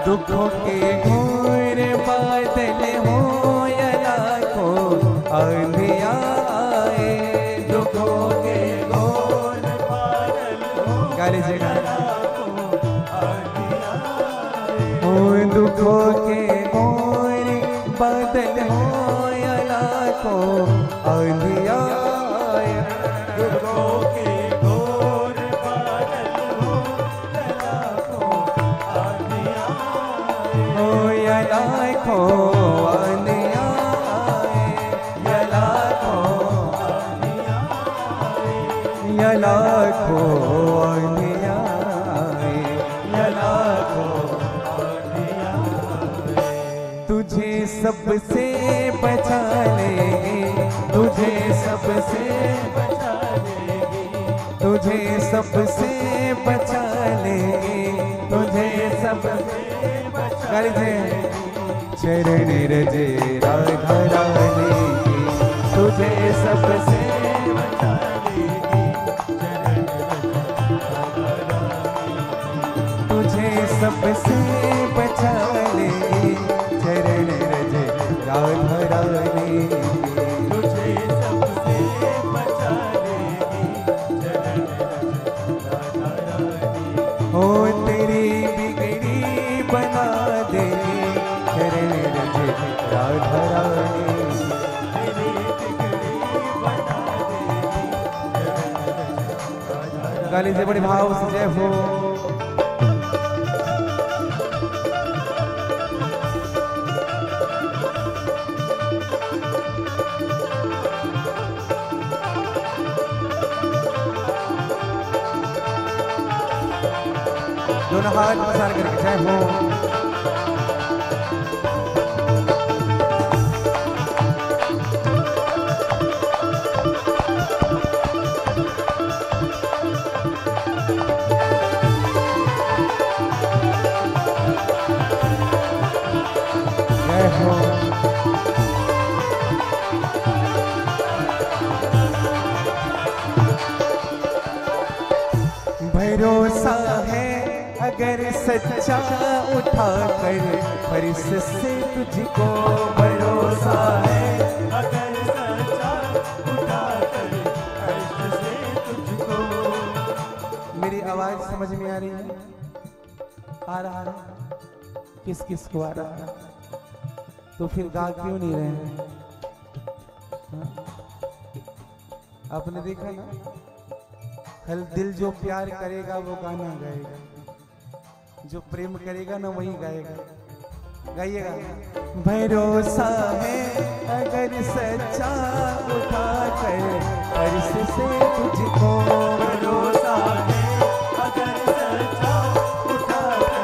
C: दुखों के घोर बादल हो या लाखों अंधिया आए दुखों के घोर
B: बादल हो
C: गा लीजिएगा हो दुखों के घोर बादल हो या लाखों अंधिया आए
B: दुखों के घोर बादल हो लाखों आंधियाँ
C: हो या लाखों सबसे बचा लेगी, तुझे सबसे
B: बचा लेगी,
C: तुझे सबसे बचा लेगी, तुझे सबसे
B: बचा
C: गाली थे चरण रजे राधा रानी की, तुझे सबसे
B: बचा लेगी, चरण
C: तुझे सबसे बचा लेगी, चरण रजे राधा रानी की।
B: तुझे सबसे बचा लेगी, चरण राधा रानी,
C: ओ तेरी बिगड़ी बना देगी, चरण रजे राधा रानी की।
B: तेरी बिगड़ी बना देगी, चरण
C: गाली से बड़े भाव से जय हो। दोनों हाथ पसार करके जय हो। जय हो। भरोसा है अगर सच्चा उठा कर फरिस से तुझको भरोसा है।
B: अगर सच्चा उठा कर अर्श से तुझको,
C: मेरी आवाज समझ में आ रही है? आ रहा है? किस किस को आ रहा है? तो फिर गा क्यों नहीं रहे हैं? हाँ? आपने देखा ना, कल दिल जो प्यार करेगा वो गाना गाएगा, जो प्रेम करेगा ना वही गाएगा। गाइएगा। भरोसा है अगर सच्चा उठा कर फरिस से तुझको
B: भरोसा है अगर सच्चा उठा कर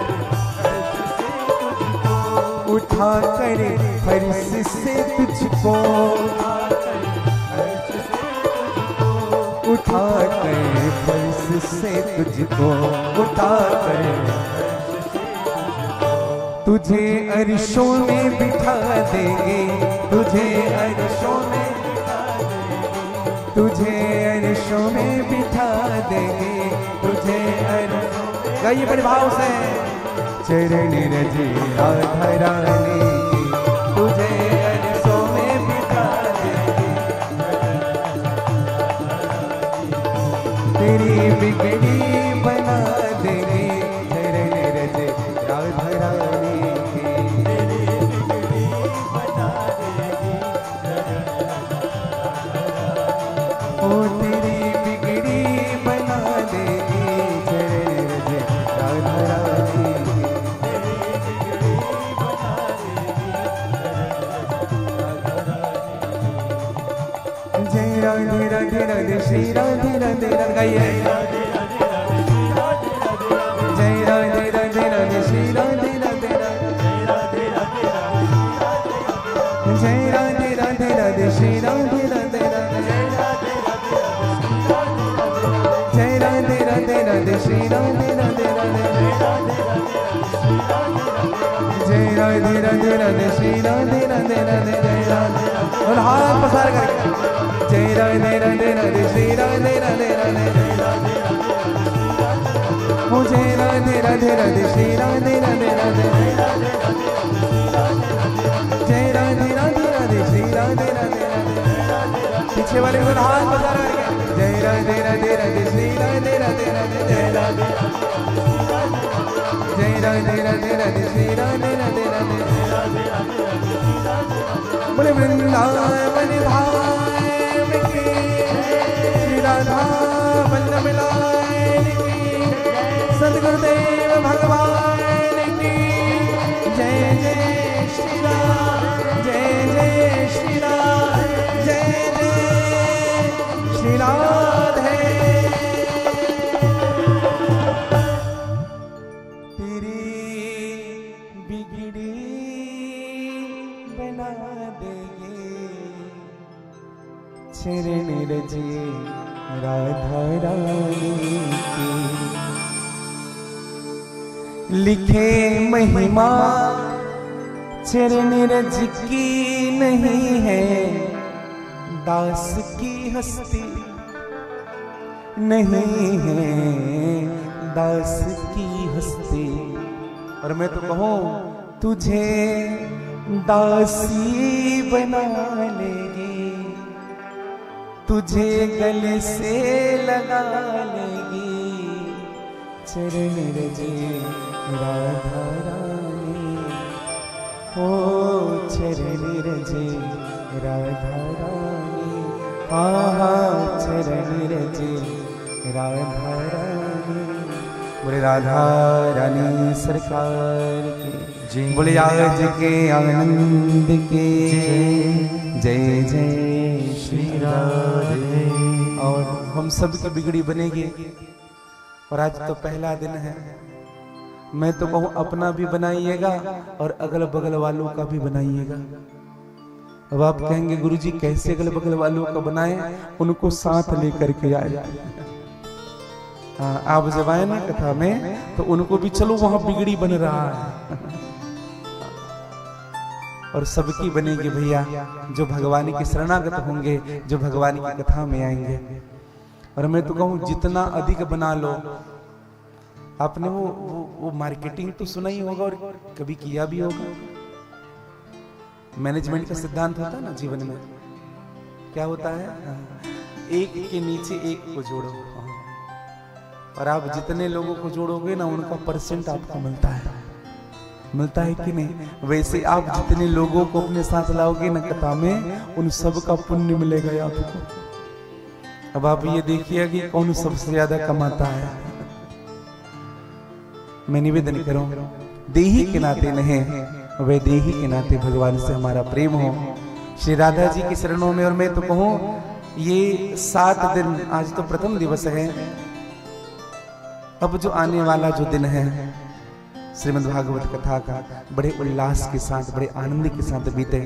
B: अर्श से तुझको,
C: उठा कर फरिस से तुझको
B: उठा कर अर्श से तुझको,
C: उठा कर तुझे अरशों में बिठा देंगे, तुझे अरशों में तुझे अरशों में बिठा देंगे, तुझे अरशों में। गाइए बड़े भाव से। चरण रजे राधा रानी की, तुझे अरशों में बिठा देंगे, तेरी बिगड़ी बना देंगे, चरण रजे राधा रानी की।
B: तेरी बिगड़ी बना देगी,
C: ओ तेरी बिगड़ी बना देगी, चरण रजे राधा रानी की। जय राधे राधे राधे श्री राधे राधे राधे। गाइए। जय राधे राधे राधे श्री राधे राधे राधे। जय राधे राधे राधे श्री राधे राधे राधे। जय राधे राधे राधे श्री राधे राधे राधे। जय राधे राधे राधे श्री राधे राधे राधे। जय राधे और हाथ पसार करके जय राधे राधे राधे श्री राधे राधे राधे। ओ जय राधे राधे राधे श्री राधे राधे राधे। जय राधे राधे राधे श्री राधे राधे राधे। पीछे वाले को हाथ पसार करके जय राधे राधे राधे श्री राधे राधे राधे। जय राधे जय राधे राधे राधे श्री राधे राधे राधे। बोले वृंदावन धाम की श्री राधा वल्लभ लाल की, सद्गुरुदेव भगवान की जय जय श्री राम, जय जय श्री राम, जय जय श्री राधे। तेरी बिगड़ी बना देगी चरण रजे राधा रानी की। लिखे महिमा चरण रज की नहीं है, दास की हस्ती नहीं है, दास की हस्ती। और मैं तो कहूं तुझे दासी बना लेगी, तुझे गले से लगा लेगी चरण रजे राधा रानी। ओ चरण रजे राधा रानी, आहा चरण रजे राधा रानी। बोले राधा रानी सरकार के, बोले आज के आनंद के जय जय श्री राधे। और हम सब की बिगड़ी बनेगी। और आज तो पहला दिन है, मैं तो कहूं अपना भी बनाइएगा और अगल बगल वालों का भी बनाइएगा। अब आप कहेंगे गुरुजी कैसे अगल बगल वालों का बनाएं, उनको साथ लेकर के आए। आप जब आए ना कथा में तो उनको भी चलो वहां बिगड़ी बन रहा है। और सबकी बनेगी भैया जो भगवान की शरणागत होंगे, जो भगवान की कथा में आएंगे। और मैं तो कहूं जितना अधिक बना लो। आपने वो मार्केटिंग तो सुना ही होगा और कभी किया भी होगा। मैनेजमेंट का सिद्धांत होता है ना जीवन में, क्या होता है, एक के नीचे एक को जोड़ो। और आप जितने लोगों को जोड़ोगे ना उनका परसेंट आपको मिलता है कि नहीं। वैसे आप जितने लोगों को अपने साथ लाओगे ना कथा में, उन सब का पुण्य मिलेगा आपको। अब आप ये देखिए कि कौन सबसे ज्यादा कमाता है। मैं निवेदन करूं, देही के नाते नहीं, वे देही के नाते भगवान से हमारा प्रेम हो। श्री राधा जी की शरणों में। और मैं तो कहूं ये 7 दिन, आज तो प्रथम दिवस है, अब जो आने वाला जो दिन है श्रीमद् भागवत कथा का, बड़े उल्लास के साथ, बड़े आनंद के साथ बीते।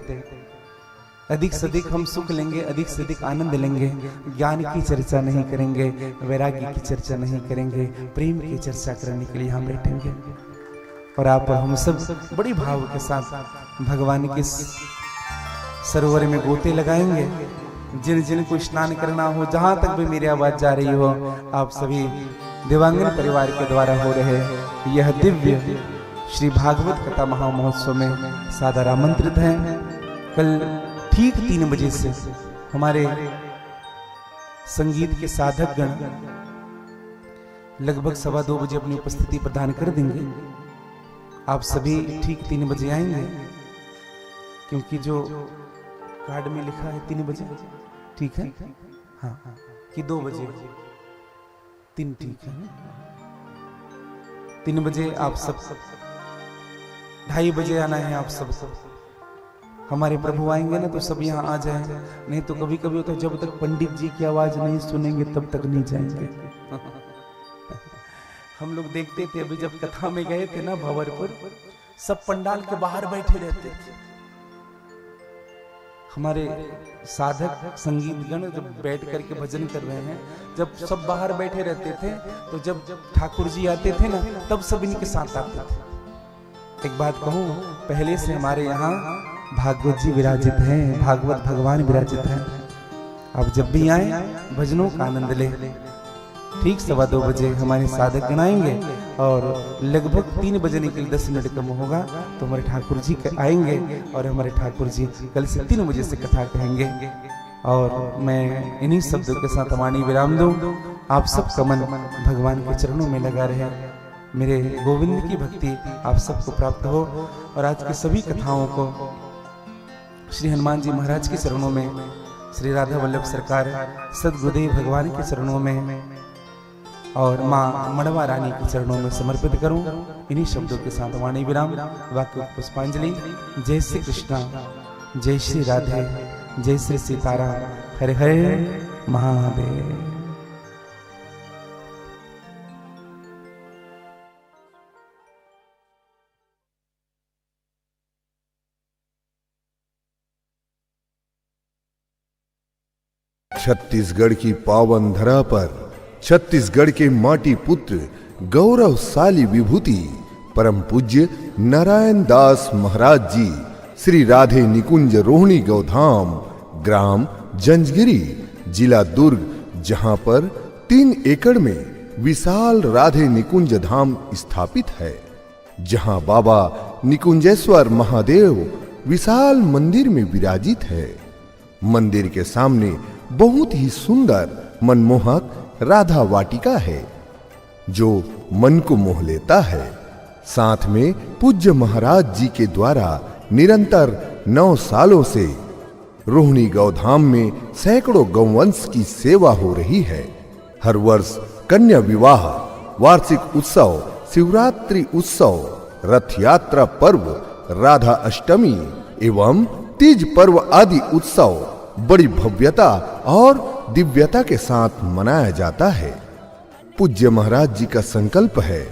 C: अधिक से अधिक हम सुख लेंगे, अधिक से अधिक आनंद लेंगे। ज्ञान की चर्चा नहीं करेंगे, वैराग्य की चर्चा नहीं करेंगे, प्रेम की चर्चा करने के लिए हम बैठेंगे। और आप हम सब बड़ी भाव के साथ भगवान के सरोवर में गोते लगाएंगे। जिन जिन को स्नान करना हो, जहां तक भी मेरी आवाज जा रही हो, आप सभी देवांगन परिवार के द्वारा हो रहे यह दिव्य श्री भागवत कथा महामहोत्सव में सादर आमंत्रित हैं। कल ठीक 3 बजे से हमारे संगीत के साधक गण लगभग 2:15 बजे अपनी उपस्थिति प्रदान कर देंगे। आप सभी ठीक 3 बजे आएंगे, क्योंकि जो कार्ड में लिखा है 3 बजे, ठीक है? हाँ, कि 2 बजे, 3 ठीक है। 3 बजे आप सब, 2:30 बजे आना है आप सबको। हमारे प्रभु आएंगे ना तो सब यहाँ आ जाएं, नहीं तो कभी कभी होता है जब तक पंडित जी की आवाज नहीं सुनेंगे तब तक नहीं जाएंगे। हम लोग देखते थे अभी जब कथा में गए थे ना भंवरपुर, सब पंडाल के बाहर बैठे रहते थे। हमारे साधक संगीतगण जब बैठ करके भजन कर रहे हैं, जब सब बाहर बैठे रहते थे, तो जब ठाकुर जी आते थे ना तब सब इनके साथ आते थे। एक बात कहूं, पहले से हमारे यहाँ भागवत जी विराजित हैं, भागवत भगवान विराजित हैं। आप जब भी आए भजनों का आनंद ले। ठीक 2:15 बजे हमारे साधक गण आएंगे और लगभग 3 बजने के लिए 10 मिनट कम होगा तो हमारे ठाकुर जी आएंगे और हमारे ठाकुर जी कल से 3 बजे से कथा कहेंगे। और मैं इन्हीं शब्दों के साथ वाणी विराम दूं। आप सब का मन भगवान के चरणों में लगा रहे, मेरे गोविंद की भक्ति आप सबको प्राप्त हो। और आज की सभी कथाओं को श्री हनुमान जी महाराज के चरणों में, श्री राधा वल्लभ सरकार सदगुरुदेव भगवान के चरणों में और माँ मड़वा रानी के चरणों में समर्पित करूं। इन्हीं शब्दों के साथ वाणी विराम, वाक्य पुष्पांजलि। जय श्री कृष्णा, जय श्री राधे, जय श्री सीताराम, हरे हरे महादेव।
D: छत्तीसगढ़ की पावन धरा पर छत्तीसगढ़ के माटी पुत्र गौरवशाली विभूति परम पूज्य नारायण दास महाराज जी श्री राधे निकुंज रोहिणी गौधाम ग्राम जंजगिरी जिला दुर्ग, जहां पर 3 एकड़ में विशाल राधे निकुंज धाम स्थापित है, जहां बाबा निकुंजेश्वर महादेव विशाल मंदिर में विराजित है। मंदिर के सामने बहुत ही सुंदर मनमोहक राधा वाटिका है जो मन को मोह लेता है। साथ में पूज्य महाराज जी के द्वारा निरंतर 9 सालों से रोहिणी गौधाम में सैकड़ों गौवंश की सेवा हो रही है। हर वर्ष कन्या विवाह, वार्षिक उत्सव, शिवरात्रि उत्सव, रथ यात्रा पर्व, राधा अष्टमी एवं तीज पर्व आदि उत्सव बड़ी भव्यता और दिव्यता के साथ मनाया जाता है। पूज्य महाराज जी का संकल्प है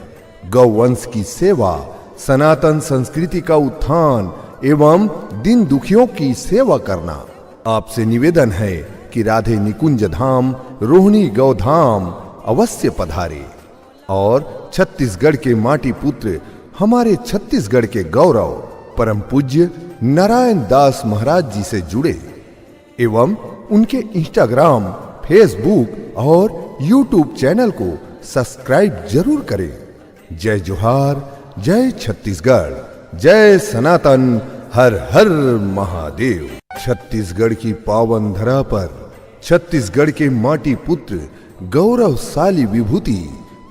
D: गौवंश की सेवा, सनातन संस्कृति का उत्थान एवं दीन दुखियों की सेवा करना। आपसे निवेदन है कि राधे निकुंज धाम रोहिणी गौधाम अवश्य पधारे और छत्तीसगढ़ के माटी पुत्र हमारे छत्तीसगढ़ के गौरव परम पूज्य नारायण दास महाराज जी से जुड़े एवं उनके इंस्टाग्राम, फेसबुक और यूट्यूब चैनल को सब्सक्राइब जरूर करें। जय जोहार, जय छत्तीसगढ़, जय सनातन, हर हर महादेव। छत्तीसगढ़ की पावन धरा पर छत्तीसगढ़ के माटी पुत्र गौरवशाली विभूति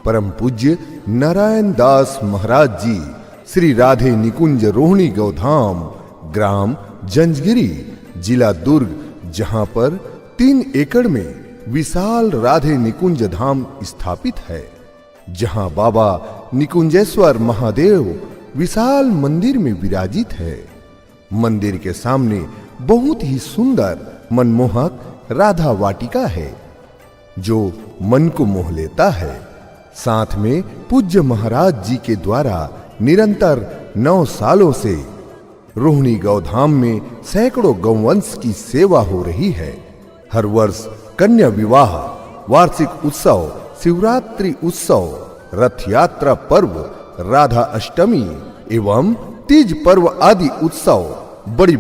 D: परम पूज्य नारायण दास महाराज जी श्री राधे निकुंज रोहिणी गौधाम ग्राम जंजगिरी जिला दुर्ग, जहां पर 3 एकड़ में विशाल राधे निकुंज धाम स्थापित है, जहां बाबा निकुंजेश्वर महादेव विशाल मंदिर में विराजित है। मंदिर के सामने बहुत ही सुंदर मनमोहक राधा वाटिका है जो मन को मोह लेता है। साथ में पूज्य महाराज जी के द्वारा निरंतर 9 सालों से रोहिणी गौधाम में सैकड़ों गौवंश की सेवा हो रही है। हर वर्ष कन्या विवाह, वार्षिक उत्सव, शिवरात्रि उत्सव, रथ यात्रा पर्व, राधा अष्टमी एवं तीज पर्व आदि उत्सव बड़ी